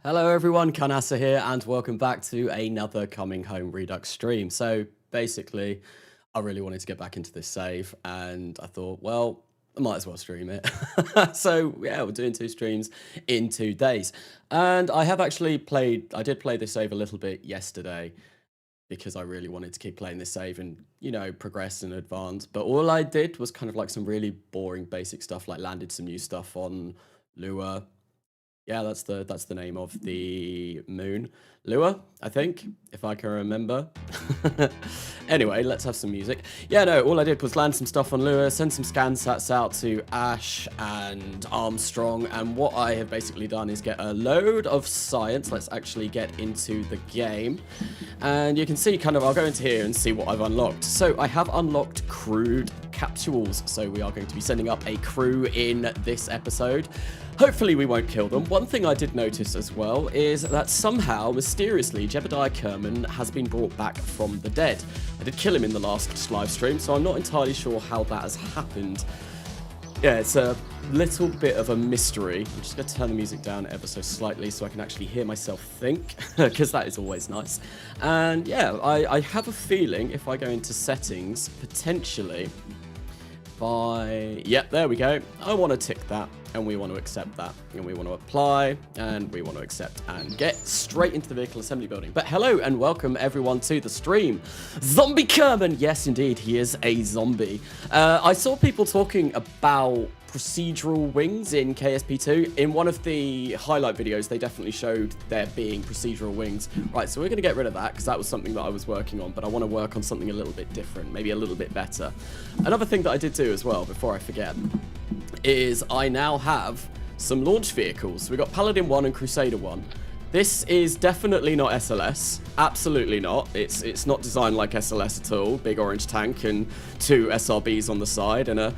Hello everyone, Kanasa here, and welcome back to another Coming Home Redux stream. So basically, I really wanted to get back into this save, and I thought, well, I might as well stream it. So yeah, we're doing 2 streams in 2 days. And I have actually I did play this save a little bit yesterday, because I really wanted to keep playing this save and, you know, progress and advance. But all I did was kind of like some really boring basic stuff, like landed some new stuff on Lua. Yeah, that's the name of the moon. Lua, I think, if I can remember. Anyway, let's have some music. Yeah, no, all I did was land some stuff on Lua, send some scan sats out to Ash and Armstrong, and what I have basically done is get a load of science. Let's actually get into the game. And you can see kind of, I'll go into here and see what I've unlocked. So I have unlocked crewed capsules. So we are going to be sending up a crew in this episode. Hopefully we won't kill them. One thing I did notice as well is that somehow, mysteriously, Jebediah Kerbin has been brought back from the dead. I did kill him in the last live stream, so I'm not entirely sure how that has happened. Yeah, it's a little bit of a mystery. I'm just going to turn the music down ever so slightly so I can actually hear myself think, because that is always nice. And yeah, I have a feeling if I go into settings, potentially, yep, there we go. I want to tick that, and we want to accept that, and we want to apply, and we want to accept, and get straight into the vehicle assembly building. But hello and welcome everyone to the stream. Zombie Kerbin, yes indeed, he is a zombie. I saw people talking about procedural wings in KSP2. In one of the highlight videos, they definitely showed there being procedural wings. Right, so we're going to get rid of that because that was something that I was working on, but I want to work on something a little bit different, maybe a little bit better. Another thing that I did do as well, before I forget, is I now have some launch vehicles. We've got Paladin 1 and Crusader 1. This is definitely not SLS. Absolutely not. It's not designed like SLS at all. Big orange tank and 2 SRBs on the side and a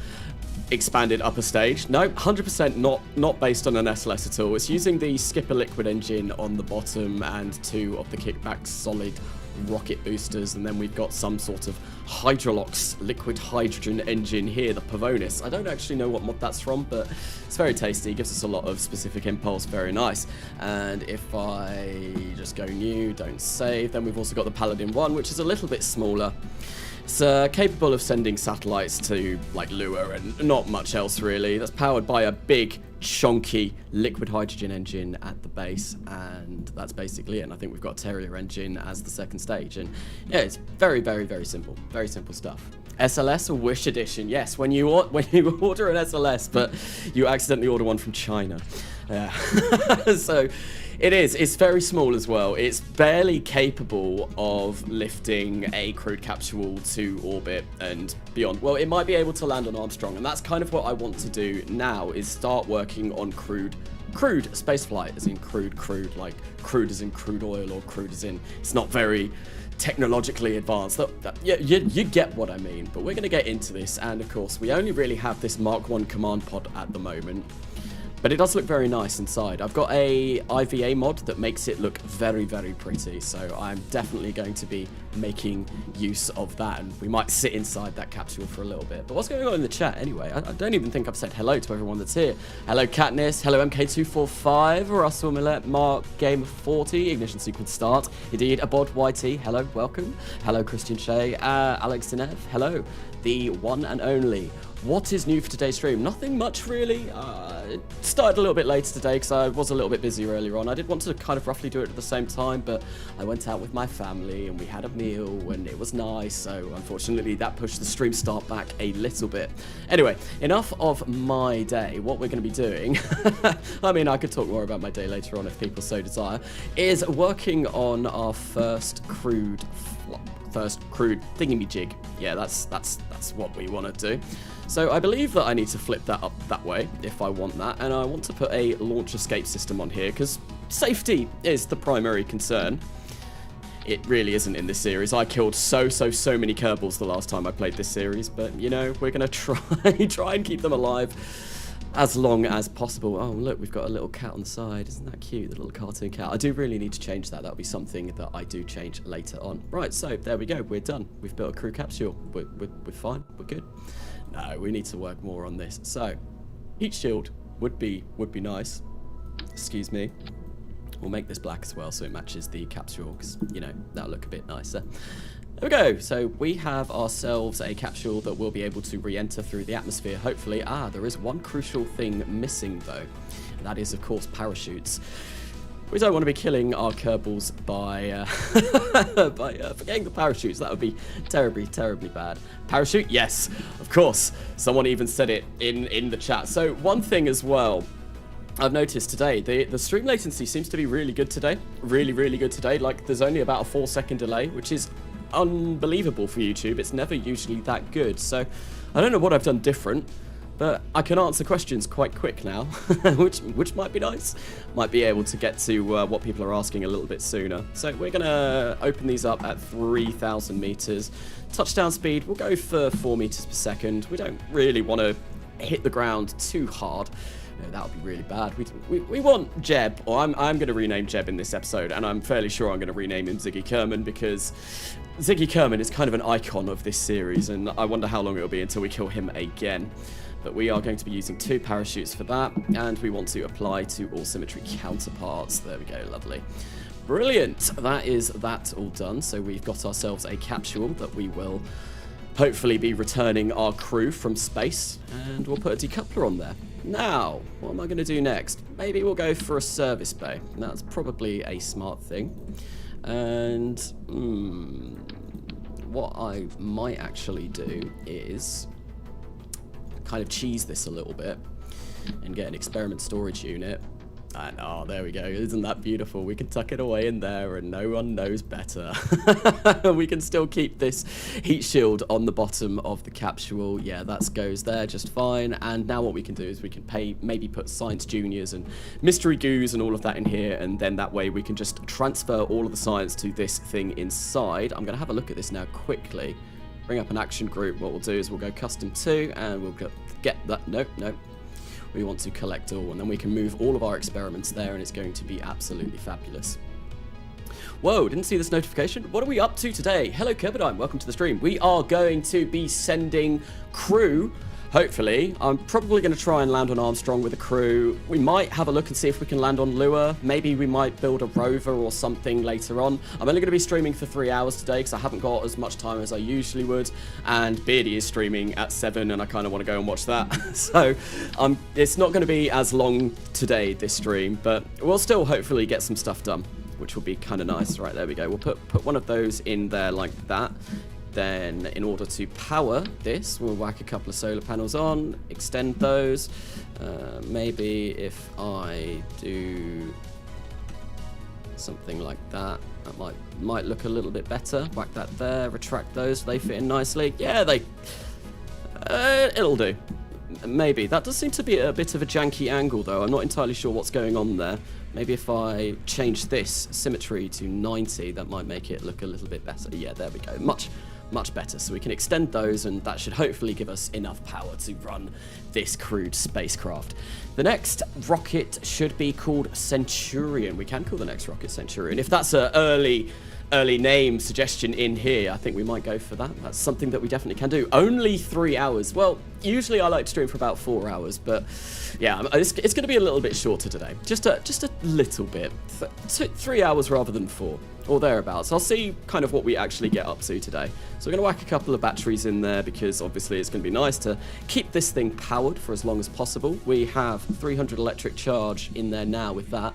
expanded upper stage. No, 100% not based on an SLS at all. It's using the Skipper liquid engine on the bottom and 2 of the kickback solid rocket boosters, and then we've got some sort of Hydrolox liquid hydrogen engine here, the Pavonis. I don't actually know what mod that's from, but it's very tasty. It gives us a lot of specific impulse. Very nice. And if I just go new, don't save, then we've also got the Paladin 1, which is a little bit smaller. It's capable of sending satellites to like Lua and not much else really. That's powered by a big chunky liquid hydrogen engine at the base, and that's basically it. And I think we've got a Terrier engine as the second stage, and yeah, it's very simple stuff. SLS or Wish Edition, yes, when you order an SLS but you accidentally order one from China. Yeah. So it's very small as well. It's barely capable of lifting a crewed capsule to orbit and beyond. Well, it might be able to land on Armstrong, and that's kind of what I want to do now, is start working on crewed spaceflight, as in crude, like crude as in crude oil, or crude as in it's not very technologically advanced. You get what I mean. But we're going to get into this, and of course we only really have this Mark 1 command pod at the moment. But it does look very nice inside. I've got a IVA mod that makes it look very pretty, so I'm definitely going to be making use of that, and we might sit inside that capsule for a little bit. But what's going on in the chat anyway? I don't even think I've said hello to everyone that's here. Hello Katniss, hello MK245, Russell Millett, Mark Game 40, Ignition Sequence Start, indeed, Abod YT, hello, welcome. Hello Christian Shea, Alex Dinev, hello. The one and only. What is new for today's stream? Nothing much really. It started a little bit later today because I was a little bit busy earlier on. I did want to kind of roughly do it at the same time, but I went out with my family and we had a meal and it was nice, so unfortunately that pushed the stream start back a little bit. Anyway, enough of my day. What we're going to be doing, I mean, I could talk more about my day later on if people so desire, is working on our first crewed thingy-me-jig. Yeah, that's what we want to do. So I believe that I need to flip that up that way if I want that, and I want to put a launch escape system on here because safety is the primary concern. It really isn't in this series. I killed so many Kerbals the last time I played this series, but you know, we're gonna try and keep them alive as long as possible. Oh look, we've got a little cat on the side. Isn't that cute, the little cartoon cat? I do really need to change that. That'll be something that I do change later on. Right, so there we go, we're done. We've built a crew capsule. We're fine, we're good. No, we need to work more on this. So heat shield would be nice. Excuse me. We'll make this black as well so it matches the capsule, because, you know, that'll look a bit nicer. There we go. So we have ourselves a capsule that will be able to re-enter through the atmosphere, hopefully. There is one crucial thing missing, though. And that is, of course, parachutes. We don't want to be killing our Kerbals by forgetting the parachutes. That would be terribly, terribly bad. Parachute? Yes, of course. Someone even said it in the chat. So one thing as well I've noticed today, the stream latency seems to be really good today. Really, really good today. Like, there's only about a 4-second delay, which is unbelievable for YouTube. It's never usually that good. So I don't know what I've done different, but I can answer questions quite quick now, which might be nice. Might be able to get to what people are asking a little bit sooner. So we're going to open these up at 3,000 meters. Touchdown speed, we'll go for 4 meters per second. We don't really want to hit the ground too hard. That would be really bad. We want Jeb, or I'm going to rename Jeb in this episode, and I'm fairly sure I'm going to rename him Ziggy Kerman, because Ziggy Kerman is kind of an icon of this series, and I wonder how long it'll be until we kill him again. But we are going to be using 2 parachutes for that, and we want to apply to all symmetry counterparts. There we go, lovely. Brilliant. That is that all done. So we've got ourselves a capsule that we will hopefully be returning our crew from space, and we'll put a decoupler on there. Now, what am I going to do next? Maybe we'll go for a service bay. That's probably a smart thing. And what I might actually do is kind of cheese this a little bit and get an experiment storage unit. And oh, there we go. Isn't that beautiful? We can tuck it away in there and no one knows better. We can still keep this heat shield on the bottom of the capsule. Yeah, that goes there just fine. And now what we can do is we can maybe put science juniors and mystery goos and all of that in here, and then that way we can just transfer all of the science to this thing inside. I'm going to have a look at this now quickly. Bring up an action group. What we'll do is we'll go custom 2 and we'll get that. Nope. We want to collect all, and then we can move all of our experiments there, and it's going to be absolutely fabulous. Whoa, didn't see this notification. What are we up to today? Hello, Kerbal, welcome to the stream. We are going to be sending crew, hopefully. I'm probably going to try and land on Armstrong with a crew. We might have a look and see if we can land on Lua. Maybe we might build a rover or something later on. I'm only going to be streaming for 3 hours today because I haven't got as much time as I usually would. And Beardy is streaming at 7 and I kind of want to go and watch that. So it's not going to be as long today, this stream, but we'll still hopefully get some stuff done, which will be kind of nice. Right, there we go. We'll put one of those in there like that. Then in order to power this, we'll whack a couple of solar panels on, extend those. Maybe if I do something like that, that might look a little bit better. Whack that there, retract those, they fit in nicely. Yeah, it'll do. Maybe. That does seem to be a bit of a janky angle though. I'm not entirely sure what's going on there. Maybe if I change this symmetry to 90, that might make it look a little bit better. Yeah, there we go. Much better. So we can extend those, and that should hopefully give us enough power to run this crude spacecraft. The next rocket should be called Centurion. We can call the next rocket Centurion. If that's an early name suggestion in here, I think we might go for that. That's something that we definitely can do. Only 3 hours. Well, usually I like to stream for about 4 hours, but yeah, it's going to be a little bit shorter today. Just a little bit. 3 hours rather than 4. Or thereabouts. I'll see kind of what we actually get up to today. So we're going to whack a couple of batteries in there because obviously it's going to be nice to keep this thing powered for as long as possible. We have 300 electric charge in there now with that.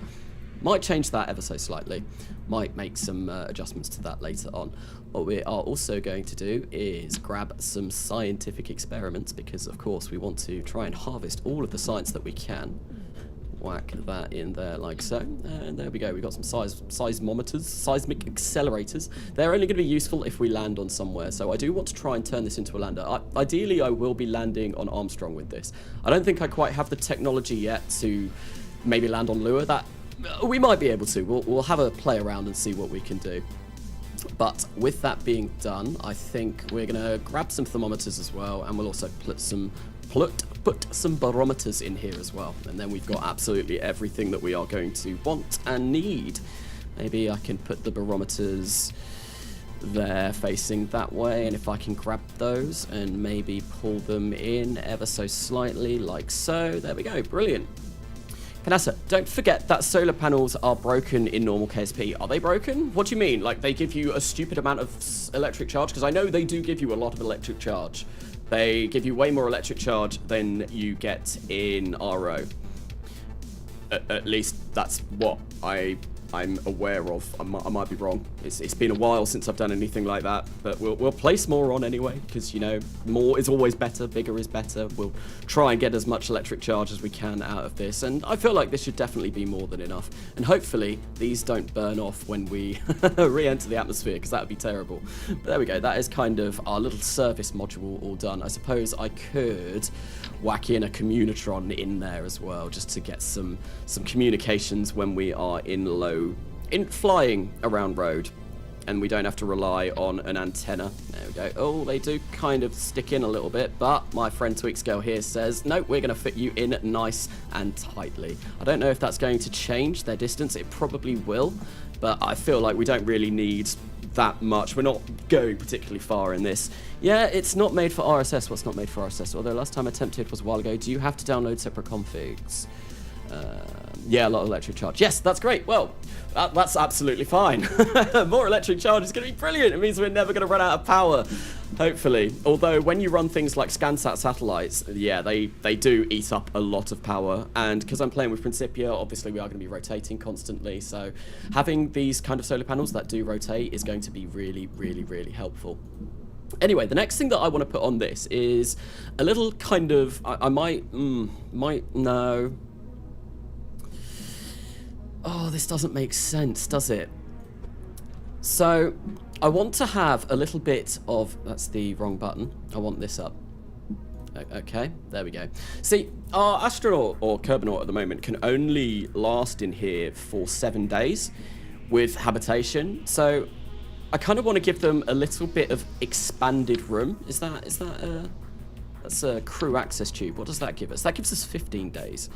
Might change that ever so slightly. Might make some adjustments to that later on. What we are also going to do is grab some scientific experiments because of course we want to try and harvest all of the science that we can. Whack that in there like so, and there we go. We've got some seismometers, seismic accelerators. They're only going to be useful if we land on somewhere, so I do want to try and turn this into a lander. Ideally, I will be landing on Armstrong with this. I don't think I quite have the technology yet to maybe land on Lua. That we might be able to. We'll have a play around and see what we can do. But with that being done, I think we're going to grab some thermometers as well, and we'll also put some barometers in here as well, and then we've got absolutely everything that we are going to want and need. Maybe I can put the barometers there facing that way, and if I can grab those and maybe pull them in ever so slightly like so, there we go, brilliant. Canassa, don't forget that solar panels are broken in normal KSP. Are they broken? What do you mean? Like, they give you a stupid amount of electric charge? Because I know they do give you a lot of electric charge. They give you way more electric charge than you get in RO. At least that's what I'm aware of. I might be wrong. It's been a while since I've done anything like that, but we'll place more on anyway, because, you know, more is always better, bigger is better. We'll try and get as much electric charge as we can out of this, and I feel like this should definitely be more than enough. And hopefully these don't burn off when we re-enter the atmosphere, because that would be terrible. But there we go. That is kind of our little service module all done. I suppose I could whack in a communitron in there as well, just to get some communications when we are in flying around Rhode, and we don't have to rely on an antenna. There we go. Oh, they do kind of stick in a little bit, but my friend Tweakscale here says, no, we're going to fit you in nice and tightly. I don't know if that's going to change their distance. It probably will, but I feel like we don't really need that much. We're not going particularly far in this. Yeah, it's not made for RSS. What's not made for RSS? Although last time I attempted was a while ago. Do you have to download separate configs? Yeah, a lot of electric charge. Yes, that's great. Well, that's absolutely fine. More electric charge is going to be brilliant. It means we're never going to run out of power, hopefully. Although when you run things like ScanSat satellites, yeah, they do eat up a lot of power. And because I'm playing with Principia, obviously we are going to be rotating constantly. So having these kind of solar panels that do rotate is going to be really, really, really helpful. Anyway, the next thing that I want to put on this is a little kind of, I might, no. Oh, this doesn't make sense, does it? So, I want to have a little bit of... That's the wrong button. I want this up. Okay, there we go. See, our astronaut, or Kerbinaut at the moment, can only last in here for 7 days with habitation. So, I kind of want to give them a little bit of expanded room. Is that that's a crew access tube. What does that give us? That gives us 15 days.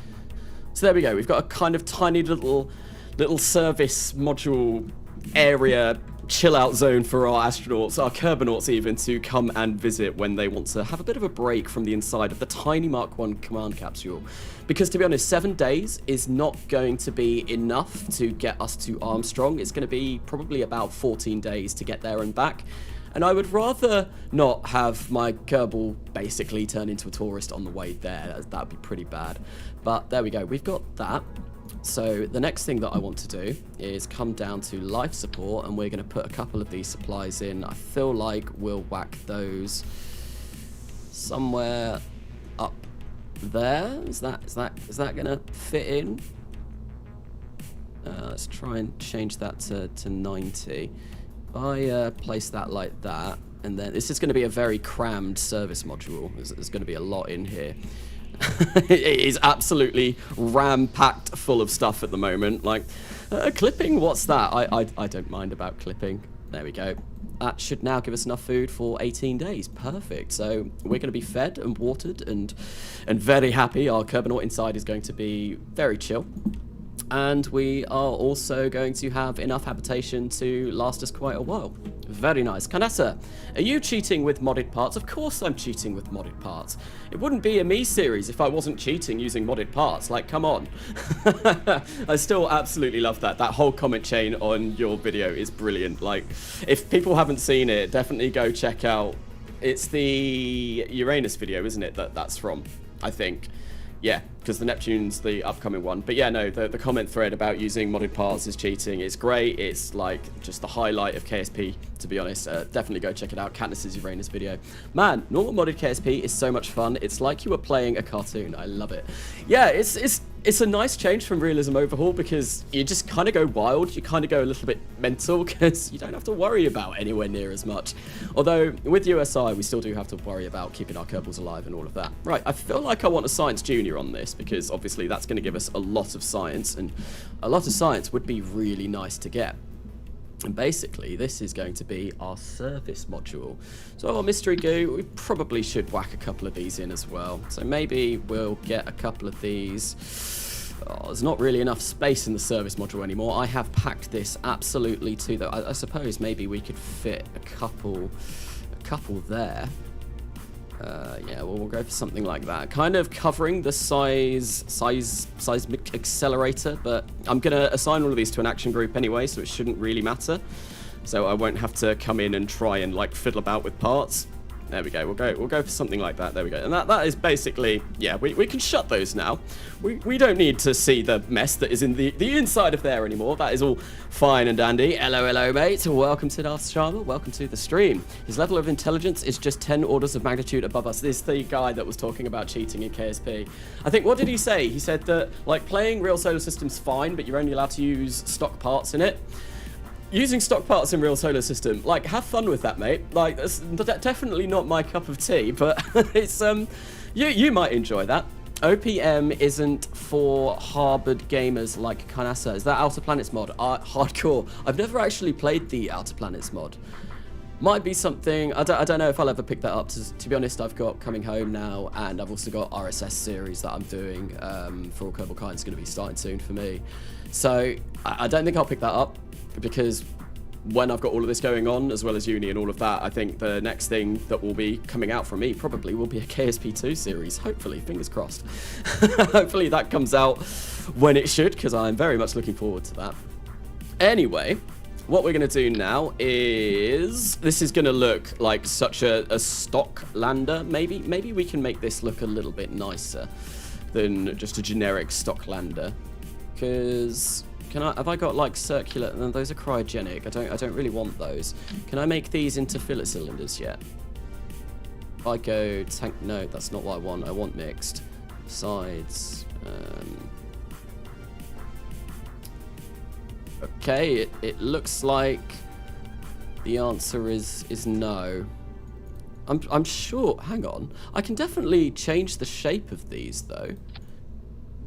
So there we go. We've got a kind of tiny little service module area chill out zone for our astronauts, our Kerbinauts even, to come and visit when they want to have a bit of a break from the inside of the tiny Mark 1 command capsule. Because to be honest, 7 days is not going to be enough to get us to Armstrong. It's going to be probably about 14 days to get there and back. And I would rather not have my Kerbal basically turn into a tourist on the way there. That would be pretty bad. But there we go. We've got that. So the next thing that I want to do is come down to life support, and we're going to put a couple of these supplies in. I feel like we'll whack those somewhere up there. Is that going to fit in? Let's try and change that to 90. I place that like that, and then this is going to be a very crammed service module. There's going to be a lot in here. It is absolutely ram-packed full of stuff at the moment. Like, clipping, what's that? I don't mind about clipping. There we go. That should now give us enough food for 18 days. Perfect. So we're going to be fed and watered and very happy. Our Kerbinaut inside is going to be very chill. And we are also going to have enough habitation to last us quite a while. Very nice. Canassa, are you cheating with modded parts? Of course I'm cheating with modded parts. It wouldn't be a me series if I wasn't cheating using modded parts. Like, come on. I still absolutely love that. That whole comment chain on your video is brilliant. Like, if people haven't seen it, definitely go check out. It's the Uranus video, isn't it, that's from, I think. Yeah, because the Neptune's the upcoming one. But yeah, no, the comment thread about using modded parts is cheating. It's great. It's like just the highlight of KSP, to be honest. Definitely go check it out. Katniss's Uranus video. Man, normal modded KSP is so much fun. It's like you were playing a cartoon. I love it. Yeah, it's a nice change from Realism Overhaul, because you just kind of go wild. You kind of go a little bit mental, because you don't have to worry about anywhere near as much. Although with USI, we still do have to worry about keeping our Kerbals alive and all of that. Right, I feel like I want a Science Junior on this, because obviously that's going to give us a lot of science, and a lot of science would be really nice to get. And basically, this is going to be our service module. So our mystery goo, we probably should whack a couple of these in as well. So maybe we'll get a couple of these. Oh, there's not really enough space in the service module anymore. I have packed this absolutely to the... I suppose maybe we could fit a couple there. Yeah, well, we'll go for something like that. Kind of covering the seismic accelerator, but I'm going to assign all of these to an action group anyway, so it shouldn't really matter. So I won't have to come in and try and, like, fiddle about with parts. There we go. We'll go for something like that. There we go. And that is basically, yeah, we can shut those now. We don't need to see the mess that is in the inside of there anymore. That is all fine and dandy. Hello, mate. Welcome to Darth Sharma. Welcome to the stream. His level of intelligence is just 10 orders of magnitude above us. This is the guy that was talking about cheating in KSP. I think, what did he say? He said that, like, playing real solar system's fine, but you're only allowed to use stock parts in it. Using stock parts in real solar system, like, have fun with that, mate. Like, that's definitely not my cup of tea, but it's you might enjoy that. OPM isn't for harbored gamers like Kanasa. Is that Outer Planets mod? Hardcore. I've never actually played the Outer Planets mod. Might be something. I don't know if I'll ever pick that up. To be honest, I've got Coming Home now, and I've also got RSS series that I'm doing for all Kerbal kinds. Going to be starting soon for me. So I don't think I'll pick that up, because when I've got all of this going on, as well as uni and all of that, I think the next thing that will be coming out from me probably will be a KSP2 series. Hopefully, fingers crossed. Hopefully that comes out when it should, because I'm very much looking forward to that. Anyway, what we're going to do now is, this is going to look like such a stock lander. Maybe we can make this look a little bit nicer than just a generic stock lander, because have I got, like, circular? No, those are cryogenic. I don't really want those. Can I make these into fillet cylinders yet? If I go tank, no, that's not what I want. I want mixed sides. Okay, it looks like the answer is no. I'm sure. Hang on, I can definitely change the shape of these though,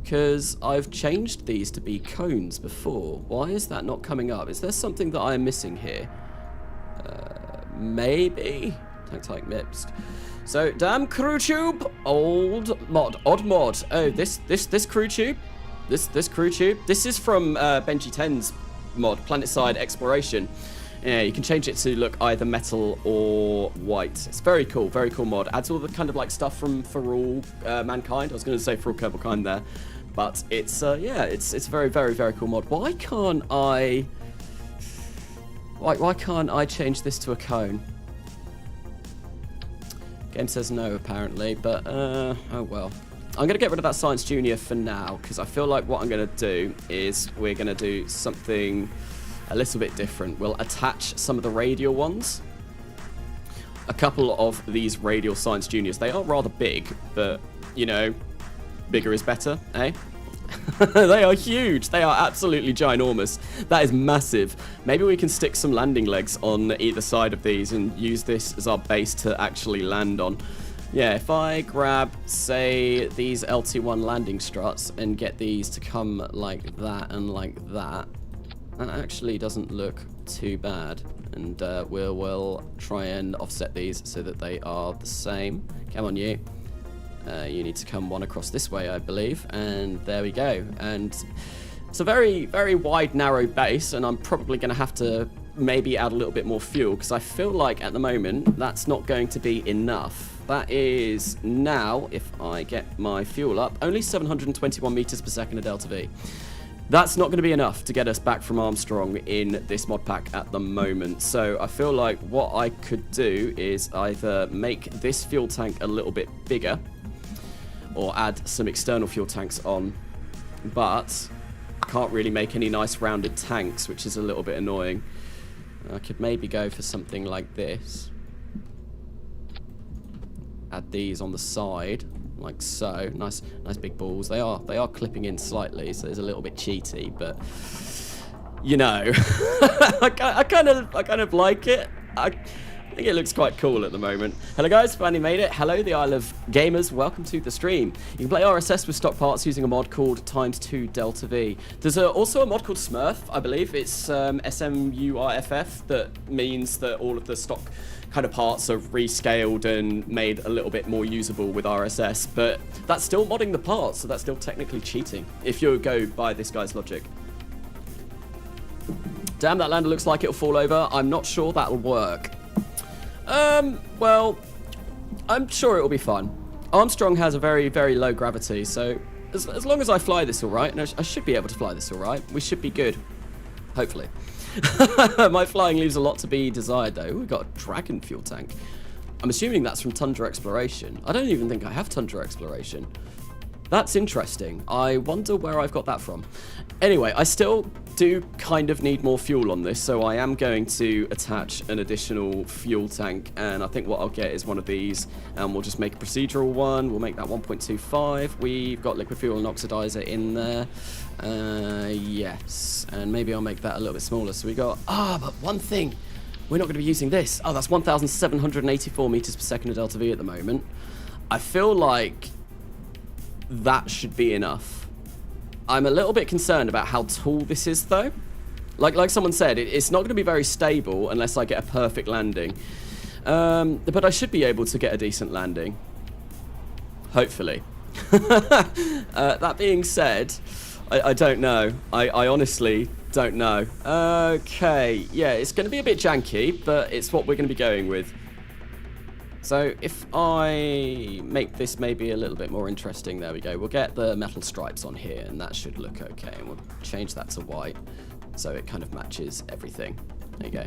because I've changed these to be cones before. Why is that not coming up? Is there something that I'm missing here? Maybe? Tank type mixed. So, damn crew tube, odd mod. Oh, this crew tube? This crew tube? This is from Benji 10's mod, Planetside Exploration. Yeah, you can change it to look either metal or white. It's very cool mod. Adds all the kind of like stuff from For All Mankind. I was going to say For All Kerbal Kind there. But it's, yeah, it's a very, very, very cool mod. Why can't I change this to a cone? Game says no, apparently, but, oh well. I'm going to get rid of that Science Junior for now, because I feel like what I'm going to do is we're going to do something a little bit different. We'll attach some of the radial ones. A couple of these radial Science Juniors. They are rather big, but, you know, bigger is better, eh? They are huge. They are absolutely ginormous. That is massive. Maybe we can stick some landing legs on either side of these and use this as our base to actually land on. Yeah, if I grab, say, these LT1 landing struts and get these to come like that and like that, that actually doesn't look too bad. And we'll try and offset these so that they are the same. Come on, you. You need to come one across this way, I believe. And there we go. And it's a very, very wide, narrow base, and I'm probably going to have to maybe add a little bit more fuel, because I feel like at the moment that's not going to be enough. That is now, if I get my fuel up, only 721 meters per second at Delta V. That's not going to be enough to get us back from Armstrong in this mod pack at the moment. So I feel like what I could do is either make this fuel tank a little bit bigger, or add some external fuel tanks on, but I can't really make any nice rounded tanks, which is a little bit annoying. I could maybe go for something like this. Add these on the side, like so. Nice big balls. They are clipping in slightly, so it's a little bit cheaty, but you know, I kind of like it. I think it looks quite cool at the moment. Hello guys, finally made it. Hello the Isle of Gamers, welcome to the stream. You can play RSS with stock parts using a mod called ×2 Delta V. There's also a mod called Smurf, I believe. It's SMURFF, that means that all of the stock kind of parts are rescaled and made a little bit more usable with RSS, but that's still modding the parts, so that's still technically cheating, if you go by this guy's logic. Damn, that lander looks like it'll fall over. I'm not sure that'll work. Well, I'm sure it'll be fun. Armstrong has a very, very low gravity, so as long as I fly this all right, and I should be able to fly this all right, we should be good. Hopefully. My flying leaves a lot to be desired, though. We've got a dragon fuel tank. I'm assuming that's from Tundra Exploration. I don't even think I have Tundra Exploration. That's interesting. I wonder where I've got that from. Anyway, I still do kind of need more fuel on this, so I am going to attach an additional fuel tank, and I think what I'll get is one of these, and we'll just make a procedural one. We'll make that 1.25. We've got liquid fuel and oxidizer in there. Yes, and maybe I'll make that a little bit smaller. So we got, but one thing, we're not going to be using this. Oh, that's 1,784 meters per second of delta V at the moment. I feel like that should be enough. I'm a little bit concerned about how tall this is, though. Like someone said, it's not going to be very stable unless I get a perfect landing. But I should be able to get a decent landing. Hopefully. That being said, I don't know. I honestly don't know. Okay, yeah, it's going to be a bit janky, but it's what we're going to be going with. So if I make this maybe a little bit more interesting, there we go. We'll get the metal stripes on here, and that should look okay. And we'll change that to white, so it kind of matches everything. There you go.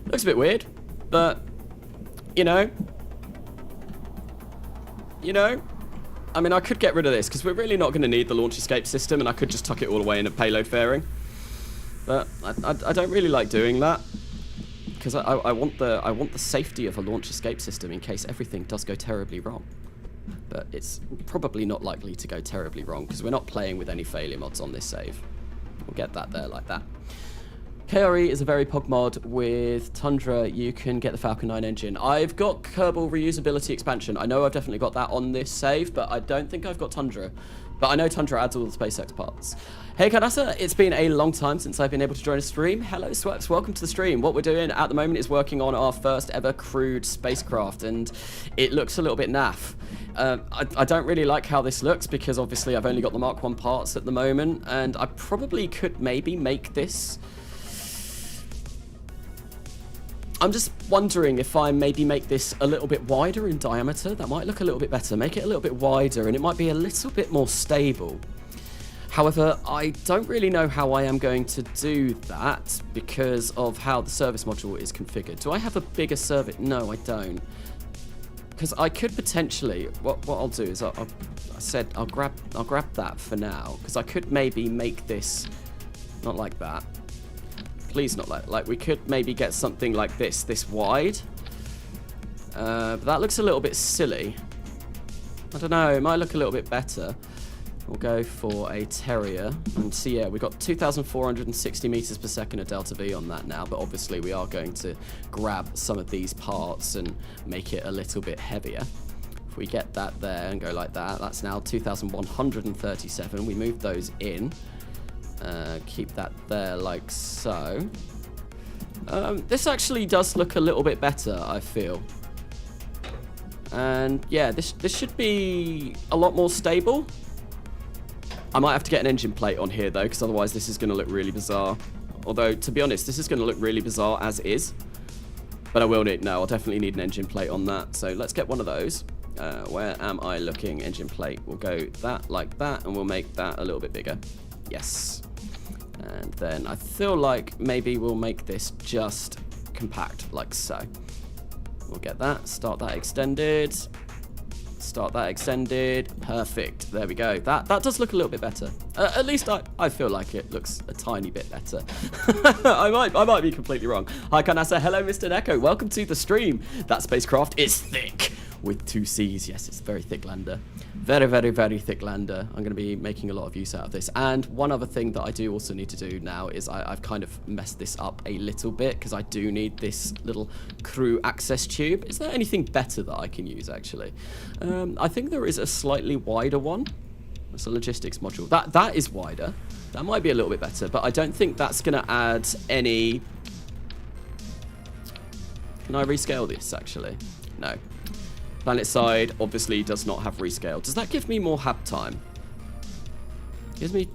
Looks a bit weird, but, you know, I mean, I could get rid of this, because we're really not going to need the launch escape system, and I could just tuck it all away in a payload fairing. But I don't really like doing that. Because I want the safety of a launch escape system in case everything does go terribly wrong. But it's probably not likely to go terribly wrong because we're not playing with any failure mods on this save. We'll get that there like that. KRE is a very pog mod. With Tundra, you can get the Falcon 9 engine. I've got Kerbal reusability expansion. I know I've definitely got that on this save, but I don't think I've got Tundra. But I know Tundra adds all the SpaceX parts. Hey Kanasa, it's been a long time since I've been able to join a stream. Hello Sweps, welcome to the stream. What we're doing at the moment is working on our first ever crewed spacecraft, and it looks a little bit naff. I don't really like how this looks because obviously I've only got the Mark 1 parts at the moment, and I probably could maybe make this. I'm just wondering if I maybe make this a little bit wider in diameter. That might look a little bit better. Make it a little bit wider and it might be a little bit more stable. However, I don't really know how I am going to do that because of how the service module is configured. Do I have a bigger service? No, I don't. Because I could potentially, what I'll do is I said I'll grab that for now because I could maybe make this not like that. Please not like we could maybe get something like this wide. But that looks a little bit silly. I don't know, it might look a little bit better. We'll go for a Terrier. And see, yeah, we've got 2,460 meters per second of delta V on that now, but obviously we are going to grab some of these parts and make it a little bit heavier. If we get that there and go like that, that's now 2,137. We move those in. Keep that there like so. This actually does look a little bit better, I feel. And yeah, this should be a lot more stable. I might have to get an engine plate on here though, because otherwise this is going to look really bizarre. Although, to be honest, this is going to look really bizarre as is. But I will need, no, I'll definitely need an engine plate on that. So let's get one of those. Where am I looking? Engine plate. We'll go that like that, and we'll make that a little bit bigger. Yes. And then I feel like maybe we'll make this just compact, like so. We'll get that, start that extended. Start that extended. Perfect. There we go. That does look a little bit better. At least I feel like it looks a tiny bit better. I might be completely wrong. Hi Kanasa. Hello Mr. Neko. Welcome to the stream. That spacecraft is thick with 2 C's. Yes, it's a very thick lander. Very, very, very thick lander. I'm going to be making a lot of use out of this. And one other thing that I do also need to do now is I've kind of messed this up a little bit because I do need this little crew access tube. Is there anything better that I can use actually? I think there is a slightly wider one. It's a logistics module. That is wider. That might be a little bit better, but I don't think that's going to add any... Can I rescale this actually? No. Planet side obviously does not have rescale. Does that give me more hab time? Gives me...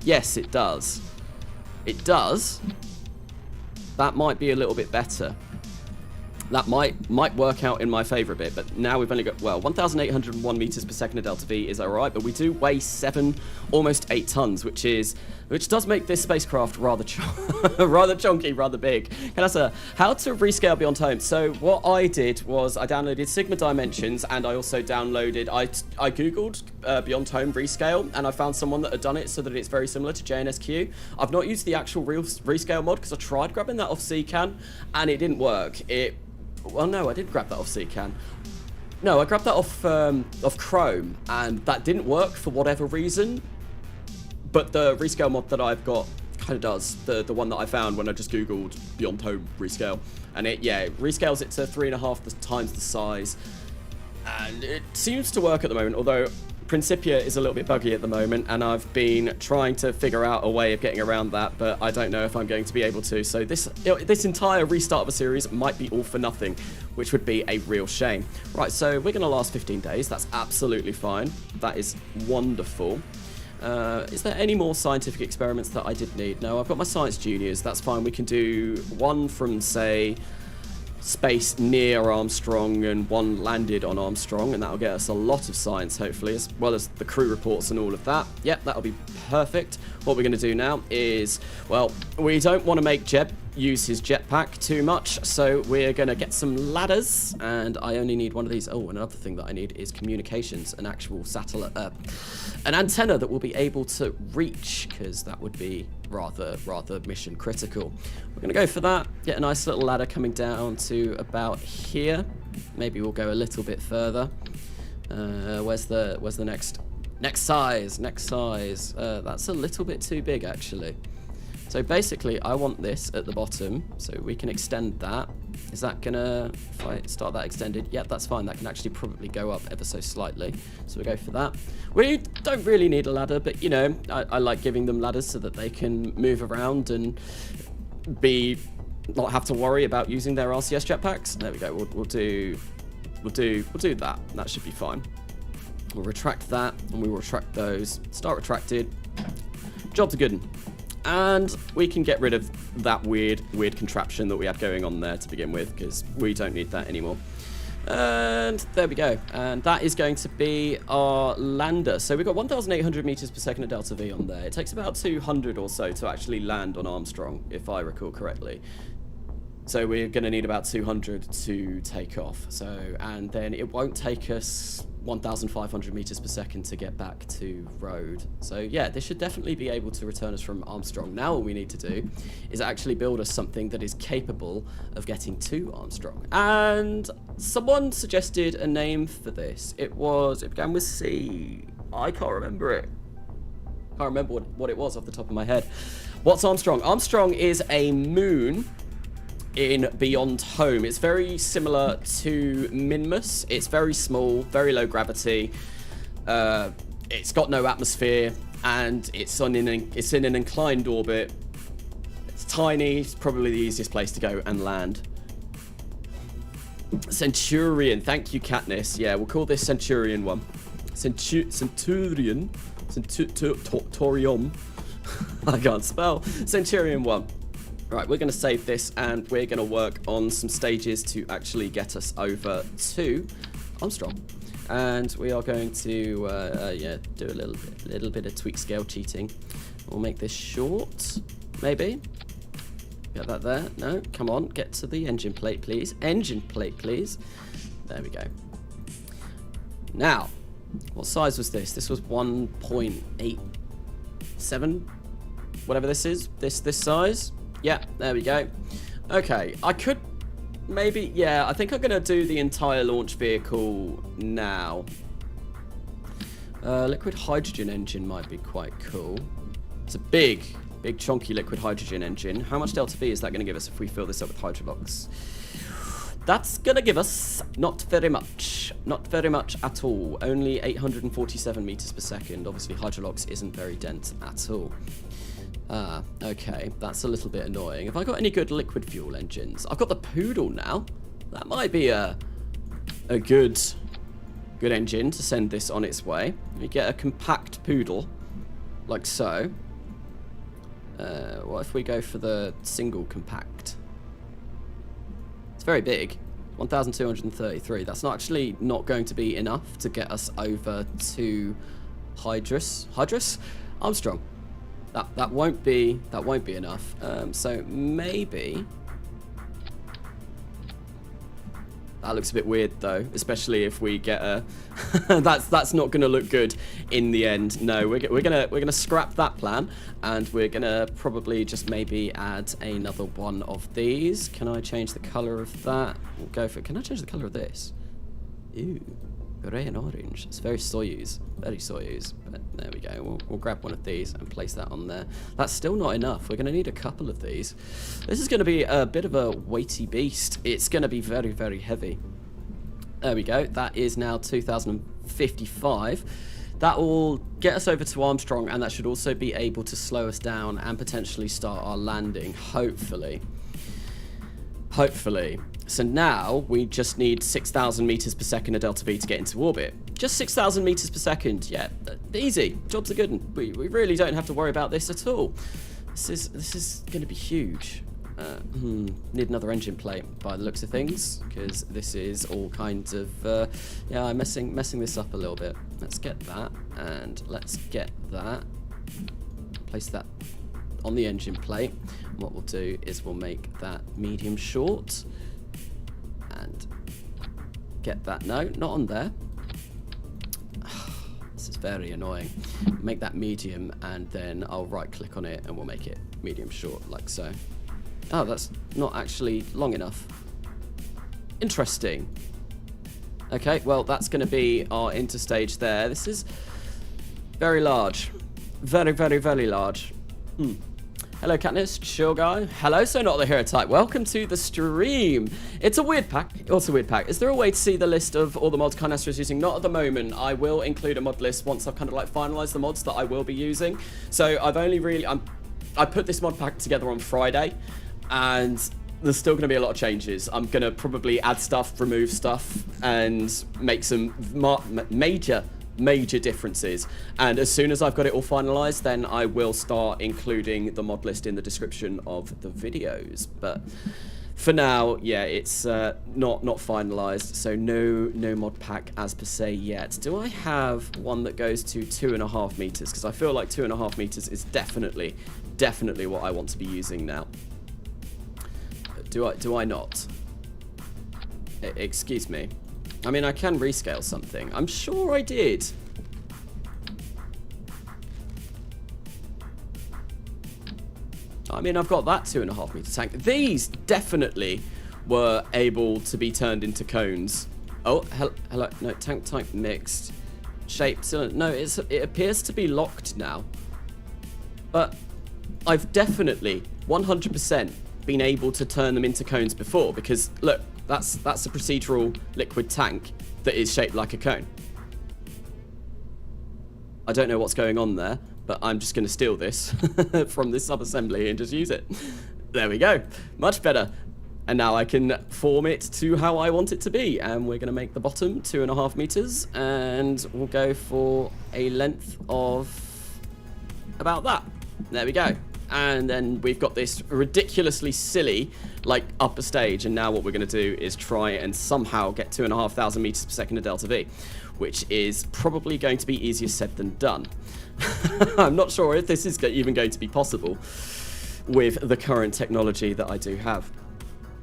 Yes, it does. It does. That might be a little bit better. that might work out in my favor a bit, but now we've only got, well, 1,801 meters per second of delta V is alright, but we do weigh 7, almost 8 tons, which does make this spacecraft rather rather chunky, rather big. How to rescale beyond home. So what I did was I downloaded Sigma Dimensions, and I also downloaded, I googled beyond home rescale, and I found someone that had done it so that it's very similar to JNSQ. I've not used the actual real rescale mod because I tried grabbing that off CCAN and it didn't work. Well, no, I did grab that off CCAN. No, I grabbed that off Chrome, and that didn't work for whatever reason. But the rescale mod that I've got kind of does. The one that I found when I just googled Beyond Home rescale, and it rescales it to 3.5 times the size, and it seems to work at the moment. Although Principia is a little bit buggy at the moment, and I've been trying to figure out a way of getting around that, but I don't know if I'm going to be able to. So this entire restart of a series might be all for nothing, which would be a real shame. Right, so we're going to last 15 days. That's absolutely fine. That is wonderful. Is there any more scientific experiments that I did need? No, I've got my science juniors. That's fine. We can do one from, say, space near Armstrong and one landed on Armstrong, and that'll get us a lot of science, hopefully, as well as the crew reports and all of that. Yep, that'll be perfect. What we're going to do now is, well, we don't want to make Jeb use his jetpack too much, so we're going to get some ladders, and I only need one of these. Oh, another thing that I need is communications, an actual satellite, an antenna that will be able to reach, because that would be rather mission critical. We're going to go for that, get a nice little ladder coming down to about here. Maybe we'll go a little bit further. Where's the next size? That's a little bit too big, actually. So basically, I want this at the bottom, so we can extend that. Is that gonna, if I start that extended, yep, that's fine. That can actually probably go up ever so slightly. So we go for that. We don't really need a ladder, but you know, I like giving them ladders so that they can move around and not have to worry about using their RCS jetpacks. There we go. We'll do that. That should be fine. We'll retract that, and we will retract those. Start retracted. Job's a good one. And we can get rid of that weird contraption that we had going on there to begin with, because we don't need that anymore. And there we go. And that is going to be our lander. So we've got 1,800 meters per second of delta V on there. It takes about 200 or so to actually land on Armstrong, if I recall correctly. So we're going to need about 200 to take off. So, and then it won't take us 1,500 meters per second to get back to Rhode. So yeah, this should definitely be able to return us from Armstrong. Now all we need to do is actually build us something that is capable of getting to Armstrong. And someone suggested a name for this. It began with C. I can't remember it. Can't remember what it was off the top of my head. What's Armstrong? Armstrong is a moon in Beyond Home. It's very similar to Minmus. It's very small, very low gravity. It's got no atmosphere, and it's in an inclined orbit. It's tiny. It's probably the easiest place to go and land. Centurion. Thank you, Katniss. Yeah, we'll call this Centurion One. Centurion. I can't spell. Centurion One. Right, we're going to save this, and we're going to work on some stages to actually get us over to Armstrong. And we are going to, do a little bit of tweak scale cheating. We'll make this short, maybe. Get that there. No, come on, get to the engine plate, please. Engine plate, please. There we go. Now, what size was this? This was 1.87, whatever this is. This size. Yeah, there we go. Okay, I could maybe, yeah, I think I'm going to do the entire launch vehicle now. Liquid hydrogen engine might be quite cool. It's a big chunky liquid hydrogen engine. How much delta V is that going to give us if we fill this up with hydrolox? That's going to give us not very much at all. Only 847 meters per second. Obviously, hydrolox isn't very dense at all. Okay, that's a little bit annoying. Have I got any good liquid fuel engines? I've got the Poodle now. That might be a good engine to send this on its way. We get a compact Poodle, like so. What if we go for the single compact? It's very big. 1,233. That's not actually not going to be enough to get us over to Armstrong. That won't be enough. So maybe that looks a bit weird though, especially if we get a. that's not going to look good in the end. No, we're gonna scrap that plan, and we're gonna probably just maybe add another one of these. Can I change the color of that? We'll go for. Can I change the color of this? Ew. Grey and orange. It's very Soyuz. Very Soyuz. But there we go. We'll grab one of these and place that on there. That's still not enough. We're going to need a couple of these. This is going to be a bit of a weighty beast. It's going to be very, very heavy. There we go. That is now 2,055. That will get us over to Armstrong, and that should also be able to slow us down and potentially start our landing. Hopefully. Hopefully. So now we just need 6,000 meters per second of delta V to get into orbit. Just 6,000 meters per second. Yeah, easy. Jobs are good. And we really don't have to worry about this at all. This is going to be huge. Need another engine plate by the looks of things, because this is all kinds of yeah, I'm messing this up a little bit. Let's get that, and let's get that. Place that on the engine plate. And what we'll do is we'll make that medium short. And get that. No, not on there. This is very annoying. Make that medium, and then I'll right click on it and we'll make it medium short, like so. Oh, that's not actually long enough. Interesting. Okay, well, that's going to be our interstage there. This is very large. Very, very, very large. Hello, Katniss, chill guy. Hello, so not the hero type. Welcome to the stream. It's a weird pack. It's a weird pack. Is there a way to see the list of all the mods Kindness is using? Not at the moment. I will include a mod list once I've kind of like finalized the mods that I will be using. So I've only really, I put this mod pack together on Friday, and there's still going to be a lot of changes. I'm going to probably add stuff, remove stuff, and make some major differences, and as soon as I've got it all finalized, then I will start including the mod list in the description of the videos. But for now, yeah, it's not finalized, so no mod pack as per se yet. Do I have one that goes to 2.5 meters? Because I feel like 2.5 meters is definitely what I want to be using now. Do I not? Excuse me. I mean, I can rescale something. I'm sure I did. I mean, I've got that 2.5 meter tank. These definitely were able to be turned into cones. Oh, hello. No, tank type mixed. Shape cylinder. No, it appears to be locked now. But I've definitely 100% been able to turn them into cones before, because look, that's a procedural liquid tank that is shaped like a cone. I don't know what's going on there, but I'm just going to steal this from this sub-assembly and just use it. There we go. Much better. And now I can form it to how I want it to be. And we're going to make the bottom 2.5 meters, and we'll go for a length of about that. There we go. And then we've got this ridiculously silly, like, upper stage. And now what we're going to do is try and somehow get 2,500 meters per second of delta V, which is probably going to be easier said than done. I'm not sure if this is even going to be possible with the current technology that I do have.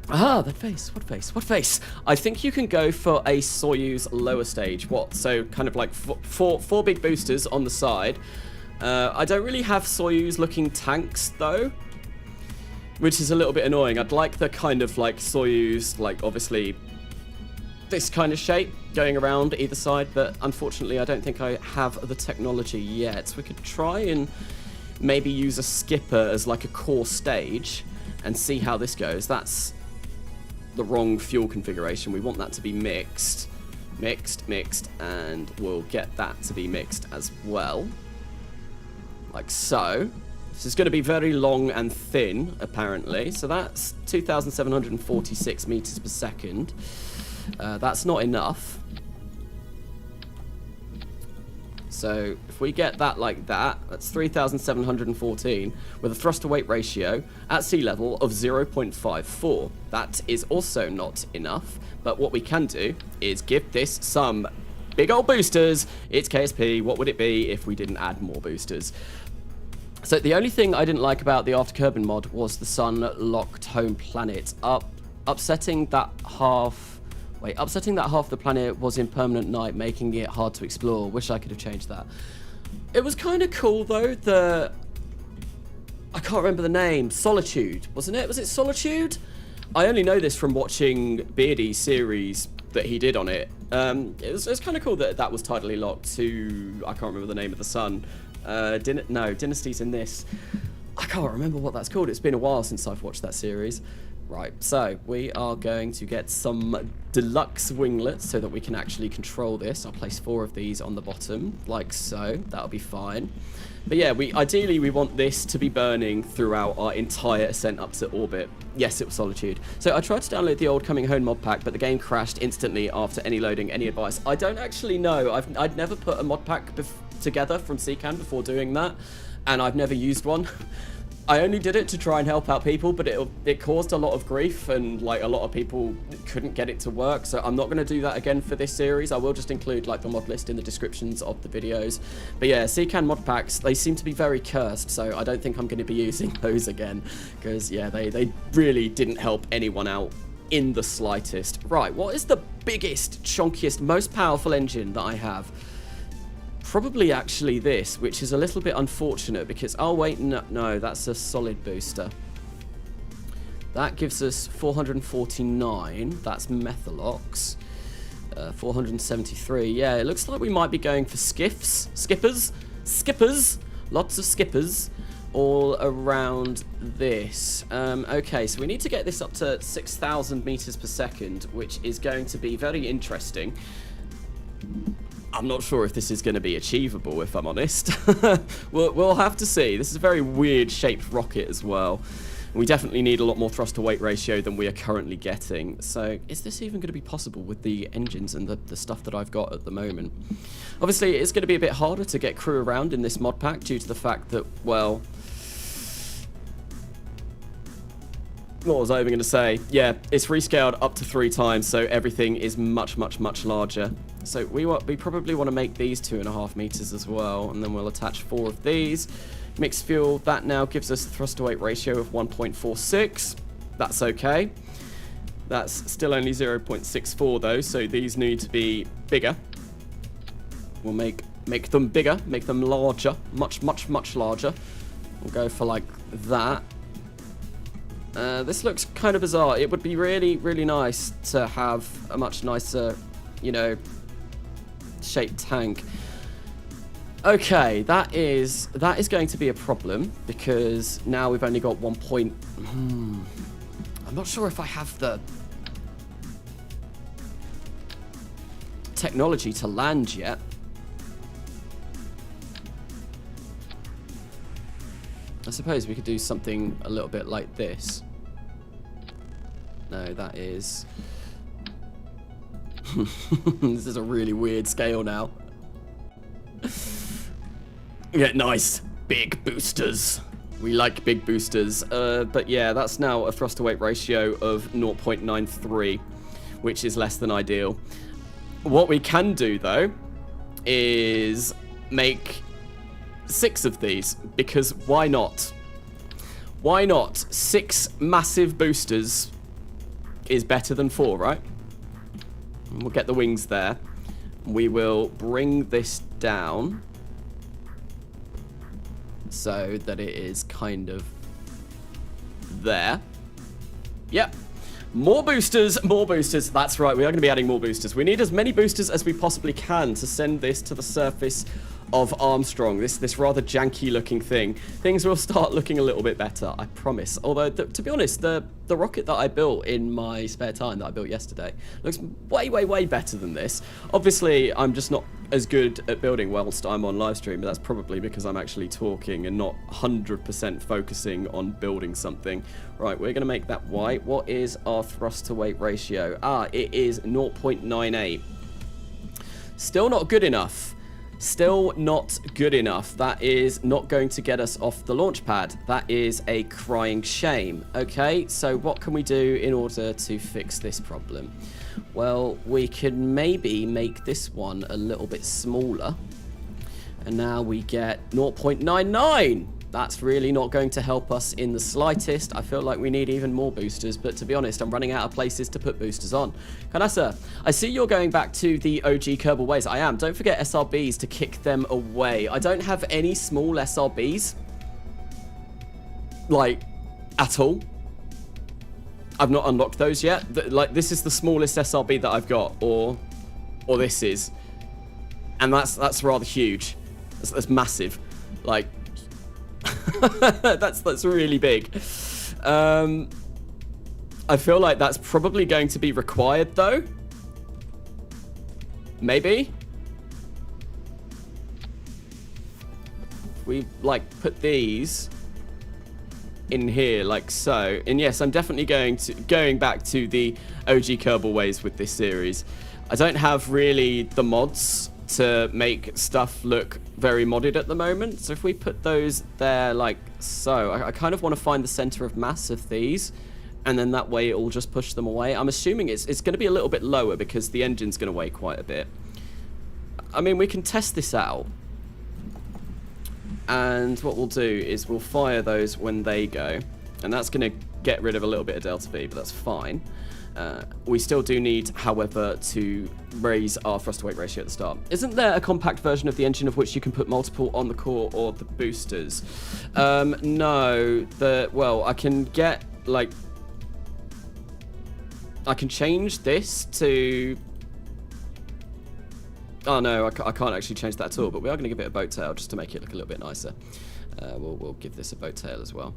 Ah, that face. What face? What face? I think you can go for a Soyuz lower stage. What? So kind of like four big boosters on the side. I don't really have Soyuz looking tanks though, which is a little bit annoying. I'd like the kind of like Soyuz, like obviously this kind of shape going around either side, but unfortunately I don't think I have the technology yet. We could try and maybe use a skipper as like a core stage and see how this goes. That's the wrong fuel configuration. We want that to be mixed, and we'll get that to be mixed as well. Like so. This is going to be very long and thin, apparently. So that's 2,746 meters per second. That's not enough. So if we get that like that, that's 3,714 with a thrust to weight ratio at sea level of 0.54. That is also not enough, but what we can do is give this some big old boosters. It's KSP. What would it be if we didn't add more boosters? So the only thing I didn't like about the After Kerbin mod was the sun-locked home planet. Upsetting that half the planet was in permanent night, making it hard to explore. Wish I could have changed that. It was kind of cool though, I can't remember the name. Solitude, wasn't it? Was it Solitude? I only know this from watching Beardy's series that he did on it. It was kind of cool that that was tidally locked to, I can't remember the name of the sun. Dynasty's in this. I can't remember what that's called. It's been a while since I've watched that series. Right, so we are going to get some deluxe winglets so that we can actually control this. I'll place 4 of these on the bottom, like so. That'll be fine. But yeah, ideally we want this to be burning throughout our entire ascent up to orbit. Yes, it was Solitude. So I tried to download the old Coming Home mod pack, but the game crashed instantly after any loading. Any advice? I don't actually know. I'd never put a mod pack together from CCAN before doing that, and I've never used one. I only did it to try and help out people, but it caused a lot of grief, and like a lot of people couldn't get it to work. So I'm not going to do that again for this series. I will just include like the mod list in the descriptions of the videos. But yeah, CCAN mod packs, they seem to be very cursed, so I don't think I'm going to be using those again, because yeah, they really didn't help anyone out in the slightest. Right, what is the biggest, chunkiest, most powerful engine that I have? Probably actually this, which is a little bit unfortunate because, oh wait, no, that's a solid booster. That gives us 449, that's Methalox. 473, yeah, it looks like we might be going for skippers, lots of skippers all around this. Okay, so we need to get this up to 6,000 meters per second, which is going to be very interesting. I'm not sure if this is going to be achievable, if I'm honest. We'll have to see. This is a very weird shaped rocket as well. We definitely need a lot more thrust to weight ratio than we are currently getting. So is this even going to be possible with the engines and the stuff that I've got at the moment? Obviously, it's going to be a bit harder to get crew around in this mod pack due to the fact that, well, what was I even going to say? Yeah, it's rescaled up to 3 times, so everything is much, much, much larger. So we probably want to make these 2.5 meters as well, and then we'll attach 4 of these. Mixed fuel, that now gives us a thrust to weight ratio of 1.46. That's okay. That's still only 0.64 though, so these need to be bigger. We'll make them bigger, make them larger, much, much, much larger. We'll go for like that. This looks kind of bizarre. It would be really, really nice to have a much nicer, you know, shaped tank. Okay, that is going to be a problem because now we've only got 1 point. I'm not sure if I have the technology to land yet. I suppose we could do something a little bit like this. No, that is... This is a really weird scale now. Yeah, nice. Big boosters. We like big boosters. But yeah, that's now a thrust to weight ratio of 0.93, which is less than ideal. What we can do, though, is make 6 of these, because why not? Why not? 6 massive boosters is better than 4, right? We'll get the wings there. We will bring this down so that it is kind of there. Yep. More boosters, more boosters. That's right, we are going to be adding more boosters. We need as many boosters as we possibly can to send this to the surface of Armstrong, this rather janky looking thing. Things will start looking a little bit better, I promise. Although, to be honest, the rocket that I built in my spare time that I built yesterday looks way, way, way better than this. Obviously, I'm just not as good at building whilst I'm on livestream, but that's probably because I'm actually talking and not 100% focusing on building something. Right, we're going to make that white. What is our thrust to weight ratio? It is 0.98. Still not good enough. Still not good enough. That is not going to get us off the launch pad. That is a crying shame. Okay, so what can we do in order to fix this problem? Well, we can maybe make this one a little bit smaller. And now we get 0.99. That's really not going to help us in the slightest. I feel like we need even more boosters, but to be honest, I'm running out of places to put boosters on. Kanasa, I see you're going back to the OG Kerbal ways. I am. Don't forget SRBs to kick them away. I don't have any small SRBs. Like, at all. I've not unlocked those yet. Like, this is the smallest SRB that I've got, or this is. And that's rather huge. That's massive. Like, that's really big. I feel like that's probably going to be required though. Maybe we like put these in here like so. And yes, I'm definitely going back to the OG Kerbal ways with this series. I don't have really the mods to make stuff look very modded at the moment. So if we put those there like so, I kind of want to find the center of mass of these, and then that way it will just push them away. I'm assuming it's going to be a little bit lower because the engine's going to weigh quite a bit. I mean, we can test this out. And what we'll do is we'll fire those when they go. And that's going to get rid of a little bit of delta V, but that's fine. We still do need, however, to raise our thrust-to-weight ratio at the start. Isn't there a compact version of the engine of which you can put multiple on the core or the boosters? No. Well, I can get, like... I can change this to... Oh, no, I can't actually change that at all, but we are going to give it a boat tail just to make it look a little bit nicer. We'll give this a boat tail as well.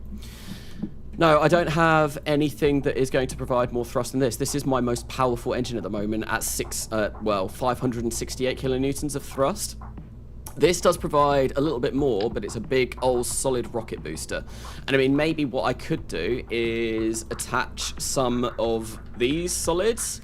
No, I don't have anything that is going to provide more thrust than this. This is my most powerful engine at the moment at 568 kilonewtons of thrust. This does provide a little bit more, but it's a big old solid rocket booster. And I mean, maybe what I could do is attach some of these solids.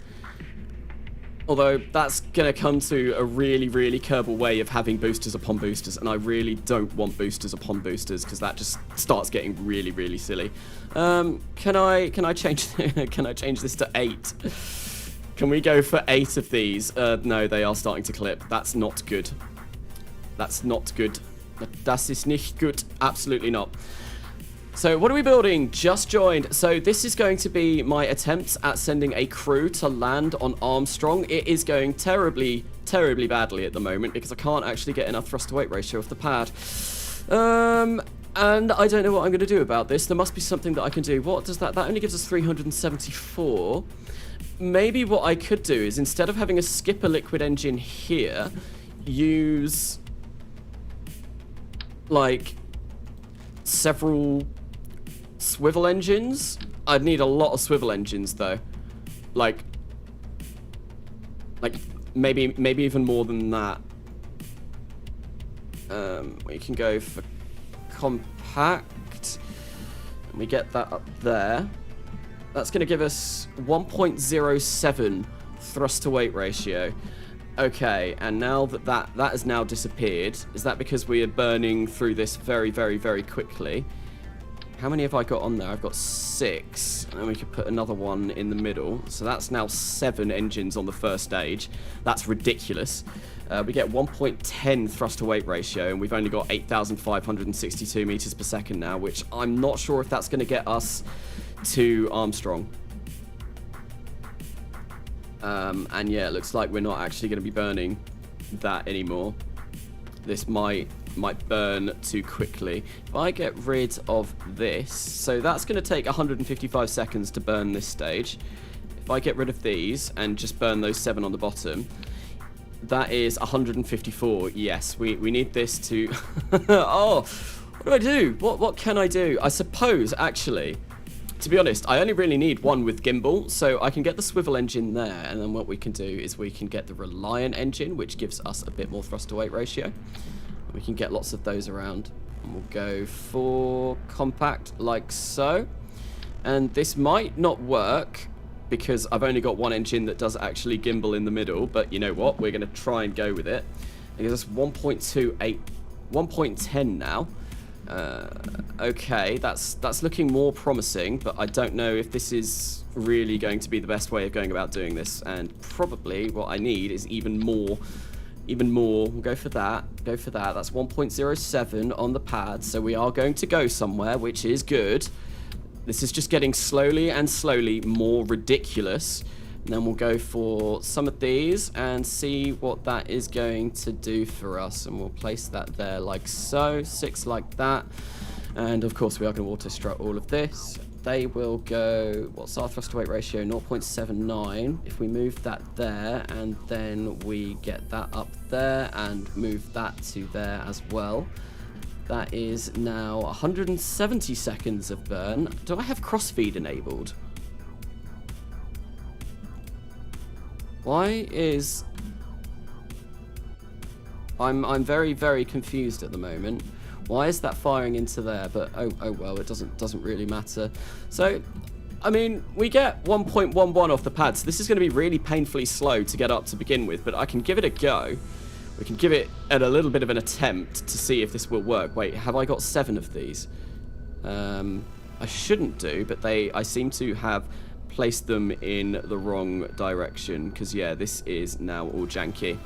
Although that's going to come to a really, really Kerbal way of having boosters upon boosters, and I really don't want boosters upon boosters because that just starts getting really, really silly. Can I change can I change this to 8? Can we go for 8 of these? No, they are starting to clip. That's not good. That's not good. Das ist nicht gut. Absolutely not. So what are we building? Just joined. So this is going to be my attempt at sending a crew to land on Armstrong. It is going terribly, terribly badly at the moment because I can't actually get enough thrust-to-weight ratio off the pad. And I don't know what I'm going to do about this. There must be something that I can do. What does that... That only gives us 374. Maybe what I could do is instead of having a skipper liquid engine here, use... like... several... swivel engines. I'd need a lot of swivel engines though, like maybe even more than that. We can go for compact and we get that up there. That's going to give us 1.07 thrust to weight ratio. Okay, and now that has now disappeared, is that because we are burning through this very, very, very quickly? How many have I got on there? I've got 6, and we could put another one in the middle. So that's now 7 engines on the first stage. That's ridiculous. We get 1.10 thrust to weight ratio, and we've only got 8,562 meters per second now, which I'm not sure if that's going to get us to Armstrong. And yeah, it looks like we're not actually going to be burning that anymore. This might burn too quickly. If I get rid of this, so that's going to take 155 seconds to burn this stage. If I get rid of these and just burn those 7 on the bottom, that is 154. Yes, we need this to... Oh, what do? What can I do? I suppose, actually, to be honest, I only really need one with gimbal, so I can get the swivel engine there, and then what we can do is we can get the Reliant engine, which gives us a bit more thrust to weight ratio. We can get lots of those around, and we'll go for compact like so. And this might not work because I've only got one engine that does actually gimbal in the middle, but you know what, we're going to try and go with it. It gives us 1.28, 1.10 now. Okay, that's looking more promising, but I don't know if this is really going to be the best way of going about doing this. And probably what I need is even more. We'll go for that. That's 1.07 on the pad, so we are going to go somewhere, which is good. This is just getting slowly and slowly more ridiculous. And then we'll go for some of these and see what that is going to do for us. And we'll place that there like so, 6 like that. And of course we are going to auto strut all of this. They will go, what's our thrust to weight ratio? 0.79. If we move that there and then we get that up there and move that to there as well. That is now 170 seconds of burn. Do I have crossfeed enabled? Why is... I'm very, very confused at the moment. Why is that firing into there? But oh well, it doesn't really matter. So, I mean, we get 1.11 off the pad, so this is going to be really painfully slow to get up to begin with, but I can give it a go. We can give it a little bit of an attempt to see if this will work. Wait, have I got 7 of these? I shouldn't do, but I seem to have placed them in the wrong direction, because yeah, this is now all janky.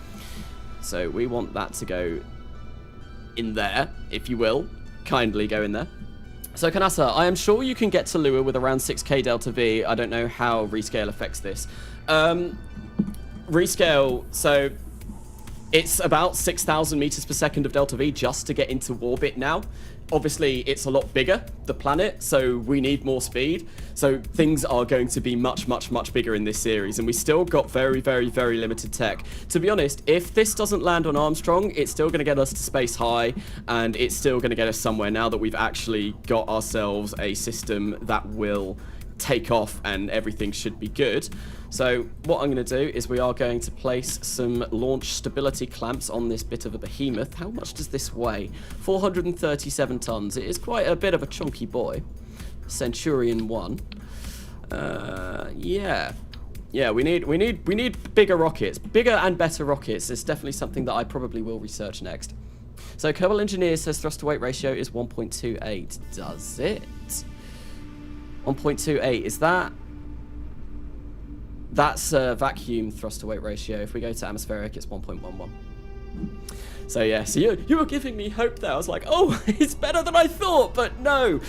So we want that to go in there, if you will. Kindly go in there. So Kanasa, I am sure you can get to Lua with around 6k delta V. I don't know how rescale affects this. Rescale, so it's about 6,000 meters per second of delta V just to get into orbit now. Obviously, it's a lot bigger, the planet, so we need more speed. So things are going to be much, much, much bigger in this series, and we still got very, very, very limited tech. To be honest, if this doesn't land on Armstrong, it's still going to get us to space high, and it's still going to get us somewhere now that we've actually got ourselves a system that will take off and everything should be good. So what I'm going to do is we are going to place some launch stability clamps on this bit of a behemoth. How much does this weigh? 437 tons. It is quite a bit of a chunky boy. Centurion One. Yeah, we need bigger rockets, bigger and better rockets. It's definitely something that I probably will research next. So Kerbal Engineer says thrust to weight ratio is 1.28. Does it? 1.28, is that? That's a vacuum thrust to weight ratio. If we go to atmospheric, it's 1.11. So yeah, so you were giving me hope there. I was like, oh, it's better than I thought, but no.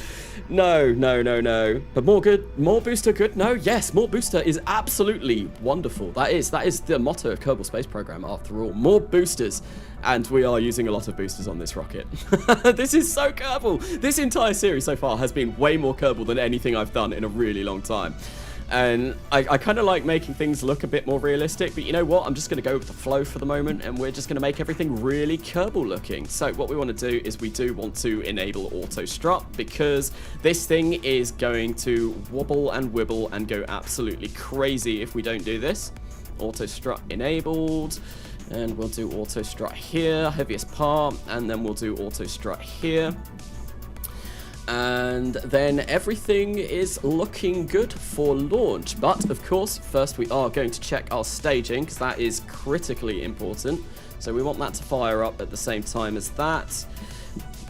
But more booster good? No, yes, more booster is absolutely wonderful. That is the motto of Kerbal Space Program after all. More boosters. And we are using a lot of boosters on this rocket. This is so Kerbal. This entire series so far has been way more Kerbal than anything I've done in a really long time. And I kind of like making things look a bit more realistic, but you know what? I'm just going to go with the flow for the moment, and we're just going to make everything really Kerbal looking. So what we want to do is we do want to enable auto strut, because this thing is going to wobble and wibble and go absolutely crazy if we don't do this. Auto strut enabled. And we'll do auto strut here, heaviest part, and then we'll do auto strut here. And then everything is looking good for launch. But of course, first we are going to check our staging, because that is critically important. So we want that to fire up at the same time as that.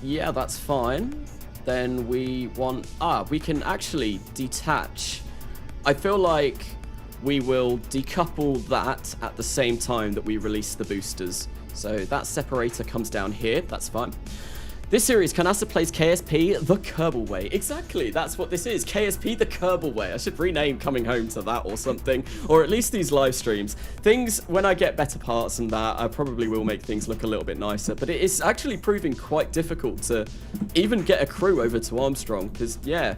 Yeah, that's fine. Then we want, we can actually detach. I feel like we will decouple that at the same time that we release the boosters. So that separator comes down here, that's fine. This series, Kanasa plays KSP the Kerbal way. Exactly, that's what this is. KSP the Kerbal way. I should rename Coming Home to that or something. Or at least these live streams. Things, when I get better parts and that, I probably will make things look a little bit nicer. But it is actually proving quite difficult to even get a crew over to Armstrong. Because, yeah,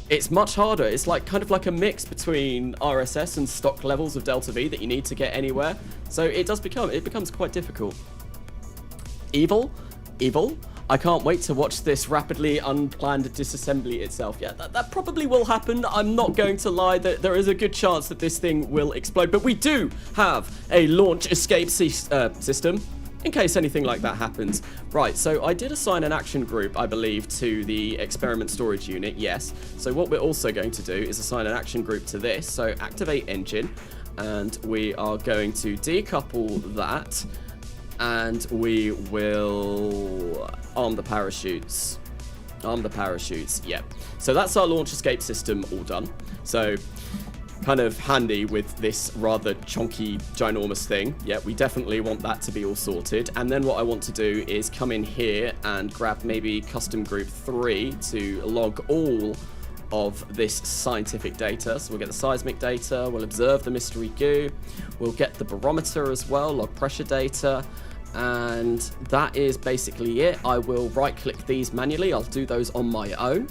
it's much harder. It's like kind of like a mix between RSS and stock levels of Delta V that you need to get anywhere. So it becomes quite difficult. Evil. I can't wait to watch this rapidly unplanned disassembly itself. Yeah, that probably will happen. I'm not going to lie that there is a good chance that this thing will explode. But we do have a launch escape system in case anything like that happens. Right, so I did assign an action group, I believe, to the experiment storage unit, yes. So what we're also going to do is assign an action group to this. So activate engine, and we are going to decouple that. and we will arm the parachutes. Arm the parachutes, yep. So that's our launch escape system all done. So kind of handy with this rather chunky, ginormous thing. Yeah, we definitely want that to be all sorted. And then what I want to do is come in here and grab maybe custom group 3 to log all of this scientific data. So we'll get the seismic data, we'll observe the mystery goo, we'll get the barometer as well, log pressure data, and that is basically it. I will right click these manually, I'll do those on my own,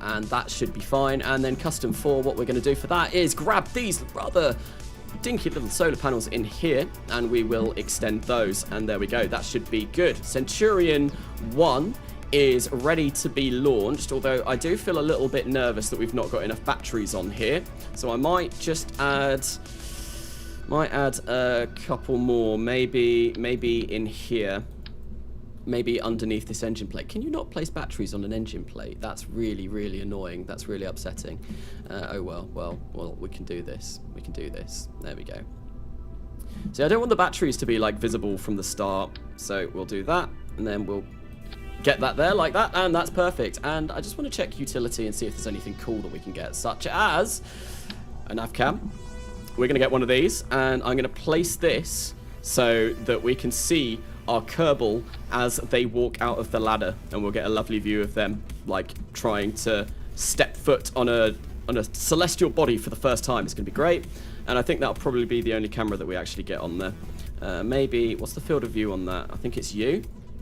and that should be fine. And then custom 4, what we're going to do for that is grab these rather dinky little solar panels in here, and we will extend those, and there we go, that should be good. Centurion One is ready to be launched, although I do feel a little bit nervous that we've not got enough batteries on here, so I might just add a couple more, maybe in here, maybe underneath this engine plate. Can you not place batteries on an engine plate? That's really, really annoying. That's really upsetting. Oh well, we can do this. We can do this. There we go. So I don't want the batteries to be like visible from the start, so we'll do that, and then we'll get that there like that, and that's perfect. And I just want to check utility and see if there's anything cool that we can get, such as a nav cam. We're going to get one of these, and I'm going to place this so that we can see our Kerbal as they walk out of the ladder, and we'll get a lovely view of them like trying to step foot on a celestial body for the first time. It's going to be great, and I think that'll probably be the only camera that we actually get on there. Maybe, what's the field of view on that? I think it's you.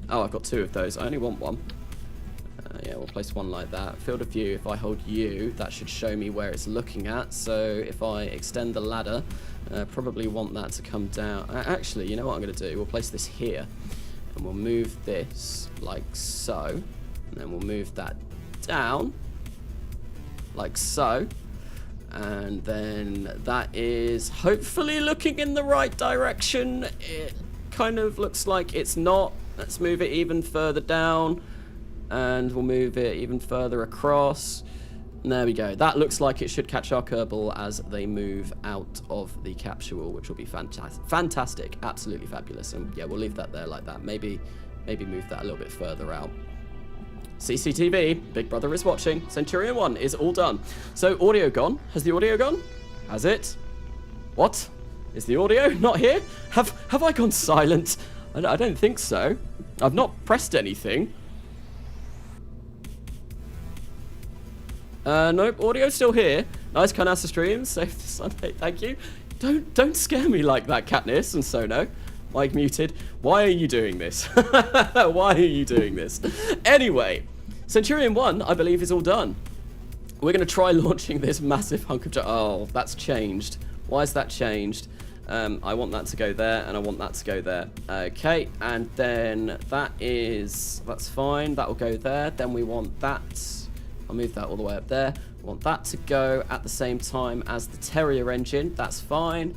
Oh, I've got 2 of those. I only want 1. Yeah, we'll place 1 like that. Field of view, if I hold U, that should show me where it's looking at. So if I extend the ladder, probably want that to come down. Actually, you know what I'm going to do? We'll place this here, and we'll move this like so. And then we'll move that down like so. And then that is hopefully looking in the right direction. It kind of looks like it's not. Let's move it even further down, and we'll move it even further across. And there we go. That looks like it should catch our Kerbal as they move out of the capsule, which will be fantastic, absolutely fabulous. And yeah, we'll leave that there like that. Maybe move that a little bit further out. CCTV, Big Brother is watching. Centurion One is all done. So audio gone. Has the audio gone? Has it? What? Is the audio not here? Have I gone silent? I don't think so. I've not pressed anything. Nope, audio's still here. Nice Canasta stream. Save the Sunday, thank you. Don't scare me like that, Katniss and Sono. Mic muted. Why are you doing this? Why are you doing this? Anyway, Centurion One, I believe, is all done. We're going to try launching this massive hunk of... Oh, that's changed. Why is that changed? I want that to go there, and I want that to go there. Okay, and then that's fine. That will go there. Then we want that. I'll move that all the way up there. We want that to go at the same time as the Terrier engine. That's fine.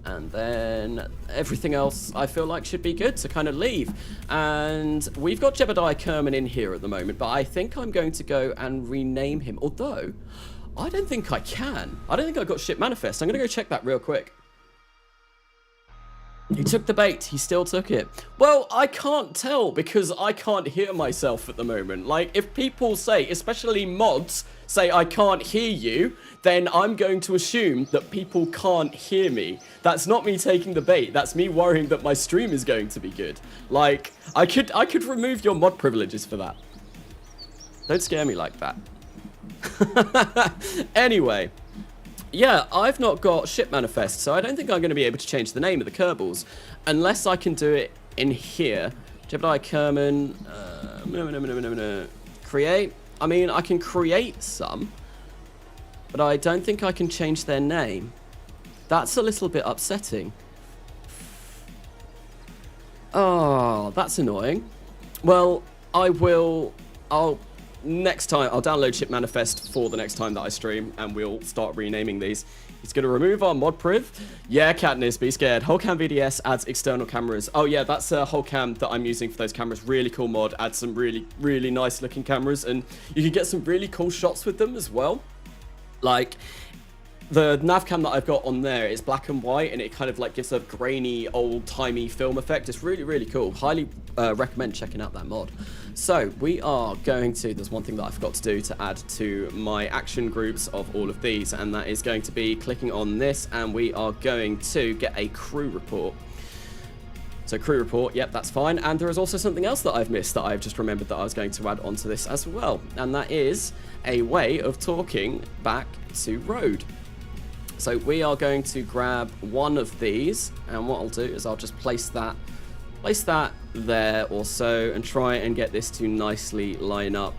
And then everything else I feel like should be good to kind of leave. And we've got Jebediah Kerman in here at the moment, but I think I'm going to go and rename him. Although, I don't think I can. I don't think I've got ship manifest. I'm going to go check that real quick. He took the bait. He still took it. Well, I can't tell because I can't hear myself at the moment. Like, if people say, especially mods, say I can't hear you, then I'm going to assume that people can't hear me. That's not me taking the bait. That's me worrying that my stream is going to be good. Like, I could remove your mod privileges for that. Don't scare me like that. Anyway. Yeah, I've not got ship manifest, so I don't think I'm going to be able to change the name of the Kerbals unless I can do it in here. Jebediah Kerman, create. I mean, I can create some, but I don't think I can change their name. That's a little bit upsetting. Oh, that's annoying. Well, next time, I'll download Ship Manifest for the next time that I stream, and we'll start renaming these. He's going to remove our mod priv. Yeah, Katniss, be scared. Wholcam VDS adds external cameras. Oh yeah, that's a Wholcam that I'm using for those cameras. Really cool mod. Adds some really, really nice looking cameras, and you can get some really cool shots with them as well. Like, the nav cam that I've got on there is black and white, and it kind of like gives a grainy, old-timey film effect. It's really, really cool. Highly recommend checking out that mod. So we are going to, there's one thing that I forgot to do to add to my action groups of all of these, and that is going to be clicking on this, and we are going to get a crew report. So crew report, yep, that's fine. And there is also something else that I've missed that I've just remembered that I was going to add onto this as well. And that is a way of talking back to Rhode. So we are going to grab one of these, and what I'll do is I'll just place that there or so, and try and get this to nicely line up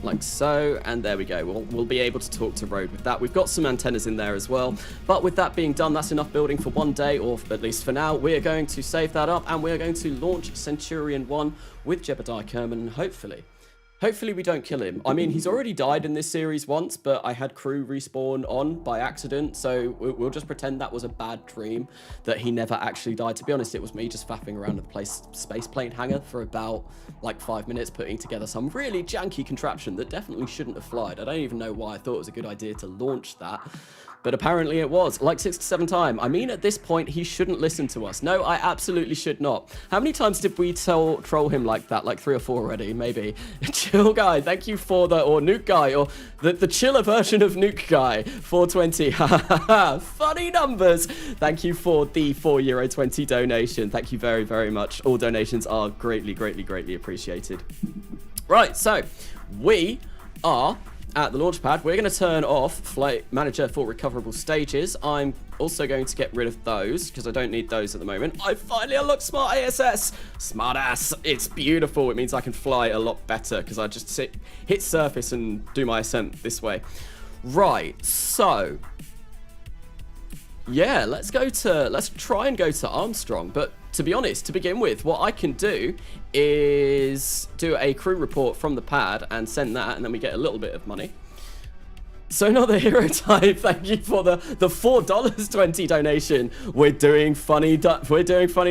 like so, and there we go. We'll be able to talk to Rhode with that. We've got some antennas in there as well, but with that being done, that's enough building for one day, or at least for now. We're going to save that up, and we're going to launch Centurion One with Jebediah Kerbin, and hopefully we don't kill him. I mean, he's already died in this series once, but I had crew respawn on by accident, so we'll just pretend that was a bad dream, that he never actually died. To be honest, it was me just faffing around at the space plane hangar for about like 5 minutes, putting together some really janky contraption that definitely shouldn't have flied. I don't even know why I thought it was a good idea to launch that, but apparently it was, like 6 to 7 times. I mean, at this point, he shouldn't listen to us. No, I absolutely should not. How many times did we troll him like that? Like 3 or 4 already, maybe. Chill guy, thank you for the, or nuke guy, or the chiller version of nuke guy, 420. Funny numbers. Thank you for the €4.20 donation. Thank you very, very much. All donations are greatly, greatly, greatly appreciated. Right, so we are at the launch pad. We're going to turn off Flight Manager for recoverable stages. I'm also going to get rid of those because I don't need those at the moment. I finally unlocked Smart ASS. Smart ass. It's beautiful. It means I can fly a lot better because I just hit surface and do my ascent this way. Right, so yeah, let's try and go to Armstrong. But to be honest, to begin with, what I can do is do a crew report from the pad and send that, and then we get a little bit of money. So not the hero type. Thank you for the $4.20 donation. We're doing funny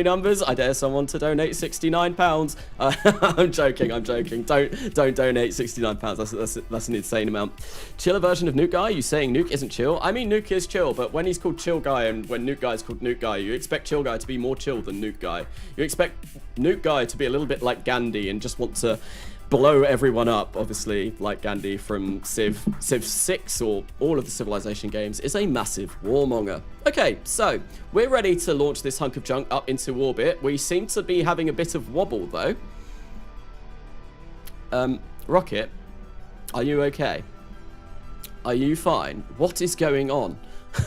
numbers. I dare someone to donate £69. I'm joking. Don't donate £69. That's an insane amount. Chiller version of Nuke Guy. You saying Nuke isn't chill? I mean, Nuke is chill, but when he's called Chill Guy and when Nuke Guy is called Nuke Guy, you expect Chill Guy to be more chill than Nuke Guy. You expect Nuke Guy to be a little bit like Gandhi and just want to blow everyone up, obviously, like Gandhi from Civ 6 or all of the Civilization games, is a massive warmonger. Okay, so we're ready to launch this hunk of junk up into orbit. We seem to be having a bit of wobble, though. Rocket, are you okay? Are you fine? What is going on?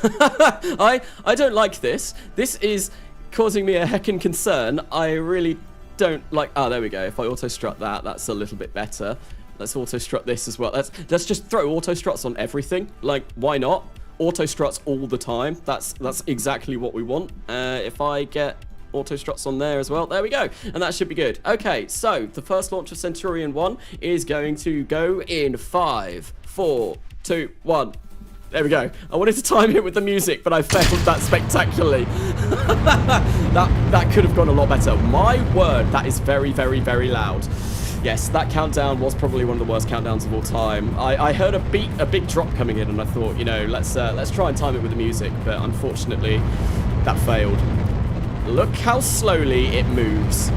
I don't like this. This is causing me a heckin' concern. I really don't like. Oh, there we go. If I auto strut that, that's a little bit better. Let's auto strut this as well. Let's just throw auto struts on everything. Like, why not? Auto struts all the time. That's exactly what we want. If I get auto struts on there as well, there we go, and that should be good. Okay, so the first launch of Centurion One is going to go in 5, 4, 2, 1. There we go. I wanted to time it with the music, but I failed that spectacularly. that could have gone a lot better. My word, that is very, very, very loud. Yes, that countdown was probably one of the worst countdowns of all time. I heard a big drop coming in, and I thought, you know, let's try and time it with the music, but unfortunately, that failed. Look how slowly it moves.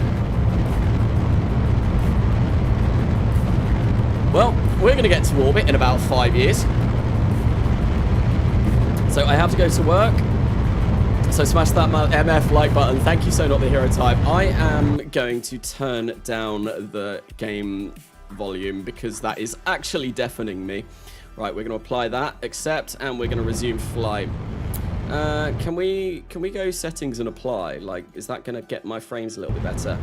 Well, we're going to get to orbit in about 5 years. So I have to go to work. So smash that MF like button. Thank you, so not the hero type. I am going to turn down the game volume because that is actually deafening me. Right, we're going to apply that, accept, and we're going to resume flight. Can we go settings and apply? Like, is that going to get my frames a little bit better?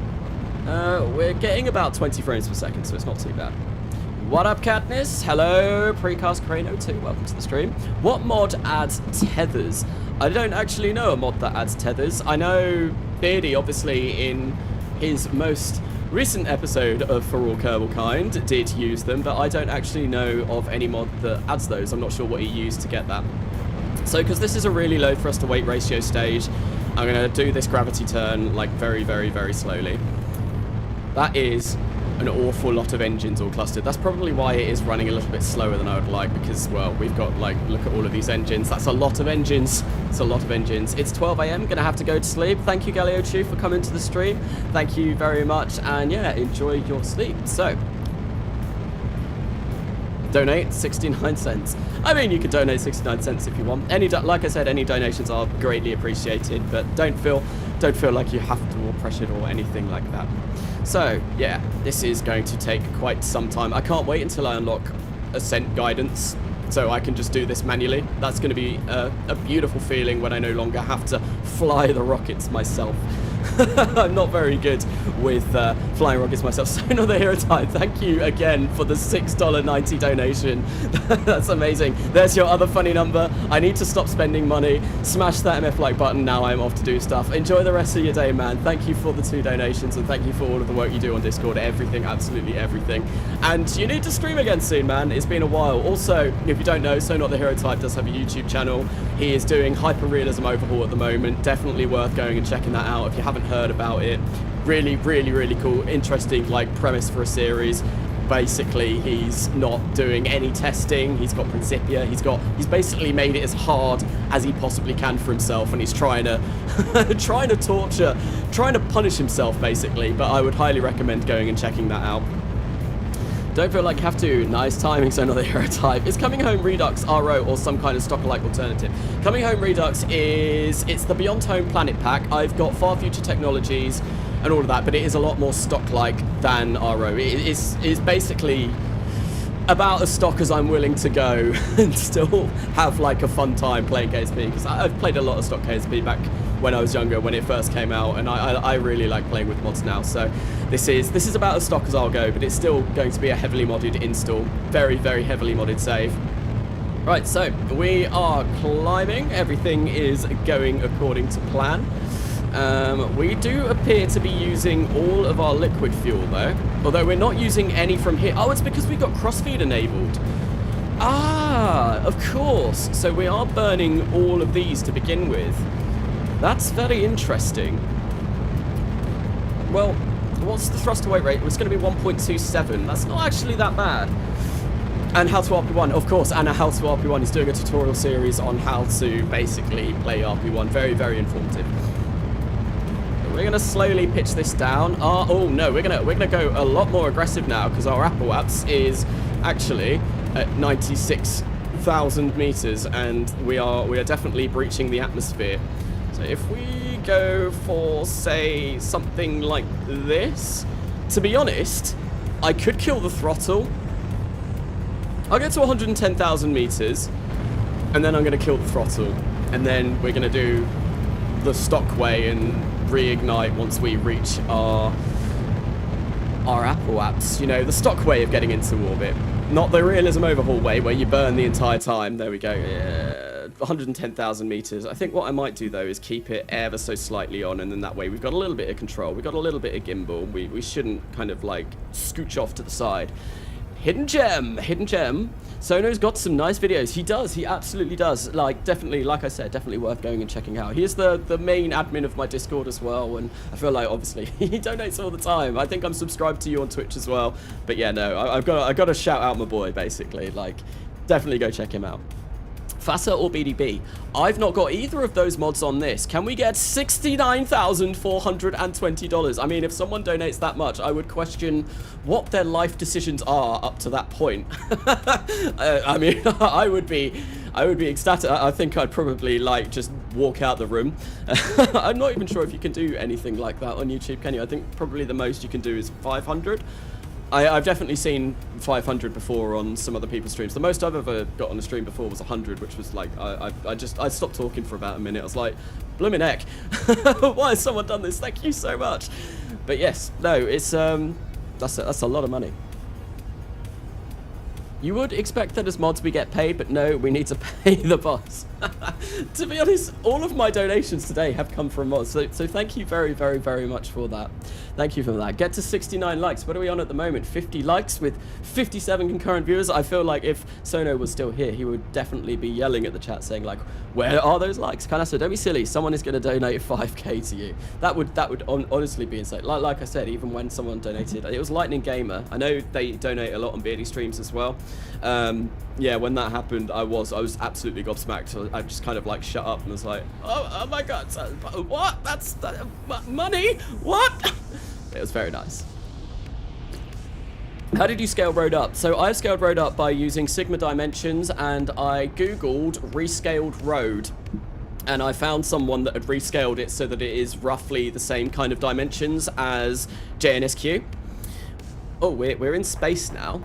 We're getting about 20 frames per second, so it's not too bad. What up, Katniss? Hello, Precast Crano 2. Welcome to the stream. What mod adds tethers? I don't actually know a mod that adds tethers. I know Beardy, obviously, in his most recent episode of For All Kerbal Kind, did use them, but I don't actually know of any mod that adds those. I'm not sure what he used to get that. So, because this is a really low thrust to weight ratio stage, I'm going to do this gravity turn, like, very, very, very slowly. That is an awful lot of engines all clustered. That's probably why it is running a little bit slower than I would like, because, well, we've got, like, look at all of these engines. That's a lot of engines. It's a lot of engines. It's 12 a.m. Gonna have to go to sleep. Thank you, Galio2, for coming to the stream. Thank you very much, and yeah, enjoy your sleep. So, donate 69 cents. I mean, you can donate 69 cents if you want. Like I said, any donations are greatly appreciated, but don't feel like you have to or pressured or anything like that. So, yeah, this is going to take quite some time. I can't wait until I unlock Ascent guidance, so I can just do this manually. That's going to be a beautiful feeling when I no longer have to fly the rockets myself. I'm not very good with flying rockets myself. So another hero time. Thank you again for the $6.90 donation. That's amazing. There's your other funny number. I need to stop spending money. Smash that MF like button. Now I'm off to do stuff. Enjoy the rest of your day, man. Thank you for the 2 donations, and thank you for all of the work you do on Discord. Everything, absolutely everything. And you need to stream again soon, man. It's been a while. Also, if you don't know, So Not the Hero Type does have a YouTube channel. He is doing Hyper-Realism Overhaul at the moment. Definitely worth going and checking that out if you haven't heard about it. Really, really, really cool, interesting, like, premise for a series. Basically, he's not doing any testing. He's got Principia. He's basically made it as hard as he possibly can for himself, and he's trying to trying to punish himself, basically. But I would highly recommend going and checking that out. Don't feel like you have to. Nice timing, So Another Hero Type. Is Coming Home Redux RO or some kind of stock-alike alternative? Coming Home Redux it's the Beyond Home Planet Pack. I've got Far Future Technologies and all of that, but it is a lot more stock-like than RO. It's basically about as stock as I'm willing to go and still have, like, a fun time playing KSP, because I've played a lot of stock KSP back when I was younger, when it first came out, and I really like playing with mods now. So this is about as stock as I'll go, but it's still going to be a heavily modded install. Very, very heavily modded save. Right, so we are climbing. Everything is going according to plan. We do appear to be using all of our liquid fuel, though. Although we're not using any from here. Oh, it's because we've got crossfeed enabled. Ah, of course. So we are burning all of these to begin with. That's very interesting. Well, what's the thrust to weight rate? It's going to be 1.27. That's not actually that bad. And How to RP1, of course. And How to RP1 is doing a tutorial series on how to basically play RP1. Very, very informative. We're going to slowly pitch this down. Oh no, we're gonna go a lot more aggressive now, because our Apple Apps is actually at 96,000 meters, and we are definitely breaching the atmosphere. So if we go for, say, something like this, to be honest, I could kill the throttle. I'll get to 110,000 meters, and then I'm going to kill the throttle, and then we're going to do the stock way and reignite once we reach our Apple Apps. You know, the stock way of getting into orbit, not the realism overhaul way where you burn the entire time. There we go. Yeah. 110,000 meters. I think what I might do, though, is keep it ever so slightly on, and then that way we've got a little bit of control. We've got a little bit of gimbal. We shouldn't kind of, like, scooch off to the side. Hidden gem. Hidden gem. Sono's got some nice videos. He does. He absolutely does. Like, definitely, like I said, definitely worth going and checking out. He is the main admin of my Discord as well, and I feel like, obviously, he donates all the time. I think I'm subscribed to you on Twitch as well. But yeah, no, I've got to shout out my boy, basically. Like, definitely go check him out. FASA or BDB? I've not got either of those mods on this. Can we get $69,420? I mean, if someone donates that much, I would question what their life decisions are up to that point. I mean, I would be ecstatic. I think I'd probably, like, just walk out the room. I'm not even sure if you can do anything like that on YouTube, can you? I think probably the most you can do is 500. I've definitely seen 500 before on some other people's streams. The most I've ever got on a stream before was 100, which was like, I stopped talking for about a minute. I was like, blooming heck, why has someone done this? Thank you so much. But yes, no, it's that's a lot of money. You would expect that as mods we get paid, but no, we need to pay the boss. To be honest, all of my donations today have come from mods, so thank you very, very, very much for that. Thank you for that. Get to 69 likes. What are we on at the moment? 50 likes with 57 concurrent viewers. I feel like if Sono was still here, he would definitely be yelling at the chat saying like, where are those likes? Kanasa, don't be silly. Someone is going to donate 5k to you. That would honestly be insane. Like I said, even when someone donated, it was Lightning Gamer. I know they donate a lot on Beardy streams as well. Yeah, when that happened, I was absolutely gobsmacked. So I just kind of like shut up and was like, oh my god, what? That's money? What? It was very nice. How did you scale Rhode up? So I've scaled Rhode up by using Sigma dimensions, and I googled rescaled Rhode, and I found someone that had rescaled it so that it is roughly the same kind of dimensions as JNSQ. Oh, we're in space now,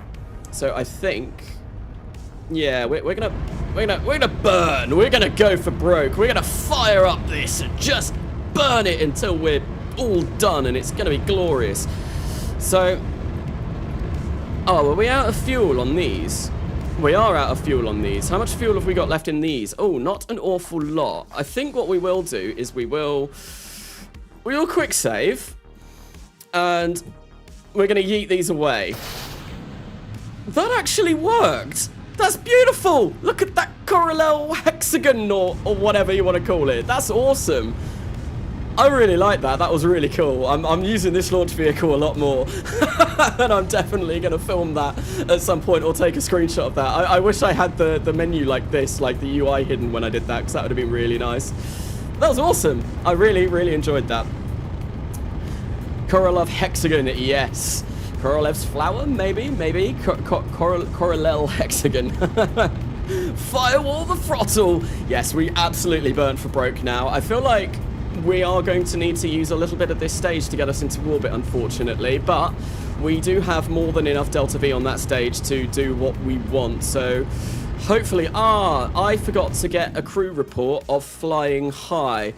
so I think, yeah, we're gonna burn. We're gonna go for broke. We're gonna fire up this and just burn it until we're all done, and it's gonna be glorious. So, oh, are we out of fuel on these? We are out of fuel on these. How much fuel have we got left in these? Oh, not an awful lot. I think what we will do is we will quick save, and we're gonna yeet these away. That actually worked. That's beautiful. Look at that parallel hexagon or whatever you want to call it. That's awesome. I really like that. That was really cool. I'm using this launch vehicle a lot more. And I'm definitely going to film that at some point or take a screenshot of that. I wish I had the menu like this, like the UI hidden when I did that, because that would have been really nice. That was awesome. I really, really enjoyed that. Korolev hexagon, yes. Korolev's flower, maybe. Korolel hexagon. Firewall the throttle. Yes, we absolutely burnt for broke now. I feel like we are going to need to use a little bit of this stage to get us into orbit, unfortunately, but we do have more than enough Delta V on that stage to do what we want, so hopefully... I forgot to get a crew report of flying high.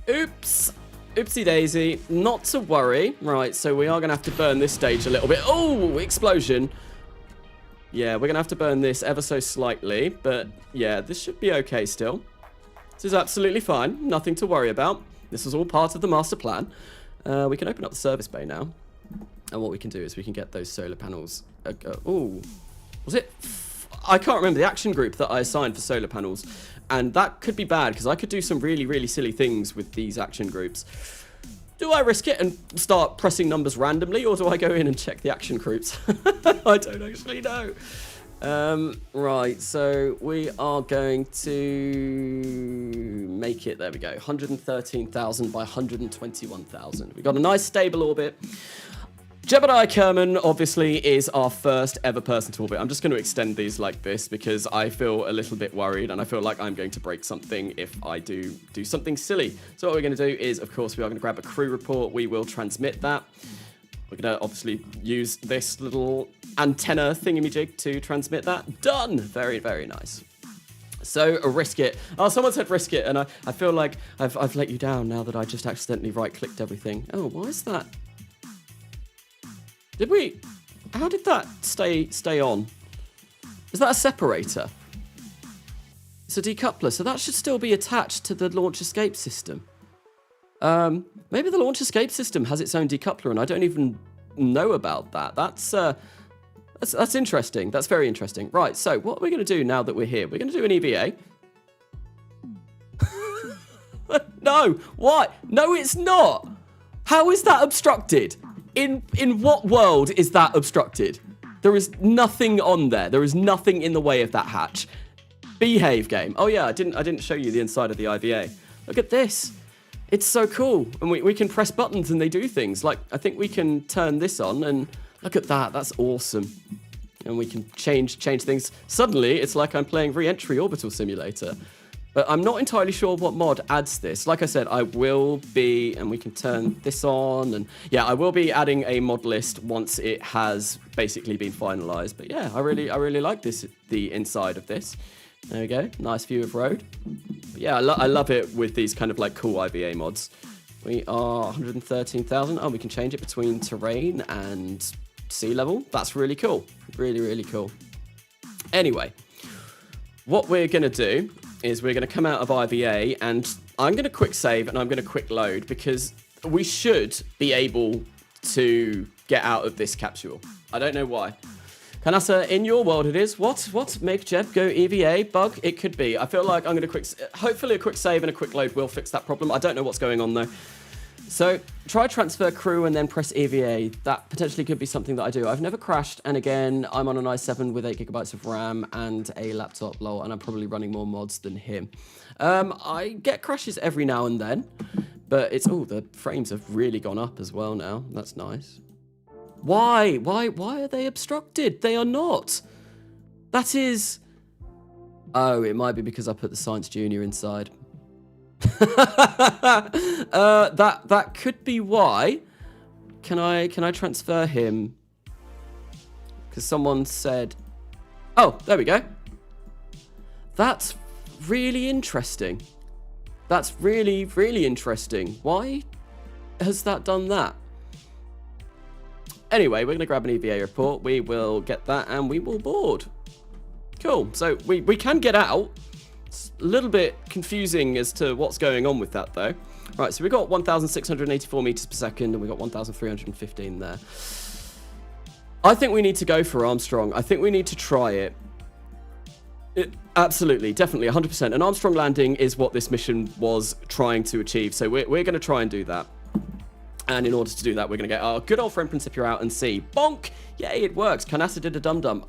Oops. Oopsie daisy. Not to worry. Right, so we are going to have to burn this stage a little bit. Oh, explosion. Yeah, we're going to have to burn this ever so slightly, but yeah, this should be okay still. This is absolutely fine. Nothing to worry about. This was all part of the master plan. We can open up the service bay now. And what we can do is we can get those solar panels. Oh, was it? I can't remember the action group that I assigned for solar panels. And that could be bad, because I could do some really, really silly things with these action groups. Do I risk it and start pressing numbers randomly, or do I go in and check the action groups? I don't actually know. Right, so we are going to make it, there we go, 113,000 by 121,000. We've got a nice stable orbit. Jebediah Kerman obviously is our first ever person to orbit. I'm just going to extend these like this because I feel a little bit worried, and I feel like I'm going to break something if I do something silly. So what we're going to do is, of course, we are going to grab a crew report. We will transmit that. We're going to obviously use this little antenna thingamajig to transmit that. Done! Very, very nice. So, risk it. Oh, someone said risk it, and I feel like I've let you down now that I just accidentally right-clicked everything. Oh, why is that? Did we... How did that stay on? Is that a separator? It's a decoupler, so that should still be attached to the launch escape system. Maybe the launch escape system has its own decoupler, and I don't even know about that. That's interesting. That's very interesting. Right, so what are we going to do now that we're here? We're going to do an EVA. No, what? No, it's not. How is that obstructed? In what world is that obstructed? There is nothing on there. There is nothing in the way of that hatch. Behave, game. Oh yeah, I didn't show you the inside of the IVA. Look at this. It's so cool. And we can press buttons and they do things. Like, I think we can turn this on and look at that. That's awesome. And we can change things. Suddenly, it's like I'm playing Re-entry Orbital Simulator. But I'm not entirely sure what mod adds this. Like I said, I will be, and we can turn this on, and yeah, I will be adding a mod list once it has basically been finalized. But yeah, I really like this, the inside of this. There we go, nice view of Rhode. But yeah, I love it with these kind of like cool IVA mods. We are 113,000. Oh, we can change it between terrain and sea level. That's really cool. Really, really cool. Anyway, what we're going to do is we're going to come out of IVA, and I'm going to quick save and I'm going to quick load, because we should be able to get out of this capsule. I don't know why. Kanasa, in your world it is. What? Make Jeb go EVA? Bug? It could be. I feel like I'm going to hopefully a quick save and a quick load will fix that problem. I don't know what's going on though. So try transfer crew and then press EVA. That potentially could be something that I do. I've never crashed, and again, I'm on an i7 with 8 GB of RAM and a laptop, lol, and I'm probably running more mods than him. I get crashes every now and then, but it's, oh, the frames have really gone up as well now. That's nice. Why are they obstructed? They are not. That is, oh, it might be because I put the Science Junior inside. That could be why. Can I transfer him? Because someone said, oh, there we go. That's really interesting. That's really, really interesting. Why has that done that? Anyway, we're going to grab an EVA report. We will get that and we will board. Cool. So we can get out. It's a little bit confusing as to what's going on with that, though. Right, so we've got 1,684 meters per second, and we've got 1,315 there. I think we need to go for Armstrong. I think we need to try it. Absolutely, definitely, 100%. An Armstrong landing is what this mission was trying to achieve, so we're going to try and do that. And in order to do that, we're going to get our good old friend Principia out and see. Bonk! Yay, it works. Kanasa did a dum-dum.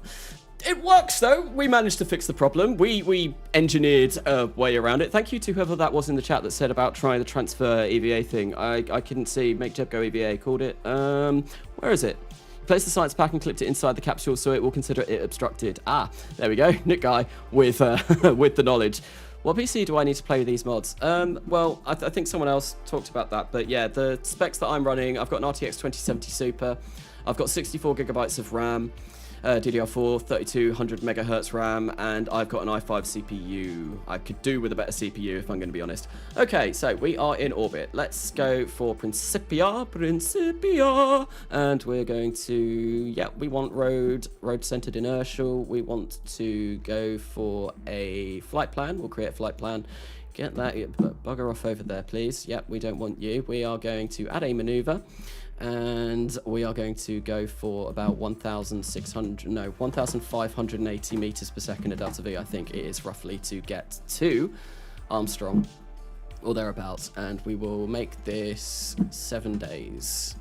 It works, though. We managed to fix the problem. We engineered a way around it. Thank you to whoever that was in the chat that said about trying the transfer EVA thing. I couldn't see. Make Jeb go EVA. Called it. Where is it? Place the science pack and clipped it inside the capsule so it will consider it obstructed. Ah, there we go. Nick Guy with with the knowledge. What PC do I need to play with these mods? Well, I think someone else talked about that. But yeah, the specs that I'm running, I've got an RTX 2070 Super. I've got 64 gigabytes of RAM. DDR4, 3200 megahertz RAM, and I've got an i5 CPU. I could do with a better CPU if I'm going to be honest. Okay, so we are in orbit. Let's go for Principia, and we're going to, yeah, we want Rhode centered inertial. We want to go for a flight plan. We'll create a flight plan. Get that, bugger off over there, please. Yep, we don't want you. We are going to add a maneuver. And we are going to go for about 1,580 meters per second at Delta V, I think it is roughly, to get to Armstrong or thereabouts. And we will make this 7 days.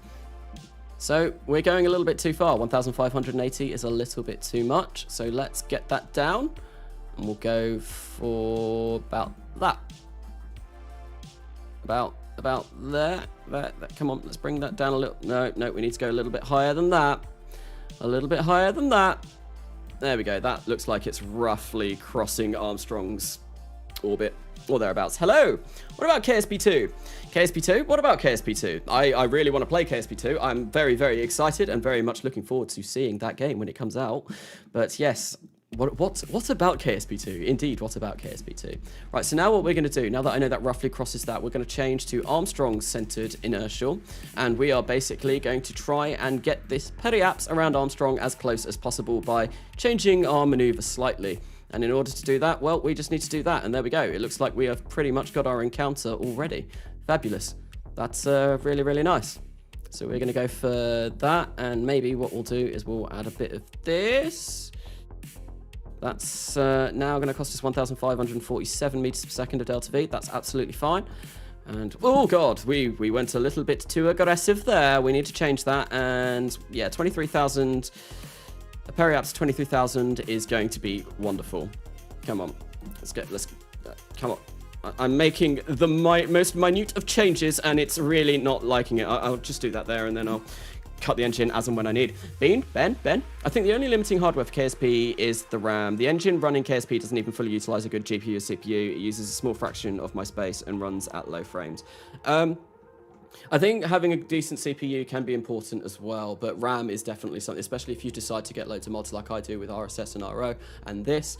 So we're going a little bit too far. 1,580 is a little bit too much. So let's get that down. And we'll go for about that. About there. Come on, let's bring that down a little. No, we need to go a little bit higher than that. A little bit higher than that. There we go. That looks like it's roughly crossing Armstrong's orbit or thereabouts. Hello. What about KSP2? KSP2? What about KSP2? I really want to play KSP2. I'm very, very excited and very much looking forward to seeing that game when it comes out. But yes, what about KSP2? Indeed, what about KSP2? Right, so now what we're going to do, now that I know that roughly crosses that, we're going to change to Armstrong-centered inertial, and we are basically going to try and get this periaps around Armstrong as close as possible by changing our maneuver slightly. And in order to do that, well, we just need to do that, and there we go. It looks like we have pretty much got our encounter already. Fabulous. That's really, really nice. So we're going to go for that, and maybe what we'll do is we'll add a bit of this. That's now going to cost us 1,547 meters per second of Delta V. That's absolutely fine. And, oh god, we went a little bit too aggressive there. We need to change that. And, yeah, 23,000... A periaps 23,000 is going to be wonderful. Come on. Come on. I'm making the most minute of changes, and it's really not liking it. I'll just do that there, and then I'll cut the engine as and when I need. Ben. I think the only limiting hardware for KSP is the RAM. The engine running KSP doesn't even fully utilize a good GPU or CPU. It uses a small fraction of my space and runs at low frames. I think having a decent CPU can be important as well, but RAM is definitely something, especially if you decide to get loads of mods like I do with RSS and RO, and this,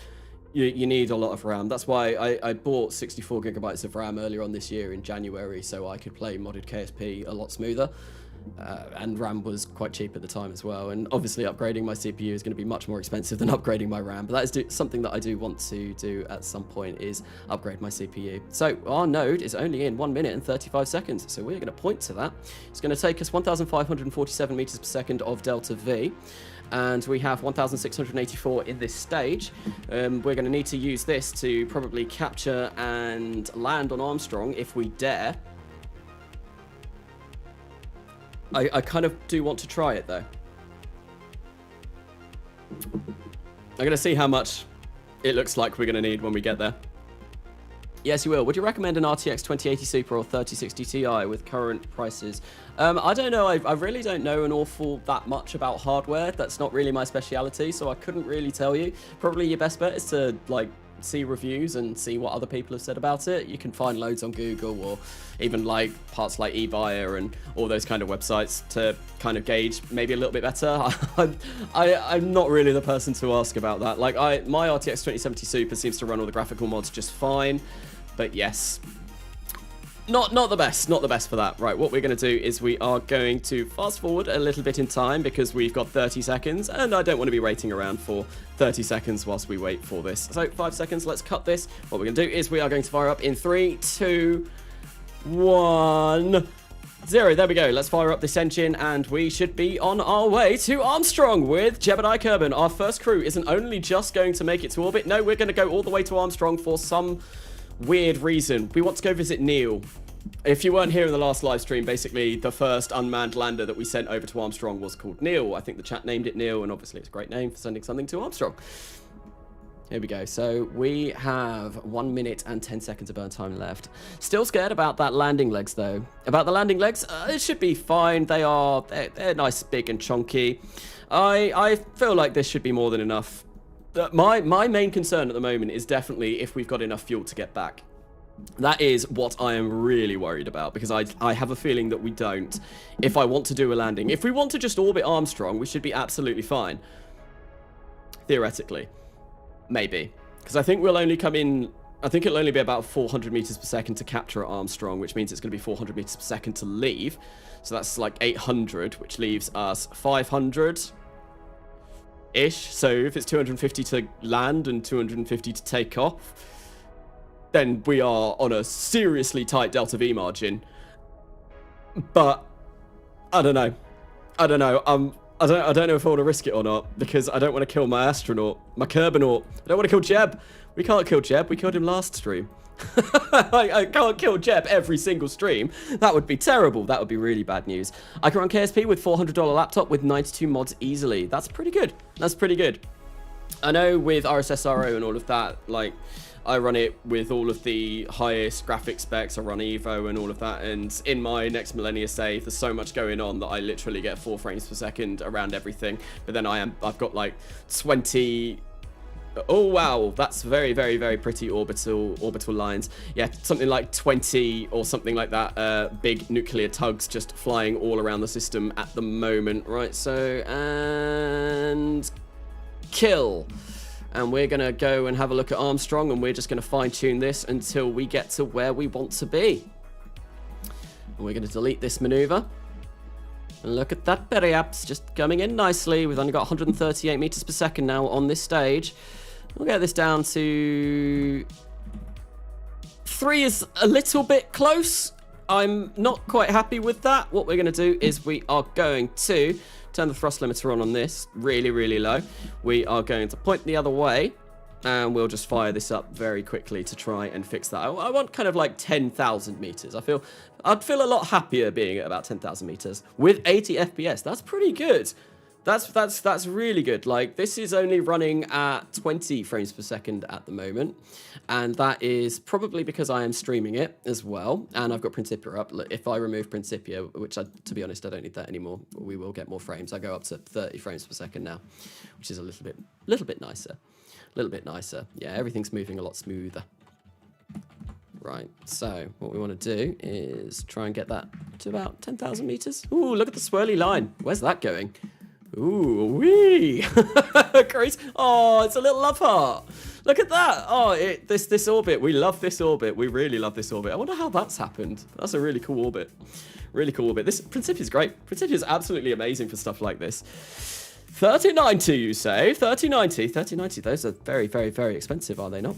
you need a lot of RAM. That's why I bought 64 gigabytes of RAM earlier on this year in January, so I could play modded KSP a lot smoother. and RAM was quite cheap at the time as well. And obviously upgrading my CPU is going to be much more expensive than upgrading my RAM, but that is something that I do want to do at some point, is upgrade my CPU. So our node is only in 1 minute and 35 seconds, so we're going to point to that. It's going to take us 1,547 meters per second of delta V, and we have 1,684 in this stage. We're going to need to use this to probably capture and land on Armstrong if we dare. I kind of do want to try it, though. I'm going to see how much it looks like we're going to need when we get there. Yes, you will. Would you recommend an RTX 2080 Super or 3060 Ti with current prices? I don't know. I really don't know an awful that much about hardware. That's not really my speciality, so I couldn't really tell you. Probably your best bet is to, like, see reviews and see what other people have said about it. You can find loads on Google, or even like parts like eBuyer and all those kind of websites to kind of gauge maybe a little bit better. I'm not really the person to ask about that. Like my RTX 2070 Super seems to run all the graphical mods just fine, but yes, not the best for that. Right, what we're going to do is we are going to fast forward a little bit in time because we've got 30 seconds and I don't want to be waiting around for 30 seconds whilst we wait for this. So 5 seconds, let's cut this. What we're going to do is we are going to fire up in 3, 2, 1, 0. There we go. Let's fire up this engine and we should be on our way to Armstrong with Jebediah Kerbin. Our first crew isn't only just going to make it to orbit. No, we're going to go all the way to Armstrong for some weird reason. We want to go visit Neil. If you weren't here in the last live stream, basically the first unmanned lander that we sent over to Armstrong was called Neil. I think the chat named it Neil, and obviously it's a great name for sending something to Armstrong. Here we go. So we have 1 minute and 10 seconds of burn time left. Still scared about that landing legs, though. About the landing legs, it should be fine. They're nice, big and chunky. I feel like this should be more than enough. My main concern at the moment is definitely if we've got enough fuel to get back. That is what I am really worried about, because I have a feeling that we don't. If I want to do a landing, if we want to just orbit Armstrong, we should be absolutely fine. Theoretically. Maybe. Because I think we'll only come in, I think it'll only be about 400 meters per second to capture at Armstrong, which means it's going to be 400 meters per second to leave. So that's like 800, which leaves us 500-ish. So if it's 250 to land and 250 to take off, then we are on a seriously tight delta V margin. But I don't know. I don't know if I want to risk it or not, because I don't want to kill my astronaut, my Kerbinaut. I don't want to kill Jeb. We can't kill Jeb. We killed him last stream. I can't kill Jeb every single stream. That would be terrible. That would be really bad news. I can run KSP with $400 laptop with 92 mods easily. That's pretty good. That's pretty good. I know with RSSRO and all of that, like, I run it with all of the highest graphic specs. I run Evo and all of that. And in my next Millennia save, there's so much going on that I literally get 4 frames per second around everything. But then I've got like 20. Oh, wow. That's very, very, very pretty orbital lines. Yeah, something like 20 or something like that. Big nuclear tugs just flying all around the system at the moment. Right, so, and kill. And we're going to go and have a look at Armstrong, and we're just going to fine-tune this until we get to where we want to be. And we're going to delete this maneuver. And look at that periaps, just coming in nicely. We've only got 138 meters per second now on this stage. We'll get this down to 3 is a little bit close. I'm not quite happy with that. What we're going to do is we are going to turn the thrust limiter on this really, really low. We are going to point the other way, and we'll just fire this up very quickly to try and fix that. I want kind of like 10,000 meters. I'd feel a lot happier being at about 10,000 meters with 80 FPS. That's pretty good. That's really good. Like, this is only running at 20 frames per second at the moment, and that is probably because I am streaming it as well, and I've got Principia up. If I remove Principia, which to be honest, I don't need that anymore, we will get more frames. I go up to 30 frames per second now, which is a little bit nicer. A little bit nicer. Yeah, everything's moving a lot smoother. Right, so what we want to do is try and get that to about 10,000 meters. Ooh, look at the swirly line. Where's that going? Ooh, wee! Great. Oh, it's a little love heart. Look at that. Oh, this orbit. We love this orbit. We really love this orbit. I wonder how that's happened. That's a really cool orbit. Really cool orbit. This Principia is great. Principia is absolutely amazing for stuff like this. 3090, you say? 3090. 3090. Those are very, very, very expensive, are they not?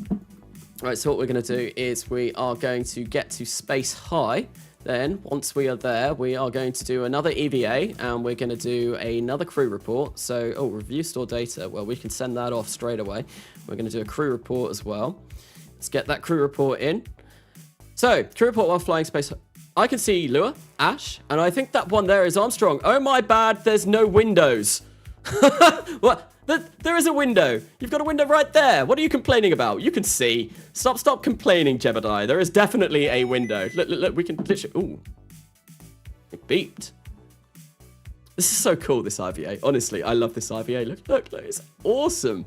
Right, so what we're going to do is we are going to get to space high. Then, once we are there, we are going to do another EVA, and we're going to do another crew report. So, oh, review store data. Well, we can send that off straight away. We're going to do a crew report as well. Let's get that crew report in. So, crew report while flying space. I can see Lua, Ash, and I think that one there is Armstrong. Oh, my bad, there's no windows. What? There is a window. You've got a window right there. What are you complaining about? You can see. Stop complaining, Jebediah. There is definitely a window. Look, we can literally... Ooh. It beeped. This is so cool, this IVA. Honestly, I love this IVA. Look, it's awesome.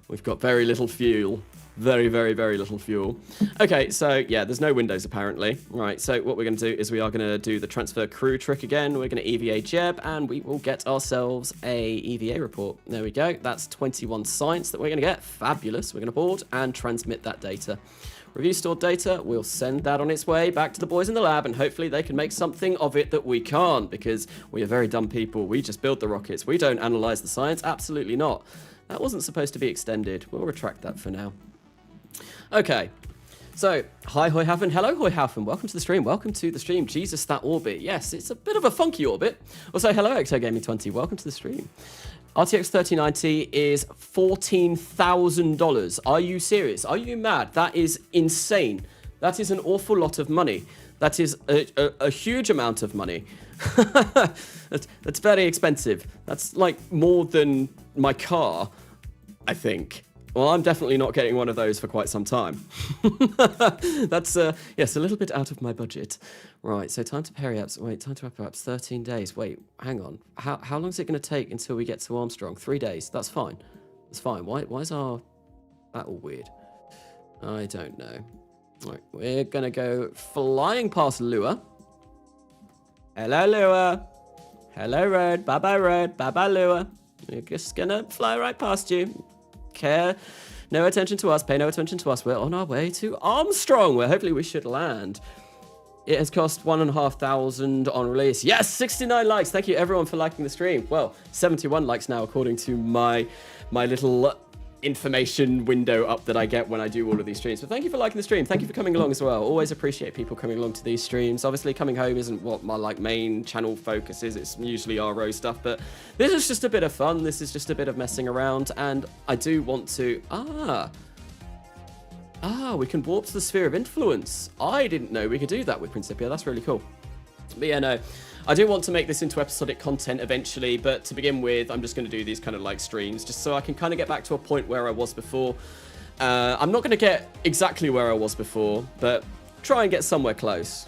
We've got very little fuel. Very, very, very little fuel. Okay, so yeah, there's no windows apparently. Right, so what we're going to do is we are going to do the transfer crew trick again. We're going to EVA Jeb, and we will get ourselves a EVA report. There we go. That's 21 science that we're going to get. Fabulous. We're going to board and transmit that data. Review stored data. We'll send that on its way back to the boys in the lab, and hopefully they can make something of it that we can't, because we are very dumb people. We just build the rockets. We don't analyze the science. Absolutely not. That wasn't supposed to be extended. We'll retract that for now. Okay, so, hi Hoyhafen, hello Hoyhafen, welcome to the stream, Jesus, that orbit, yes, it's a bit of a funky orbit. Also, hello ExoGaming20, welcome to the stream. RTX 3090 is $14,000, are you serious, are you mad? That is insane, that is an awful lot of money, that is a huge amount of money. That's very expensive, that's like more than my car, I think. Well, I'm definitely not getting one of those for quite some time. That's, yes, a little bit out of my budget. Right, so time to peri-apps. Wait, time to wrap-apps, 13 days. Wait, hang on. How long is it going to take until we get to Armstrong? 3 days. That's fine. That's fine. Why is our... that all weird? I don't know. Right, we're going to go flying past Lua. Hello, Lua. Hello, Rhode. Bye-bye, Rhode. Bye-bye, Lua. We're just going to fly right past you. Care, no attention to us, pay no attention to us. We're on our way to Armstrong, where hopefully we should land. It has cost 1,500 on release. Yes, 69 likes. Thank you everyone for liking the stream. Well, 71 likes now according to my little information window up that I get when I do all of these streams. But thank you for liking the stream. Thank you for coming along as well. Always appreciate people coming along to these streams. Obviously, coming home isn't what my main channel focus is. It's usually RO stuff, but this is just a bit of fun. This is just a bit of messing around, and I do want to... we can warp to the sphere of influence. I didn't know we could do that with Principia. That's really cool. But yeah, no. I do want to make this into episodic content eventually, but to begin with, I'm just going to do these kind of like streams, just so I can kind of get back to a point where I was before. I'm not going to get exactly where I was before, but try and get somewhere close.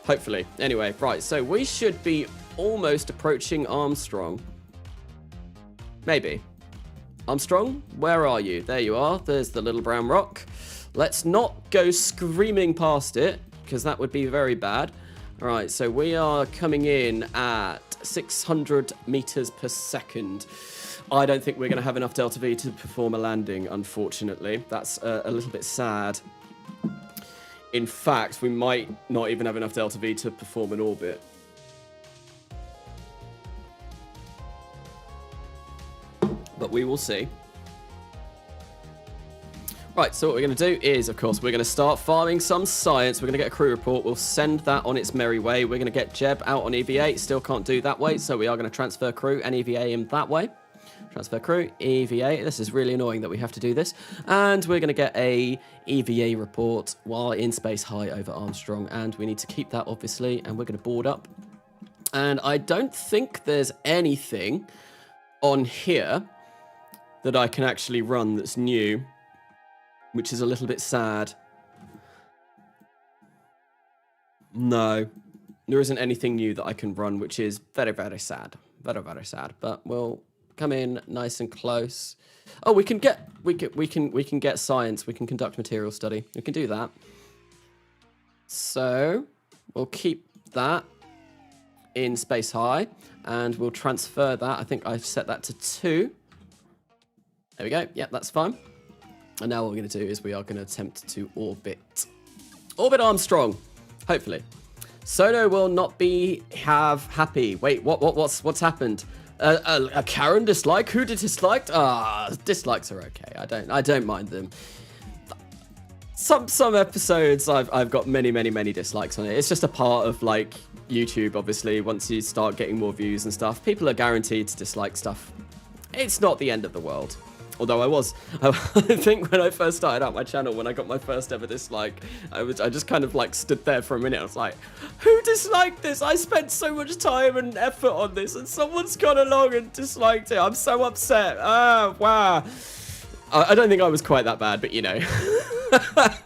Hopefully. Anyway, right, so we should be almost approaching Armstrong. Maybe. Armstrong, where are you? There you are. There's the little brown rock. Let's not go screaming past it, because that would be very bad. Alright, so we are coming in at 600 meters per second. I don't think we're going to have enough delta V to perform a landing, unfortunately. That's a little bit sad. In fact, we might not even have enough delta V to perform an orbit. But we will see. Right, so what we're going to do is, of course, we're going to start farming some science. We're going to get a crew report. We'll send that on its merry way. We're going to get Jeb out on EVA. Still can't do that way, so we are going to transfer crew and EVA him that way. Transfer crew, EVA. This is really annoying that we have to do this. And we're going to get a EVA report while in space high over Armstrong. And we need to keep that, obviously, and we're going to board up. And I don't think there's anything on here that I can actually run that's new, which is a little bit sad. No, there isn't anything new that I can run, which is very, very sad. Very, very sad. But we'll come in nice and close. Oh, we can get science. We can conduct material study. We can do that. So we'll keep that in space high, and we'll transfer that. I think I've set that to 2. There we go. Yep, that's fine. And now what we're going to do is we are going to attempt to orbit Armstrong, hopefully. Sono will not be happy. Wait, what's happened? A Karen dislike? Who did disliked? Dislikes are okay. I don't mind them. Some episodes I've got many dislikes on it. It's just a part of like YouTube, obviously. Once you start getting more views and stuff, people are guaranteed to dislike stuff. It's not the end of the world. Although I think when I first started out my channel, when I got my first ever dislike, I just kind of like stood there for a minute. I was like, who disliked this? I spent so much time and effort on this and someone's gone along and disliked it. I'm so upset. Wow. I don't think I was quite that bad, but you know,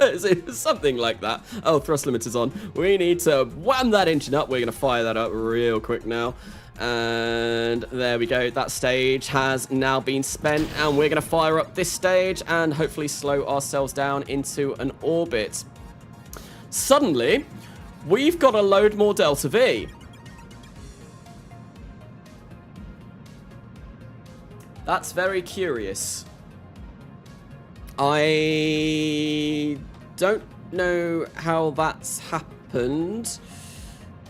it's something like that. Oh, thrust limiter's on. We need to wham that engine up. We're going to fire that up real quick now. And there we go. That stage has now been spent, and we're going to fire up this stage and hopefully slow ourselves down into an orbit. Suddenly, we've got to load more Delta V. That's very curious. I don't know how that's happened.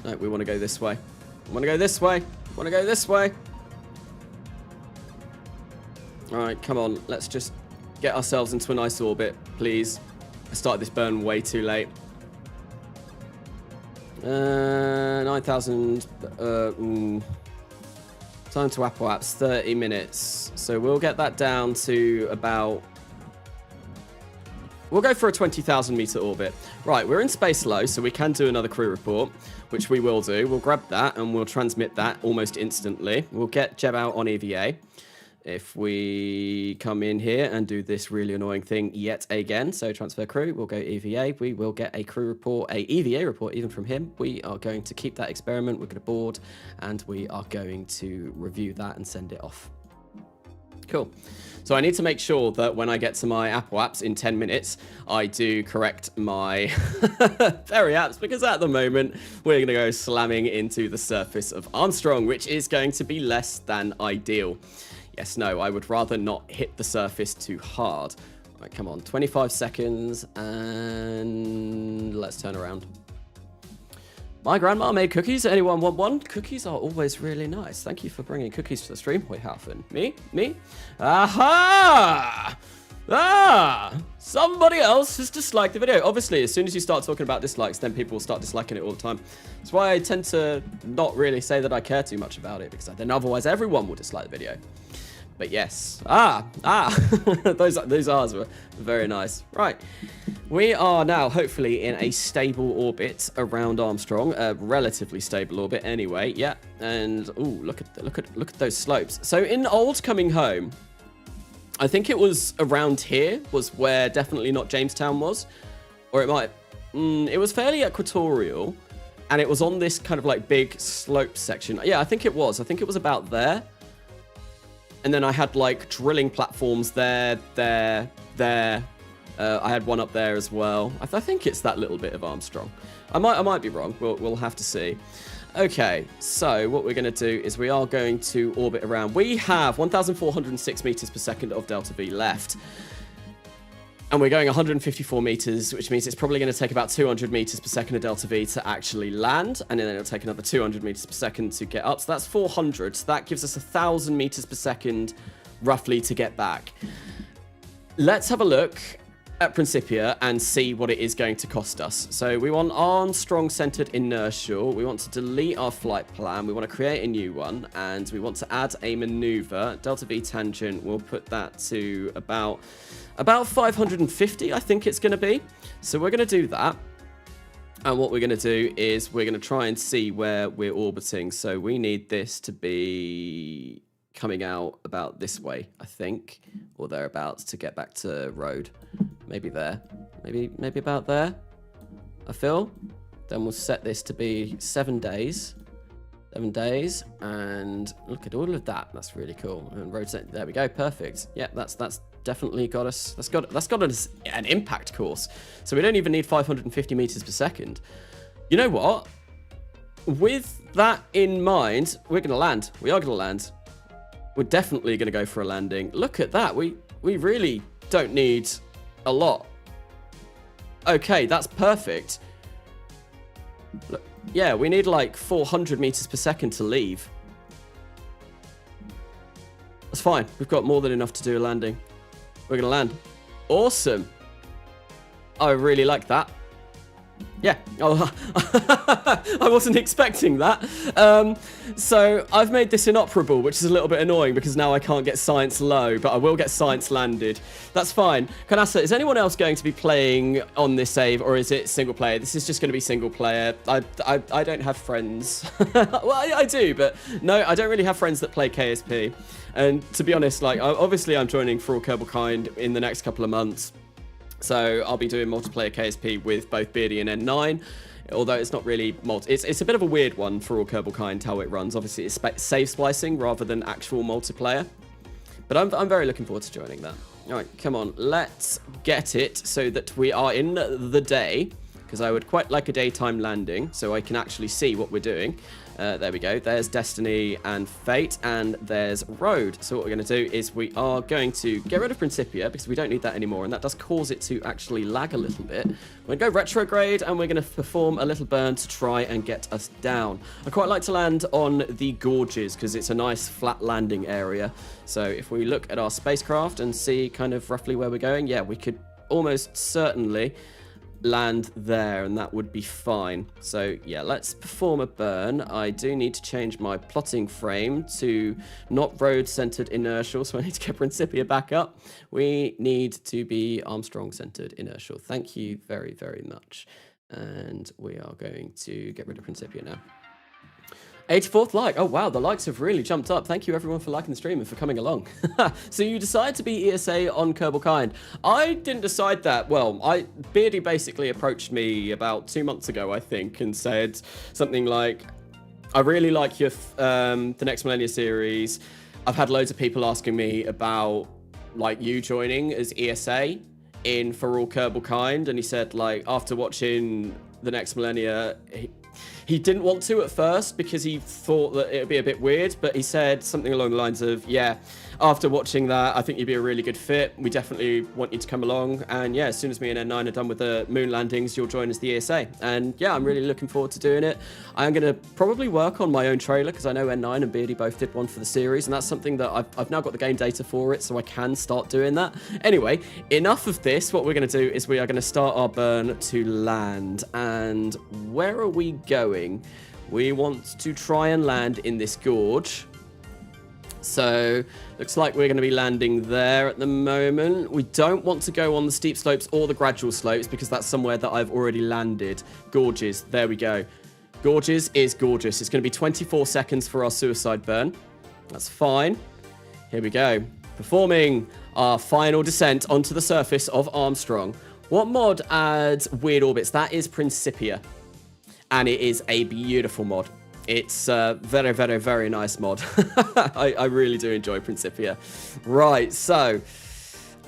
No, we want to go this way. I want to go this way. I want to go this way. All right, come on. Let's just get ourselves into a nice orbit, please. I started this burn way too late. 9,000. Time to Apple Apps, 30 minutes. So we'll get that down to about... We'll go for a 20,000 meter orbit. Right, we're in space low, so we can do another crew report, which we will do. We'll grab that and we'll transmit that almost instantly. We'll get Jeb out on EVA. If we come in here and do this really annoying thing yet again, so transfer crew, we'll go EVA. We will get a crew report, a EVA report even from him. We are going to keep that experiment. We're going to board and we are going to review that and send it off. Cool. So I need to make sure that when I get to my Apple apps in 10 minutes, I do correct my ferry apps, because at the moment, we're going to go slamming into the surface of Armstrong, which is going to be less than ideal. Yes, no, I would rather not hit the surface too hard. Right, come on, 25 seconds, and let's turn around. My grandma made cookies. Anyone want one? Cookies are always really nice. Thank you for bringing cookies to the stream. Wait, Halfen. Me? Aha! Somebody else has disliked the video. Obviously, as soon as you start talking about dislikes, then people will start disliking it all the time. That's why I tend to not really say that I care too much about it, because then otherwise everyone will dislike the video. But yes. Those R's were very nice. Right. We are now hopefully in a stable orbit around Armstrong. A relatively stable orbit anyway. Yeah. And ooh, look at those slopes. So in old Coming Home, I think it was around here was where definitely not Jamestown was. Or it might it was fairly equatorial, and it was on this kind of like big slope section. Yeah, I think it was about there. And then I had like drilling platforms there. I had one up there as well. I think it's that little bit of Armstrong. I might be wrong. We'll have to see. Okay, so what we're going to do is we are going to orbit around. We have 1,406 meters per second of Delta V left. And we're going 154 meters, which means it's probably going to take about 200 meters per second of Delta V to actually land. And then it'll take another 200 meters per second to get up. So that's 400. So that gives us 1,000 meters per second, roughly, to get back. Let's have a look at Principia and see what it is going to cost us. So we want Armstrong-centered inertial. We want to delete our flight plan. We want to create a new one. And we want to add a maneuver. Delta V tangent, we'll put that to about 550, I think it's going to be. So we're going to do that. And what we're going to do is we're going to try and see where we're orbiting. So we need this to be coming out about this way, I think, or thereabouts, to get back to Rhode. Maybe there. Maybe about there, I feel. Then we'll set this to be 7 days. 7 days, and look at all of that. That's really cool. And Rhode, there we go. Perfect. Yeah, that's definitely got us. That's got us an impact course. So we don't even need 550 meters per second. You know what? With that in mind, we're going to land. We are going to land. We're definitely going to go for a landing. Look at that. We really don't need a lot. Okay, that's perfect. Look, yeah, we need like 400 meters per second to leave. That's fine. We've got more than enough to do a landing. We're going to land. Awesome. I really like that. Yeah. Oh, I wasn't expecting that. So I've made this inoperable, which is a little bit annoying because now I can't get science low, but I will get science landed. That's fine. Kanasa, is anyone else going to be playing on this save, or is it single player? This is just going to be single player. I don't have friends. Well, I do, but no, I don't really have friends that play KSP. And to be honest, like, obviously I'm joining For All Kerbal Kind in the next couple of months. So I'll be doing multiplayer KSP with both Beardy and N9, although it's not really it's a bit of a weird one for All Kerbal Kind, how it runs. Obviously, it's save splicing rather than actual multiplayer. But I'm very looking forward to joining that. All right, come on, let's get it so that we are in the day, because I would quite like a daytime landing so I can actually see what we're doing. There we go. There's Destiny and Fate, and there's Rhode. So what we're going to do is we are going to get rid of Principia because we don't need that anymore, and that does cause it to actually lag a little bit. We're going to go retrograde, and we're going to perform a little burn to try and get us down. I quite like to land on the gorges because it's a nice flat landing area. So if we look at our spacecraft and see kind of roughly where we're going, yeah, we could almost certainly land there, and that would be fine. So yeah, let's perform a burn. I do need to change my plotting frame to not road centered inertial, so I need to get Principia back up. We need to be Armstrong centered inertial. Thank you very, very much. And we are going to get rid of Principia now. 84th like. Oh, wow. The likes have really jumped up. Thank you, everyone, for liking the stream and for coming along. So you decided to be ESA on Kerbal Kind. I didn't decide that. Well, Beardy basically approached me about 2 months ago, I think, and said something like, I really like your the Next Millennia series. I've had loads of people asking me about, like, you joining as ESA in For All Kerbal Kind. And he said, like, after watching the Next Millennia, he didn't want to at first because he thought that it would be a bit weird, but he said something along the lines of, yeah, after watching that, I think you'd be a really good fit. We definitely want you to come along. And yeah, as soon as me and N9 are done with the moon landings, you'll join as the ESA. And yeah, I'm really looking forward to doing it. I'm going to probably work on my own trailer because I know N9 and Beardy both did one for the series. And that's something that I've now got the game data for it, so I can start doing that. Anyway, enough of this. What we're going to do is we are going to start our burn to land. And where are we going? We want to try and land in this gorge. So, looks like we're going to be landing there at the moment. We don't want to go on the steep slopes or the gradual slopes because that's somewhere that I've already landed. Gorges, there we go. Gorges is gorgeous. It's going to be 24 seconds for our suicide burn. That's fine. Here we go. Performing our final descent onto the surface of Armstrong. What mod adds weird orbits? That is Principia. And it is a beautiful mod. It's a very, very, very nice mod. I really do enjoy Principia. Right, so...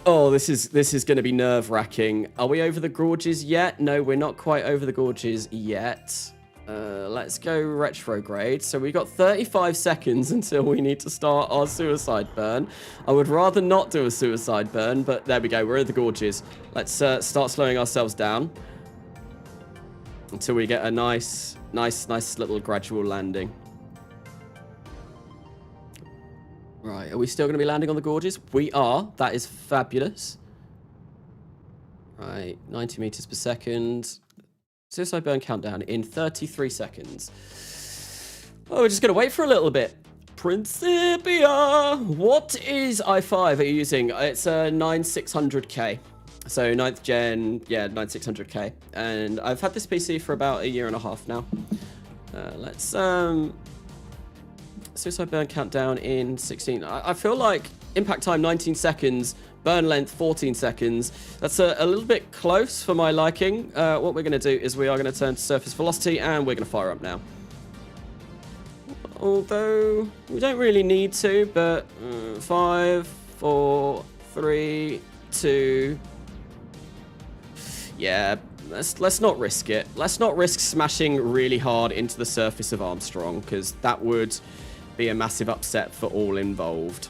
Oh, this is going to be nerve-wracking. Are we over the gorges yet? No, we're not quite over the gorges yet. Let's go retrograde. So we've got 35 seconds until we need to start our suicide burn. I would rather not do a suicide burn, but there we go. We're at the gorges. Let's start slowing ourselves down until we get a nice little gradual landing. Right, are we still going to be landing on the gorges? We are. That is fabulous. Right, 90 meters per second. Suicide burn countdown in 33 seconds. Oh, we're just going to wait for a little bit. Principia! What is i5 are you using? It's a 9600K. So 9th gen, yeah, 9600K. And I've had this PC for about a year and a half now. Let's suicide burn countdown in 16. I feel like impact time 19 seconds, burn length 14 seconds. That's a little bit close for my liking. What we're going to do is we are going to turn to surface velocity and we're going to fire up now. Although we don't really need to, but 5, 4, 3, 2... Yeah, let's not risk it. Let's not risk smashing really hard into the surface of Armstrong, because that would be a massive upset for all involved.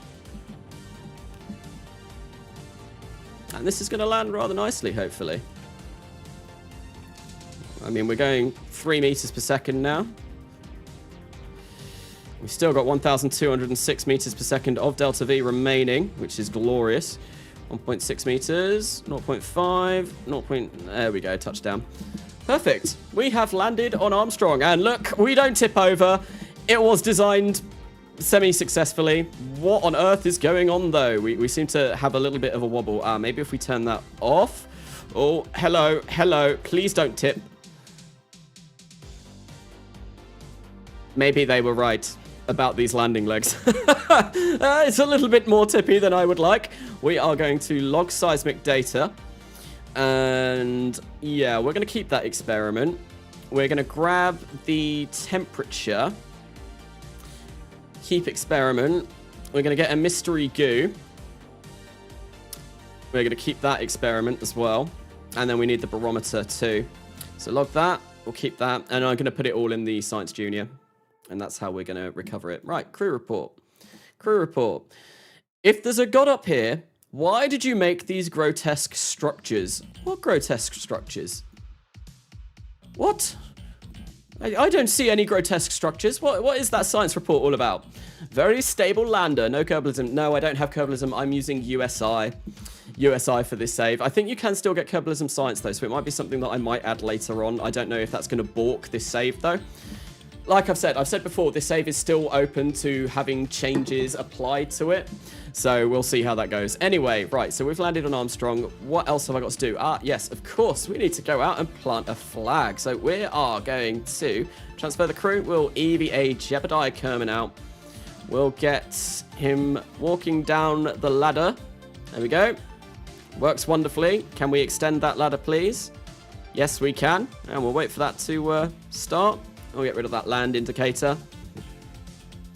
And this is going to land rather nicely, hopefully. I mean, we're going 3 meters per second now. We've still got 1,206 meters per second of delta V remaining, which is glorious. 1.6 meters, 0.5, 0. There we go, touchdown. Perfect. We have landed on Armstrong. And look, we don't tip over. It was designed semi-successfully. What on earth is going on, though? We seem to have a little bit of a wobble. Maybe if we turn that off. Oh, hello, hello. Please don't tip. Maybe they were right about these landing legs. It's a little bit more tippy than I would like. We are going to log seismic data. And yeah, we're going to keep that experiment. We're going to grab the temperature. Keep experiment. We're going to get a mystery goo. We're going to keep that experiment as well. And then we need the barometer too. So log that. We'll keep that. And I'm going to put it all in the Science Junior. And that's how we're going to recover it. Right, crew report. Crew report. If there's a god up here, why did you make these grotesque structures? What grotesque structures? What? I don't see any grotesque structures. What is that science report all about? Very stable lander. No Kerbalism. No, I don't have Kerbalism. I'm using USI. USI for this save. I think you can still get Kerbalism science, though, so it might be something that I might add later on. I don't know if that's going to balk this save, though. Like I've said before, this save is still open to having changes applied to it. So we'll see how that goes. Anyway, right, so we've landed on Armstrong. What else have I got to do? Yes, of course, we need to go out and plant a flag. So we are going to transfer the crew. We'll EVA Jebediah Kerman out. We'll get him walking down the ladder. There we go. Works wonderfully. Can we extend that ladder, please? Yes, we can. And we'll wait for that to start. We'll get rid of that land indicator.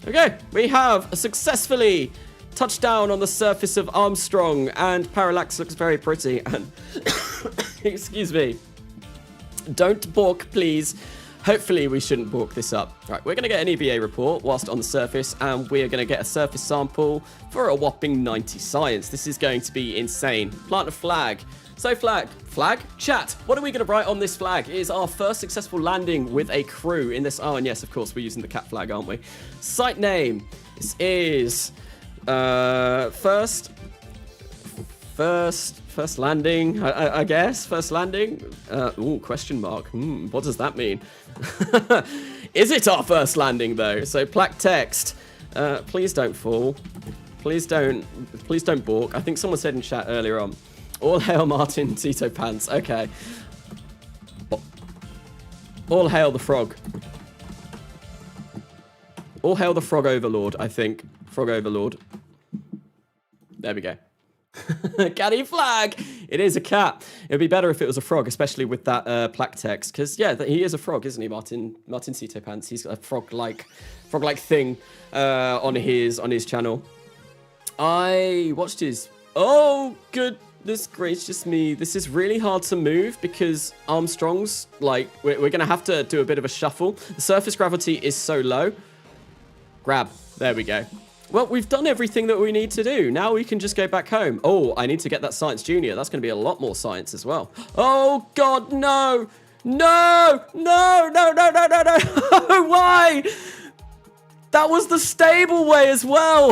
Okay, we have successfully touched down on the surface of Armstrong, and Parallax looks very pretty. And excuse me. Don't balk, please. Hopefully we shouldn't balk this up. Right, we're going to get an EVA report whilst on the surface, and we're going to get a surface sample for a whopping 90 science. This is going to be insane. Plant a flag. So flag, chat, what are we going to write on this flag? It is our first successful landing with a crew in this. Oh, and yes, of course, we're using the cat flag, aren't we? Site name. This is first landing, I guess. First landing. Ooh, question mark. What does that mean? Is it our first landing, though? So plaque text. Please don't fall. Please don't balk. I think someone said in chat earlier on. All hail Martin Tito Pants. Okay. All hail the frog. All hail the frog overlord, I think. Frog overlord. There we go. Catty flag. It is a cat. It'd be better if it was a frog, especially with that plaque text. Because, yeah, he is a frog, isn't he, Martin Tito Pants? He's got a frog-like thing on his channel. I watched his... Oh, good. This gracious me. This is really hard to move because Armstrong's, like, we're going to have to do a bit of a shuffle. The surface gravity is so low. Grab. There we go. Well, we've done everything that we need to do. Now we can just go back home. Oh, I need to get that Science Junior. That's going to be a lot more science as well. Oh, God, no. No. No, no, no, no, no, no. Why? That was the stable way as well.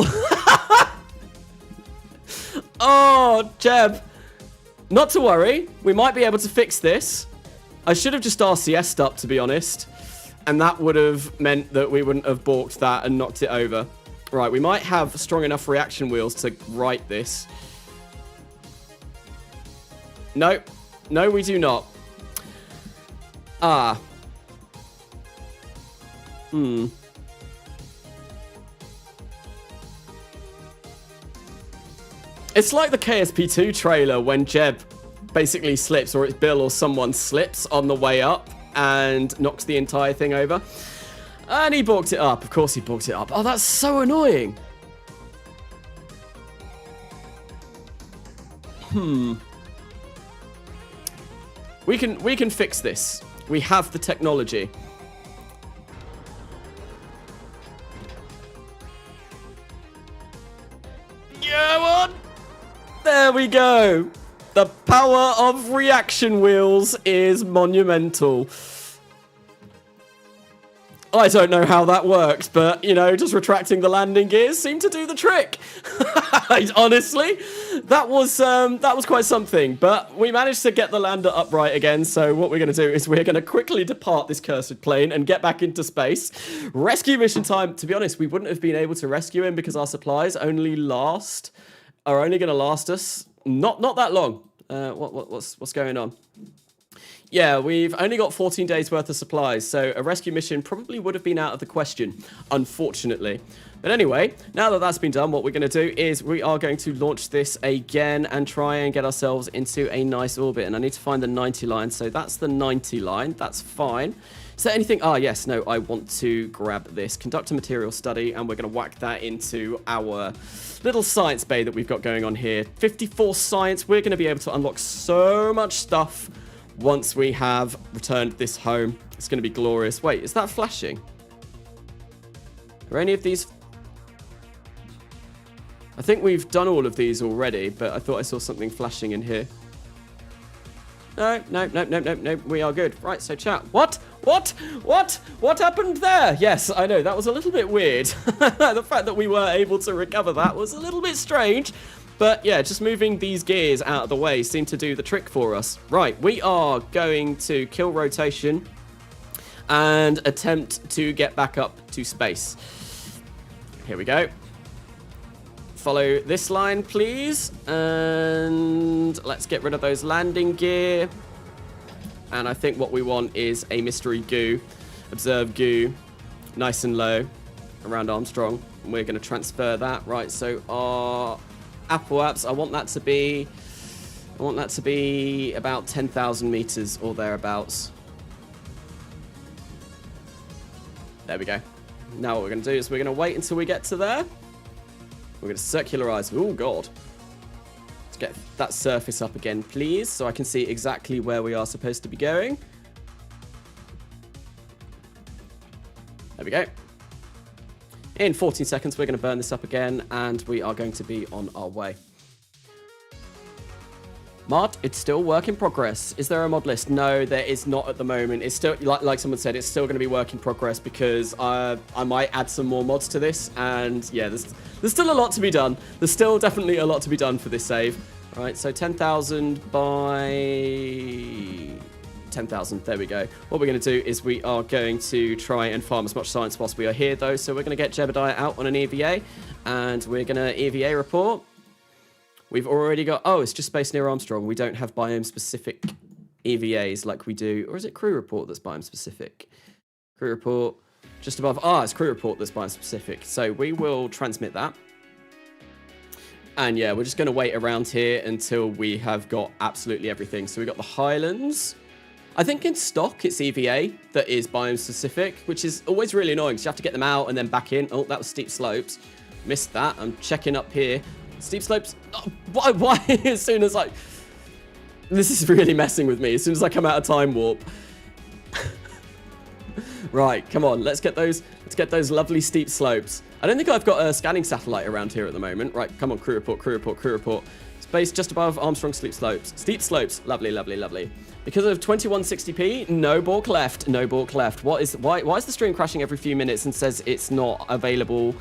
Oh, Jeb. Not to worry. We might be able to fix this. I should have just RCS'd up, to be honest. And that would have meant that we wouldn't have balked that and knocked it over. Right, we might have strong enough reaction wheels to right this. No. No, we do not. It's like the KSP2 trailer when Jeb basically slips, or it's Bill or someone slips on the way up and knocks the entire thing over. And he balked it up. Of course he balked it up. Oh, that's so annoying. We can fix this. We have the technology. Yeah, on. There we go. The power of reaction wheels is monumental. I don't know how that works, but, you know, just retracting the landing gears seemed to do the trick. Honestly, that was quite something, but we managed to get the lander upright again, so what we're going to do is we're going to quickly depart this cursed plane and get back into space. Rescue mission time. To be honest, we wouldn't have been able to rescue him because our supplies are only going to last us not that long. What's going on? Yeah, we've only got 14 days worth of supplies, so a rescue mission probably would have been out of the question, unfortunately. But anyway, now that that's been done, what we're going to do is we are going to launch this again and try and get ourselves into a nice orbit. And I need to find the 90 line, so that's the 90 line. That's fine. Is there anything? Ah, yes, no, I want to grab this. Conduct a material study, and we're going to whack that into our little science bay that we've got going on here. 54 science. We're going to be able to unlock so much stuff once we have returned this home. It's going to be glorious. Wait, is that flashing? Are any of these? I think we've done all of these already, but I thought I saw something flashing in here. No. We are good. Right, so chat. What happened there? Yes, I know. That was a little bit weird. The fact that we were able to recover that was a little bit strange. But yeah, just moving these gears out of the way seemed to do the trick for us. Right, we are going to kill rotation and attempt to get back up to space. Here we go. Follow this line, please. And let's get rid of those landing gear. And I think what we want is a mystery goo. Observe goo. Nice and low around Armstrong. And we're going to transfer that. Right, so our Apple apps, I want that to be about 10,000 meters or thereabouts. There we go. Now what we're going to do is we're going to wait until we get to there. We're going to circularize. Oh, God. Let's get that surface up again, please, so I can see exactly where we are supposed to be going. There we go. In 14 seconds, we're going to burn this up again, and we are going to be on our way. Mod, it's still work in progress. Is there a mod list? No, there is not at the moment. It's still, like someone said, it's still going to be work in progress because I might add some more mods to this, and yeah, there's still a lot to be done. There's still definitely a lot to be done for this save. All right, so 10,000 by 10,000. There we go. What we're going to do is we are going to try and farm as much science whilst we are here, though. So we're going to get Jebediah out on an EVA, and we're going to EVA report. We've already got... Oh, it's just space near Armstrong. We don't have biome-specific EVAs like we do. Or is it crew report that's biome-specific? Crew report just above... Ah, it's crew report that's biome-specific. So we will transmit that. And yeah, we're just going to wait around here until we have got absolutely everything. So we've got the Highlands. I think in stock, it's EVA that is biome-specific, which is always really annoying because you have to get them out and then back in. Oh, that was steep slopes. Missed that. I'm checking up here. Steep slopes. Oh, why? As soon as I... This is really messing with me. As soon as I come out of time warp. Right, come on. Let's get those lovely steep slopes. I don't think I've got a scanning satellite around here at the moment. Right, come on. Crew report, crew report, crew report. Space just above Armstrong steep slopes. Steep slopes. Lovely, lovely, lovely. Because of 2160p, no balk left. No balk left. Why is the stream crashing every few minutes and says it's not available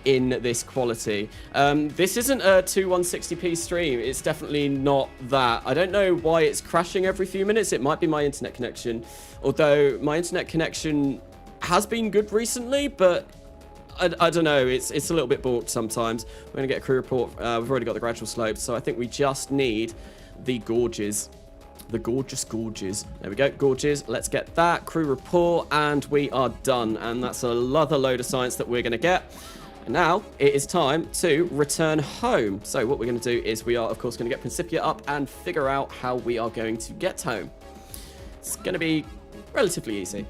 in this quality? This isn't a 2160p stream. It's definitely not that. I don't know why it's crashing every few minutes. It might be my internet connection, although my internet connection has been good recently, but I don't know. It's a little bit balked sometimes. We're going to get a crew report. We've already got the gradual slopes, so I think we just need the gorges. The gorgeous gorges. There we go, gorges. Let's get that crew report, and we are done. And that's another load of science that we're going to get. And now it is time to return home. So what we're going to do is we are, of course, going to get Principia up and figure out how we are going to get home. It's going to be relatively easy.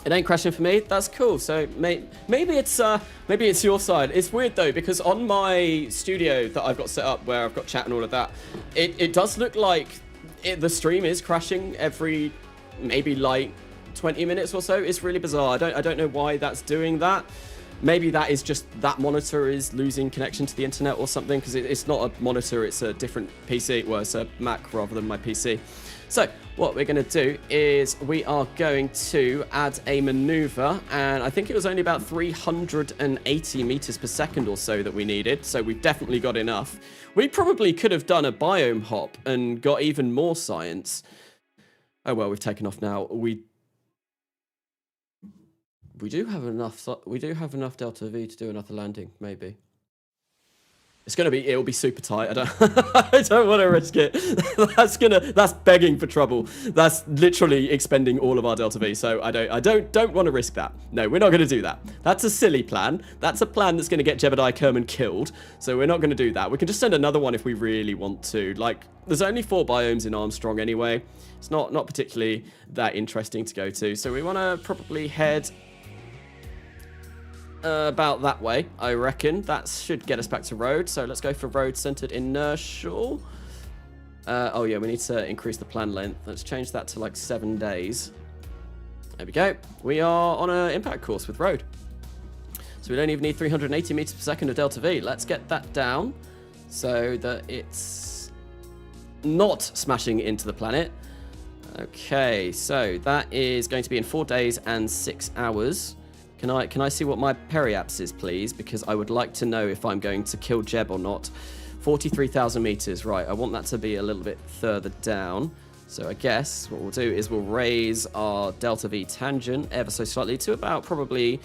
It ain't crashing for me. That's cool. So maybe it's your side. It's weird though, because on my studio that I've got set up where I've got chat and all of that, it does look like the stream is crashing every maybe like 20 minutes or so. It's really bizarre. I don't know why that's doing that. Maybe that is just that monitor is losing connection to the internet or something, because it's not a monitor, it's a different PC. Well, it's a Mac rather than my PC. So what we're going to do is we are going to add a maneuver, and I think it was only about 380 meters per second or so that we needed, so we've definitely got enough. We probably could have done a biome hop and got even more science. Oh well, we've taken off now. We do have enough delta V to do another landing, maybe. It'll be super tight. I don't want to risk it. That's begging for trouble. That's literally expending all of our delta V. So I don't want to risk that. No, we're not going to do that. That's a silly plan. That's a plan that's going to get Jebediah Kerman killed. So we're not going to do that. We can just send another one if we really want to. Like, there's only 4 biomes in Armstrong anyway. It's not particularly that interesting to go to. So we want to probably head about that way, I reckon. That should get us back to Rhode. So let's go for Rhode centered inertial. Oh yeah, we need to increase the plan length. Let's change that to like 7 days. There we go. We are on an impact course with Rhode. So we don't even need 380 meters per second of delta V. Let's get that down so that it's not smashing into the planet. Okay, so that is going to be in 4 days and 6 hours. Can I see what my periaps is, please? Because I would like to know if I'm going to kill Jeb or not. 43,000 meters, right. I want that to be a little bit further down. So I guess what we'll do is we'll raise our delta V tangent ever so slightly to about probably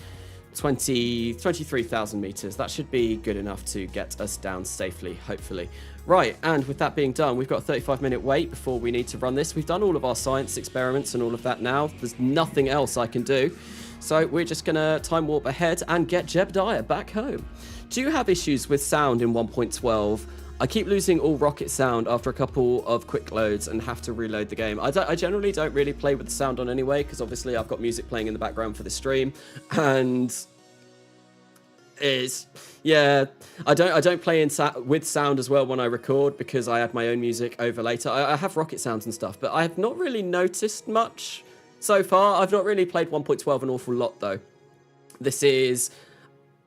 23,000 meters. That should be good enough to get us down safely, hopefully. Right, and with that being done, we've got a 35-minute wait before we need to run this. We've done all of our science experiments and all of that now. There's nothing else I can do. So we're just going to time warp ahead and get Jebediah back home. Do you have issues with sound in 1.12? I keep losing all rocket sound after a couple of quick loads and have to reload the game. I generally don't really play with the sound on anyway, because obviously I've got music playing in the background for the stream. And yeah, I don't play with sound as well when I record, because I add my own music over later. I have rocket sounds and stuff, but I have not really noticed much so far. I've not really played 1.12 an awful lot, though. This is...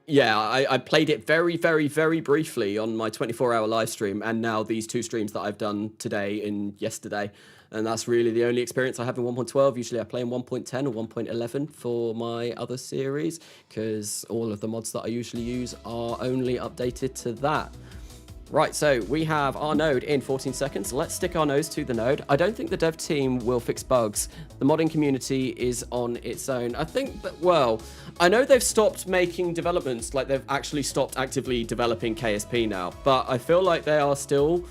yeah, I played it very, very, very briefly on my 24-hour live stream, and now these 2 streams that I've done today and yesterday. And that's really the only experience I have in 1.12. Usually I play in 1.10 or 1.11 for my other series, because all of the mods that I usually use are only updated to that. Right, so we have our node in 14 seconds. Let's stick our nose to the node. I don't think the dev team will fix bugs. The modding community is on its own. I think that, well, I know they've stopped making developments, like they've actually stopped actively developing KSP now, but I feel like they are still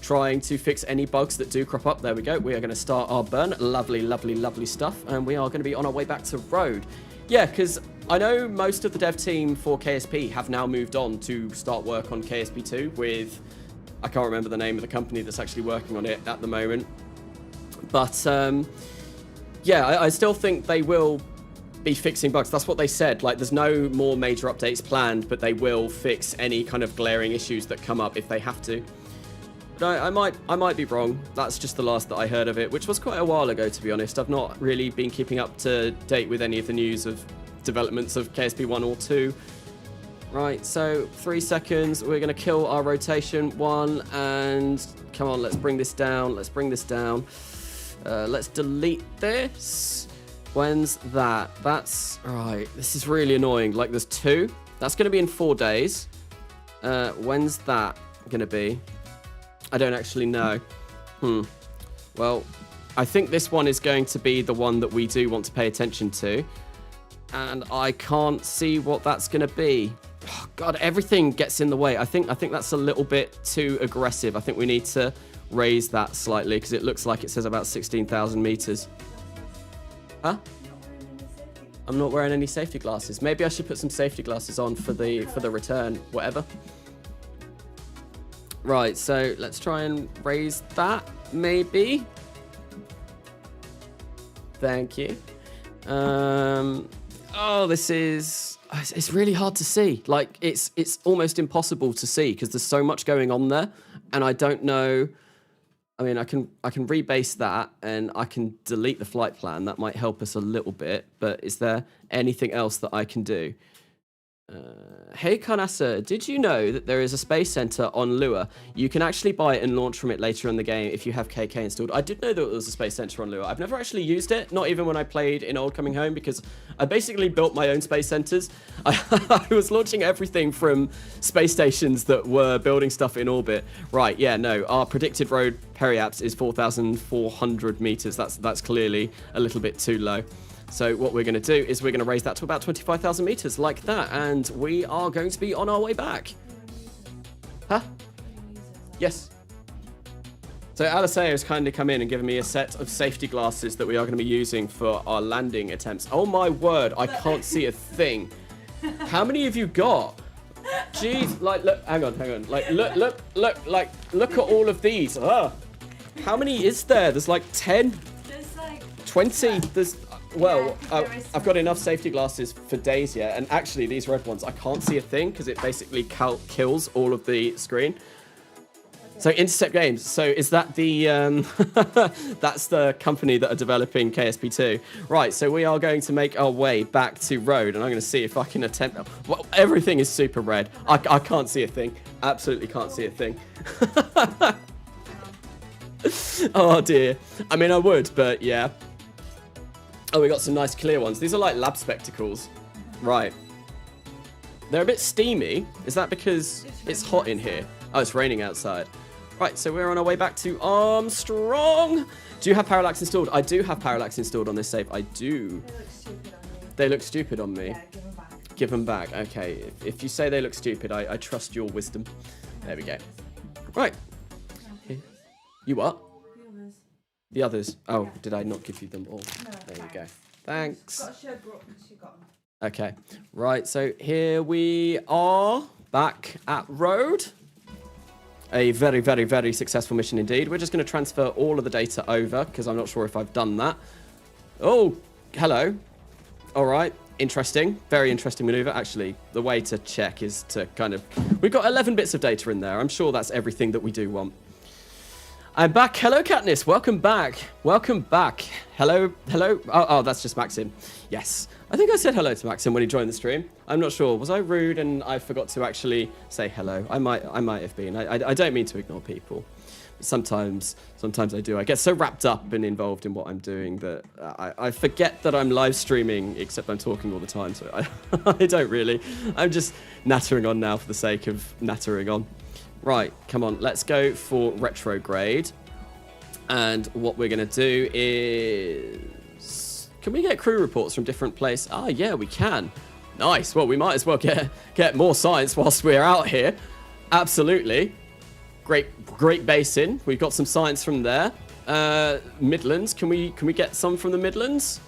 trying to fix any bugs that do crop up. There we go. We are going to start our burn. Lovely, lovely, lovely stuff. And we are going to be on our way back to Rhode. Yeah, because I know most of the dev team for KSP have now moved on to start work on KSP2 with, I can't remember the name of the company that's actually working on it at the moment. But yeah, I still think they will be fixing bugs. That's what they said. Like, there's no more major updates planned, but they will fix any kind of glaring issues that come up if they have to. But I might be wrong. That's just the last that I heard of it, which was quite a while ago, to be honest. I've not really been keeping up to date with any of the news of developments of KSP 1 or 2. Right, so 3 seconds. We're going to kill our rotation 1, and come on, let's bring this down. Let's bring this down. Let's delete this. When's that? That's right. This is really annoying. Like, there's 2. That's going to be in 4 days. When's that going to be? I don't actually know. Well, I think this one is going to be the one that we do want to pay attention to. And I can't see what that's going to be. Oh, God, everything gets in the way. I think that's a little bit too aggressive. I think we need to raise that slightly, because it looks like it says about 16,000 meters. Huh? I'm not wearing any safety glasses. Maybe I should put some safety glasses on for the return, whatever. Right, so let's try and raise that, maybe. Thank you. Oh, this is... it's really hard to see. Like, it's almost impossible to see, because there's so much going on there, and I don't know... I mean, I can rebase that, and I can delete the flight plan. That might help us a little bit, but is there anything else that I can do? Hey Carnassa, did you know that there is a space center on Lua? You can actually buy it and launch from it later in the game if you have KK installed. I did know that there was a space center on Lua. I've never actually used it, not even when I played in Old Coming Home, because I basically built my own space centers. I was launching everything from space stations that were building stuff in orbit. Right, yeah, no, our predicted Rhode periaps is 4,400 meters. That's clearly a little bit too low. So what we're going to do is we're going to raise that to about 25,000 meters like that, and we are going to be on our way back. Huh? Yes. So Aliseo has kindly come in and given me a set of safety glasses that we are going to be using for our landing attempts. Oh my word, I can't see a thing. How many have you got? Jeez, like, look, hang on. Like, look at all of these. How many is there? There's like 10, There's like 20. There's... Well, Yeah, I've got enough safety glasses for days yet, and actually these red ones, I can't see a thing because it basically kills all of the screen. Okay. So Intercept Games, so is that the, that's the company that are developing KSP2. Right, so we are going to make our way back to Rhode, and I'm going to see if I can attempt, well, everything is super red. I can't see a thing, absolutely can't see a thing. Oh dear, I mean I would, but yeah. Oh, we got some nice clear ones. These are like lab spectacles. Right. They're a bit steamy. Is that because it's hot in here? Oh, it's raining outside. Right, so we're on our way back to Armstrong. Do you have parallax installed? I do have parallax installed on this save. I do. They look stupid on you. They look stupid on me. Yeah, give them back. Give them back. Okay. If you say they look stupid, I trust your wisdom. There we go. Right. You what? The others. Oh, yeah. Did I not give you them all? No, there you go. Thanks. Thanks. Got a shirt Brooke because she got them. Okay. Right, so here we are back at Rhode. A very, very, very successful mission indeed. We're just going to transfer all of the data over because I'm not sure if I've done that. Oh, hello. All right. Interesting. Very interesting maneuver. Actually, the way to check is to kind of... We've got 11 bits of data in there. I'm sure that's everything that we do want. I'm back. Hello, Katniss. Welcome back. Welcome back. Hello. Hello. Oh, that's just Maxim. Yes. I think I said hello to Maxim when he joined the stream. I'm not sure. Was I rude and I forgot to actually say hello? I might have been. I don't mean to ignore people. Sometimes I do. I get so wrapped up and involved in what I'm doing that I forget that I'm live streaming, except I'm talking all the time. So I don't really. I'm just nattering on now for the sake of nattering on. Right, come on, let's go for retrograde. And what we're going to do is... Can we get crew reports from different places? Ah, yeah, we can. Nice. Well, we might as well get more science whilst we're out here. Absolutely. Great basin. We've got some science from there. Midlands. Can we get some from the Midlands?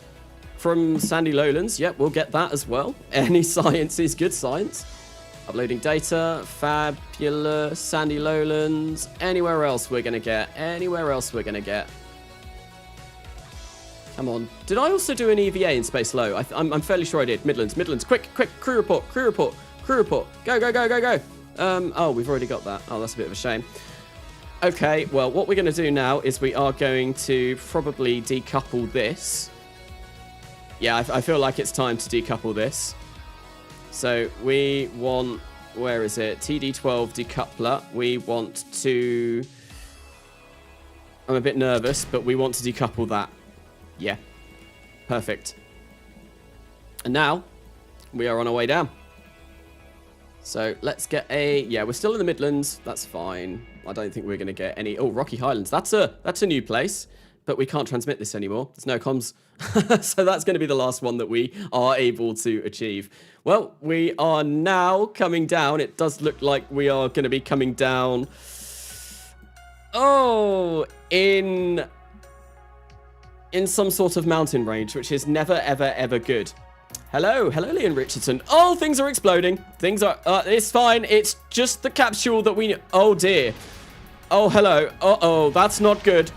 From Sandy Lowlands? Yep, we'll get that as well. Any science is good science. Uploading data, fabulous, Sandy Lowlands, anywhere else we're going to get, Come on. Did I also do an EVA in Space Low? I'm fairly sure I did. Midlands, quick, crew report. Go. Oh, we've already got that. Oh, that's a bit of a shame. Okay, well, what we're going to do now is we are going to probably decouple this. Yeah, I feel like it's time to decouple this. So we want, where is it? TD12 decoupler. We want to, I'm a bit nervous, but we want to decouple that. Yeah, perfect. And now we are on our way down. So let's get a, yeah, we're still in the Midlands. That's fine. I don't think we're going to get any, oh, Rocky Highlands. That's a new place, but we can't transmit this anymore. There's no comms. So that's going to be the last one that we are able to achieve. Well, we are now coming down. It does look like we are going to be coming down. Oh, in some sort of mountain range, which is never, ever, ever good. Hello, Leon Richardson. Oh, things are exploding. Things are, it's fine. It's just the capsule that we, oh dear. Oh, hello. Uh-oh, that's not good.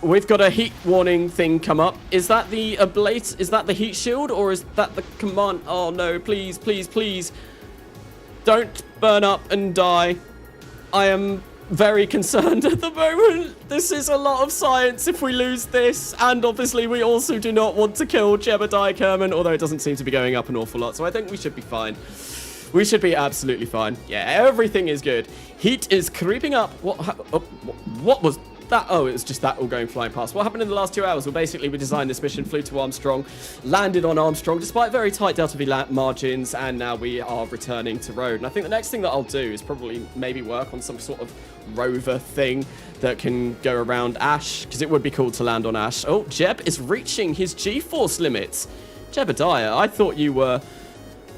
We've got a heat warning thing come up. Is that the ablate? Is that the heat shield or is that the command? Oh no, please, please, please. Don't burn up and die. I am very concerned at the moment. This is a lot of science if we lose this. And obviously we also do not want to kill Jebediah Kerman, although it doesn't seem to be going up an awful lot. So I think we should be fine. We should be absolutely fine. Yeah, everything is good. Heat is creeping up. What was that? Oh, it was just that all going flying past. What happened in the last 2 hours? Well, basically, we designed this mission, flew to Armstrong, landed on Armstrong despite very tight Delta V margins, and now we are returning to Rhode. And I think the next thing that I'll do is probably maybe work on some sort of rover thing that can go around Ash, because it would be cool to land on Ash. Oh, Jeb is reaching his G-force limits. Jebediah, I thought you were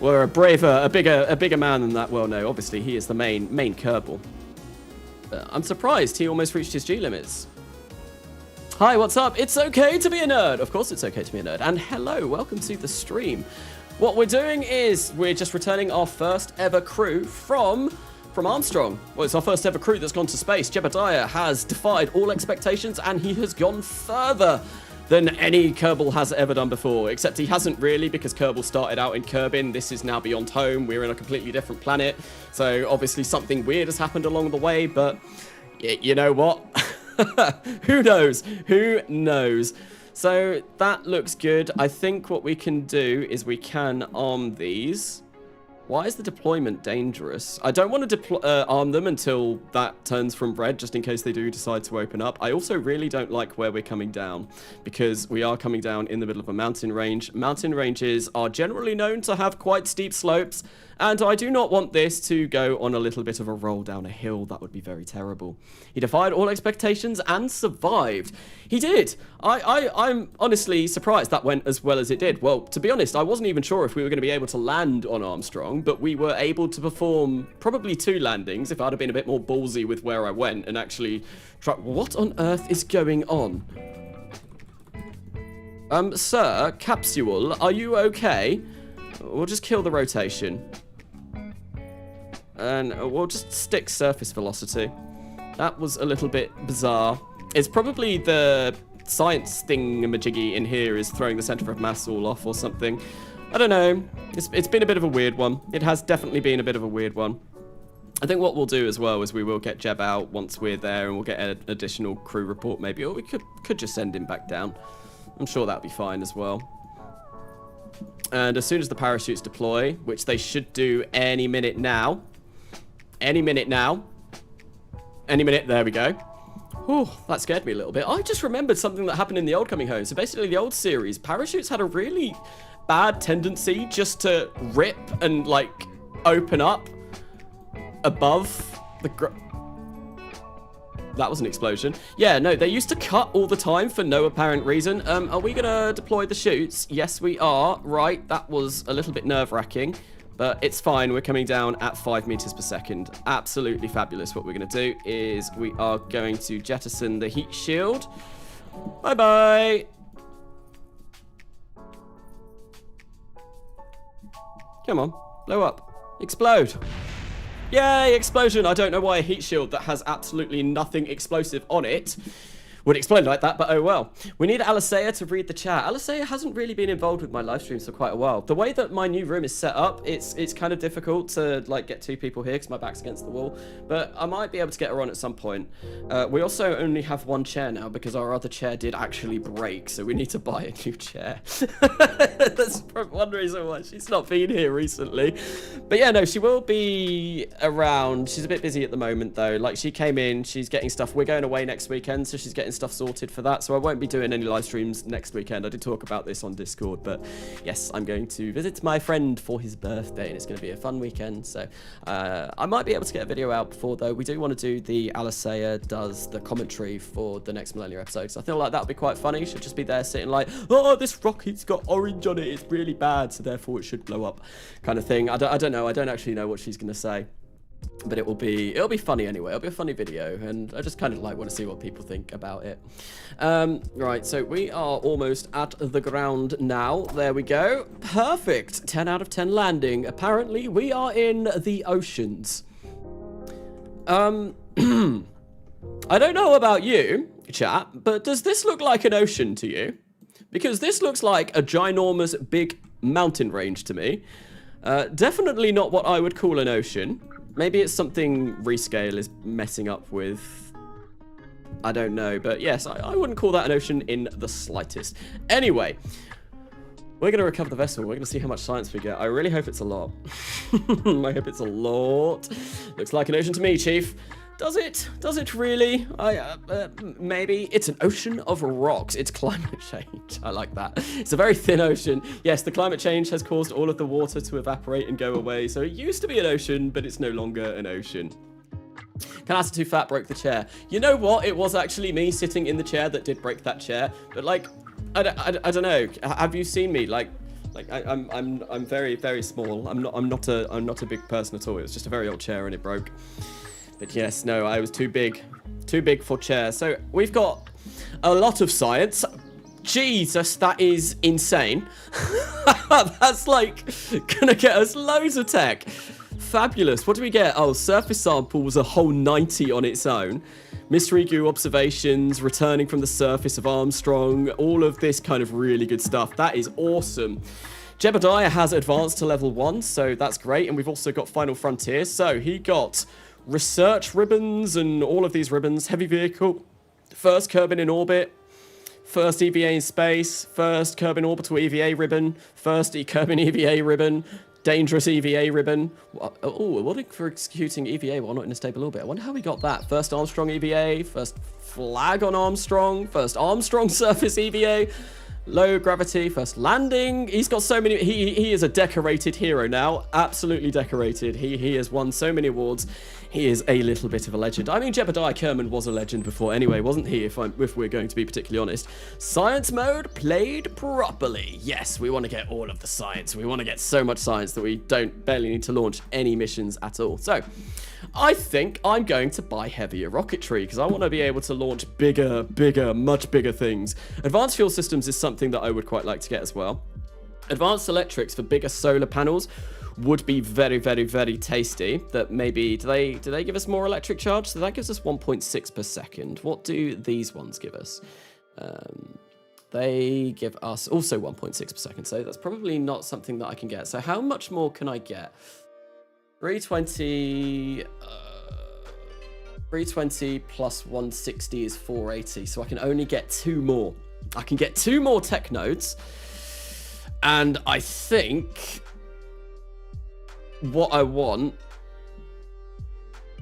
a braver, a bigger man than that. Well, no, obviously he is the main Kerbal. I'm surprised he almost reached his G limits. Hi, what's up? It's okay to be a nerd. Of course it's okay to be a nerd. And hello, welcome to the stream. What we're doing is we're just returning our first ever crew from Armstrong. Well, it's our first ever crew that's gone to space. Jebediah has defied all expectations and he has gone further than any Kerbal has ever done before, except he hasn't really, because Kerbal started out in Kerbin. This is now beyond home. We're in a completely different planet, so obviously something weird has happened along the way, but you know what? Who knows? Who knows? So that looks good. I think what we can do is we can arm these. Why is the deployment dangerous? I don't want to arm them until that turns from red, just in case they do decide to open up. I also really don't like where we're coming down, because we are coming down in the middle of a mountain range. Mountain ranges are generally known to have quite steep slopes, and I do not want this to go on a little bit of a roll down a hill. That would be very terrible. He defied all expectations and survived. He did. I'm honestly surprised that went as well as it did. Well, to be honest, I wasn't even sure if we were going to be able to land on Armstrong, but we were able to perform probably 2 landings if I'd have been a bit more ballsy with where I went and actually try. What on earth is going on? Sir, capsule, are you okay? We'll just kill the rotation. And we'll just stick surface velocity. That was a little bit bizarre. It's probably the science thingamajiggy in here is throwing the center of mass all off or something. I don't know. It's been a bit of a weird one. It has definitely been a bit of a weird one. I think what we'll do as well is we will get Jeb out once we're there, and we'll get an additional crew report maybe, or we could just send him back down. I'm sure that'll be fine as well. And as soon as the parachutes deploy, which they should do any minute now. Any minute now. Any minute, there we go. Whew, that scared me a little bit. I just remembered something that happened in the old Coming Home. So basically the old series, parachutes had a really bad tendency just to rip and like open up above the that was an explosion. Yeah, no, they used to cut all the time for no apparent reason. Are we gonna deploy the chutes? Yes, we are. Right, that was a little bit nerve-wracking. But it's fine, we're coming down at 5 meters per second. Absolutely fabulous. What we're going to do is we are going to jettison the heat shield. Bye-bye. Come on, blow up. Explode. Yay, explosion. I don't know why a heat shield that has absolutely nothing explosive on it would explode like that, but oh well. We need Alicea to read the chat. Alicea hasn't really been involved with my live streams for quite a while. The way that my new room is set up, it's kind of difficult to like get 2 people here because my back's against the wall, but I might be able to get her on at some point. We also only have 1 chair now because our other chair did actually break, so we need to buy a new chair. That's one reason why she's not been here recently. But yeah, no, she will be around. She's a bit busy at the moment though. Like, she came in, she's getting stuff. We're going away next weekend, so she's getting stuff sorted for that, so I won't be doing any live streams next weekend. I did talk about this on Discord, but yes, I'm going to visit my friend for his birthday, and it's going to be a fun weekend, so I might be able to get a video out before, though. We do want to do the Alicea does the commentary for the next Millennia episode, so I feel like that'll be quite funny. She'll just be there sitting like, oh, this rocket's got orange on it, it's really bad, so therefore it should blow up, kind of thing. I don't know, I don't actually know what she's going to say. But it'll be funny anyway. It'll be a funny video, and I just kind of want to see what people think about it. Right, so we are almost at the ground now. There we go. Perfect. 10 out of 10 landing. Apparently, we are in the oceans. I don't know about you, chat, but does this look like an ocean to you? Because this looks like a ginormous big mountain range to me. Definitely not what I would call an ocean. Maybe it's something Rescale is messing up with. I don't know, but yes, I wouldn't call that an ocean in the slightest. Anyway, We're going to recover the vessel. We're going to see how much science we get. I really hope it's a lot. I hope it's a lot. Looks like an ocean to me, Chief. Does it? Does it really? Maybe. It's an ocean of rocks. It's climate change. I like that. It's a very thin ocean. Yes, the climate change has caused all of the water to evaporate and go away. So it used to be an ocean, but it's no longer an ocean. Canasta too fat broke the chair. You know what? It was actually me sitting in the chair that did break that chair. But like, I don't know. Have you seen me? Like I'm very, very small. I'm not a big person at all. It was just a very old chair and it broke. But yes, no, I was too big for chair. So we've got a lot of science. Jesus, that is insane. That's like gonna get us loads of tech. Fabulous. What do we get? Oh, surface sample was a whole 90 on its own. Mystery goo observations, returning from the surface of Armstrong, all of this kind of really good stuff. That is awesome. Jebediah has advanced to level 1, so that's great. And we've also got Final Frontier. So he got research ribbons and all of these ribbons. Heavy vehicle, first Kerbin in orbit, first EVA in space, first Kerbin orbital EVA ribbon, first Kerbin EVA ribbon, dangerous EVA ribbon. Oh, what for executing EVA while not in a stable orbit? I wonder how we got that. First Armstrong EVA, first flag on Armstrong, first Armstrong surface EVA, low gravity, first landing. He's got so many. He is a decorated hero now. Absolutely decorated. He has won so many awards. He is a little bit of a legend. I mean, Jebediah Kerman was a legend before anyway, wasn't he? If we're going to be particularly honest. Science mode played properly. Yes, we want to get all of the science. We want to get so much science that we barely need to launch any missions at all. So, I think I'm going to buy heavier rocketry because I want to be able to launch bigger, much bigger things. Advanced fuel systems is something that I would quite like to get as well. Advanced electrics for bigger solar panels would be very, very, very tasty. That maybe, do they give us more electric charge? So that gives us 1.6 per second. What do these ones give us? They give us also 1.6 per second. So that's probably not something that I can get. So how much more can I get? 320 plus 160 is 480. So I can only get 2 more. I can get 2 more tech nodes. And I think what I want,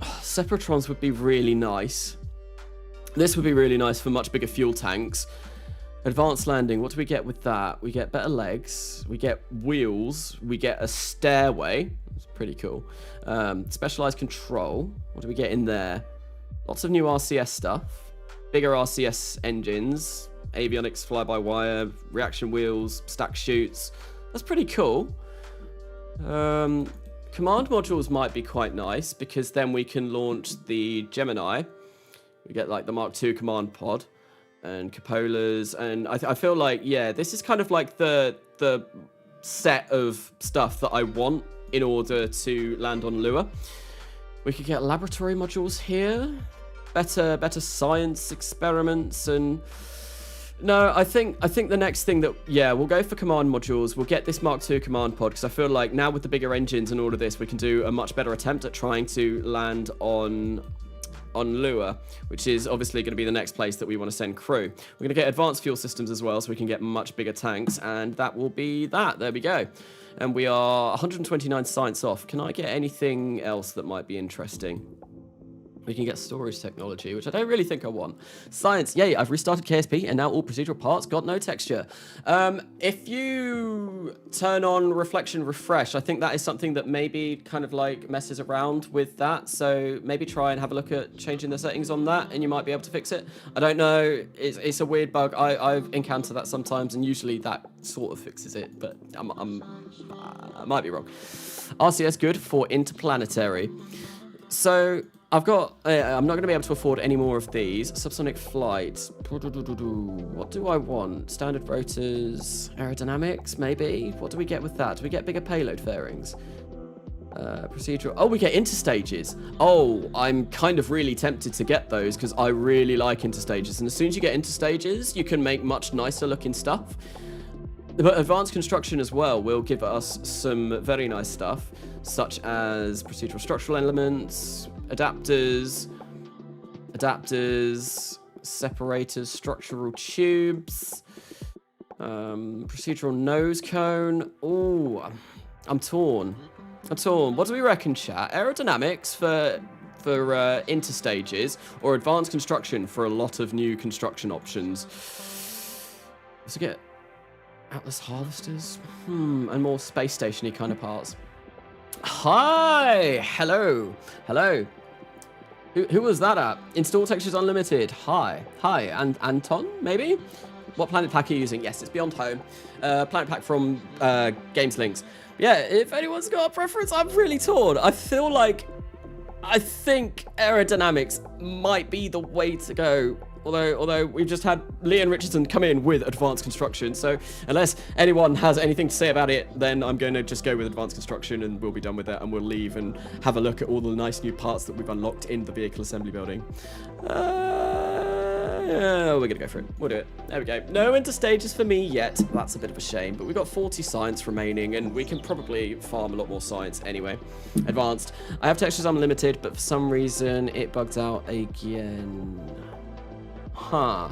Separatrons would be really nice. This would be really nice for much bigger fuel tanks. Advanced landing, what do we get with that? We get better legs, we get wheels, we get a stairway. It's pretty cool. Specialized control, what do we get in there? Lots of new RCS stuff. Bigger RCS engines. Avionics fly-by-wire, reaction wheels, stack chutes. That's pretty cool. Command modules might be quite nice because then we can launch the Gemini. We get like the Mark II command pod and cupolas, and I feel like, yeah, this is kind of like the set of stuff that I want in order to land on Lua. We could get laboratory modules here, better science experiments, and no, I think the next thing that, yeah, we'll go for command modules. We'll get this Mark II command pod because I feel like now with the bigger engines and all of this, we can do a much better attempt at trying to land on Lua, which is obviously going to be the next place that we want to send crew. We're going to get advanced fuel systems as well, so we can get much bigger tanks, and that will be that. There we go. And we are 129 science off. Can I get anything else that might be interesting? We can get storage technology, which I don't really think I want. Science, yay, I've restarted KSP, and now all procedural parts got no texture. If you turn on reflection refresh, I think that is something that maybe kind of like messes around with that. So maybe try and have a look at changing the settings on that, and you might be able to fix it. I don't know, it's a weird bug. I've encountered that sometimes, and usually that sort of fixes it, but I might be wrong. RCS good for interplanetary. So I've got, I'm not going to be able to afford any more of these. Subsonic flight. What do I want? Standard rotors, aerodynamics, maybe? What do we get with that? Do we get bigger payload fairings? Procedural. Oh, we get interstages. Oh, I'm kind of really tempted to get those because I really like interstages. And as soon as you get interstages, you can make much nicer looking stuff. But advanced construction as well will give us some very nice stuff, such as procedural structural elements, adapters, separators, structural tubes. Procedural nose cone. Oh, I'm torn. What do we reckon, chat? Aerodynamics for interstages, or advanced construction for a lot of new construction options? Let's get Atlas harvesters, and more space station-y kind of parts. Hi, hello. Who was that at? Install textures unlimited. Hi, and Anton maybe? What planet pack are you using? Yes, it's Beyond Home. Planet pack from Games Links. Yeah, if anyone's got a preference, I'm really torn. I think aerodynamics might be the way to go. Although we've just had Leon Richardson come in with advanced construction, so unless anyone has anything to say about it, then I'm going to just go with advanced construction and we'll be done with that, and we'll leave and have a look at all the nice new parts that we've unlocked in the vehicle assembly building. Yeah, we're gonna go for it. We'll do it. There we go. No interstages for me yet. That's a bit of a shame, but we've got 40 science remaining, and we can probably farm a lot more science anyway. Advanced. I have textures unlimited, but for some reason it bugged out again. Huh.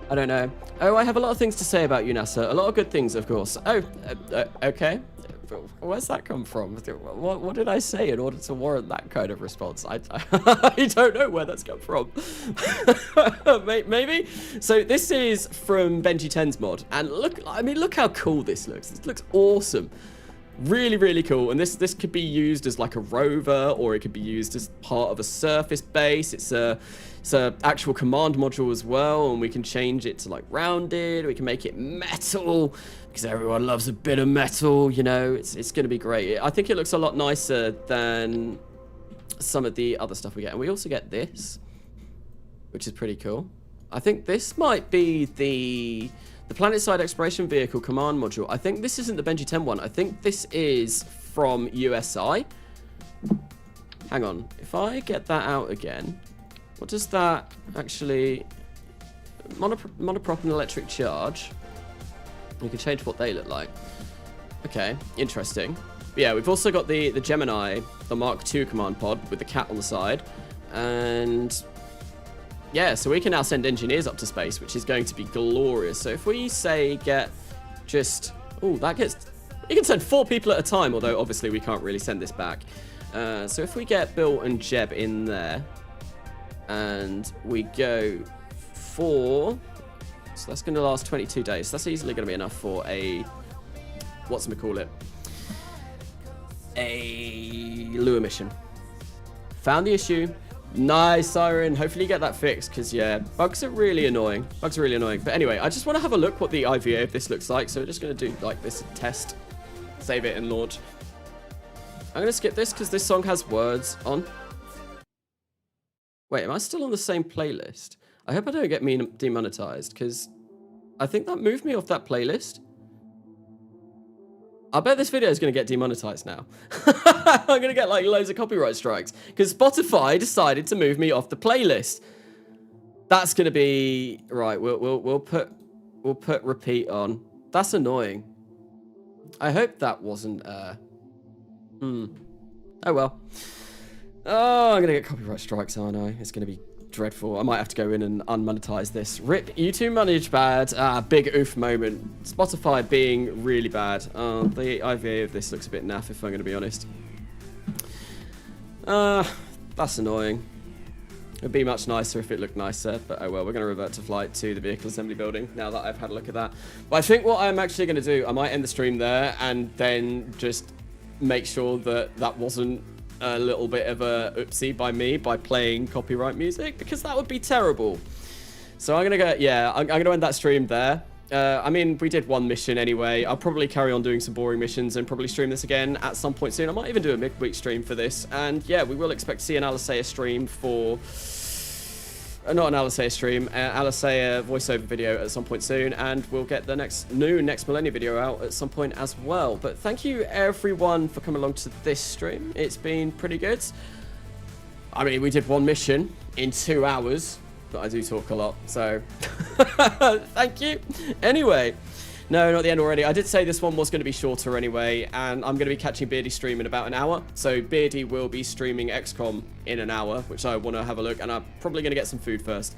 I don't know. Oh, I have a lot of things to say about you, NASA. A lot of good things, of course. Oh, okay. Where's that come from? What did I say in order to warrant that kind of response? I don't know where that's come from. Maybe. So this is from Benji 10's mod, and look how cool this looks. This looks awesome. Really, really cool. And this could be used as like a rover, or it could be used as part of a surface base. It's a actual command module as well, and we can change it to like rounded. We can make it metal because everyone loves a bit of metal. You know, it's going to be great. I think it looks a lot nicer than some of the other stuff we get. And we also get this, which is pretty cool. I think this might be the planet-side exploration vehicle command module. I think this isn't the Benji 10 one. I think this is from USI. Hang on. If I get that out again, what does that actually... Monoprop and electric charge. You can change what they look like. Okay, interesting. But yeah, we've also got the Gemini, the Mark II command pod with the cat on the side. And... yeah, so we can now send engineers up to space, which is going to be glorious. So if we say get just... oh, that gets... you can send 4 people at a time, although obviously we can't really send this back. So if we get Bill and Jeb in there, and we go for... so that's going to last 22 days. That's easily going to be enough for a... whatchamacallit? A lure mission. Found the issue. Nice, Siren. Hopefully you get that fixed, because, yeah, bugs are really annoying. But anyway, I just want to have a look what the IVA of this looks like. So we're just going to do, like, this test. Save it and launch. I'm going to skip this, because this song has words on. Wait, am I still on the same playlist? I hope I don't get demonetized, because I think that moved me off that playlist. I bet this video is going to get demonetized now. I'm going to get like loads of copyright strikes because Spotify decided to move me off the playlist. That's going to be right. We'll put repeat on. That's annoying. I hope that wasn't oh well. Oh, I'm going to get copyright strikes, aren't I? It's going to be dreadful. I might have to go in and unmonetize this. RIP, YouTube managed bad. Big oof moment. Spotify being really bad. The IVA of this looks a bit naff, if I'm going to be honest. That's annoying. It'd be much nicer if it looked nicer, but oh well, we're going to revert to flight to the vehicle assembly building now that I've had a look at that. But I think what I'm actually going to do, I might end the stream there and then just make sure that that wasn't a little bit of a oopsie by me by playing copyright music, because that would be terrible. So I'm gonna go, yeah, I'm gonna end that stream there. I mean, we did one mission anyway. I'll probably carry on doing some boring missions and probably stream this again at some point soon. I might even do a midweek stream for this. And yeah, we will expect to see an Alisea stream for... not an Alisea stream, Alisea voiceover video at some point soon, and we'll get the next Millennia video out at some point as well. But thank you everyone for coming along to this stream. It's been pretty good. I mean, we did one mission in 2 hours, but I do talk a lot, so thank you. Anyway, no, not the end already. I did say this one was going to be shorter anyway, and I'm going to be catching Beardy stream in about an hour. So Beardy will be streaming XCOM in an hour, which I want to have a look, and I'm probably going to get some food first.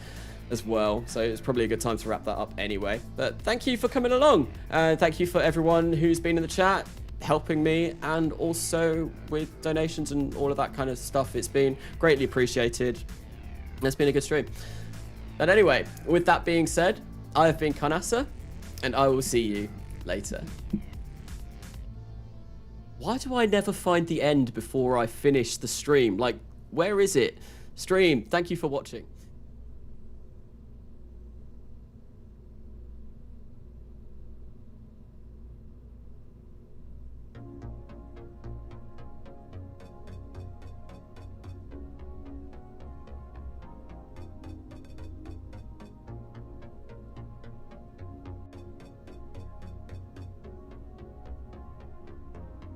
as well. So it's probably a good time to wrap that up anyway. But thank you for coming along. And thank you for everyone who's been in the chat, helping me, and also with donations and all of that kind of stuff. It's been greatly appreciated. It's been a good stream. But anyway, with that being said, I have been Karnasa, and I will see you later. Why do I never find the end before I finish the stream? Like, where is it? Stream, thank you for watching.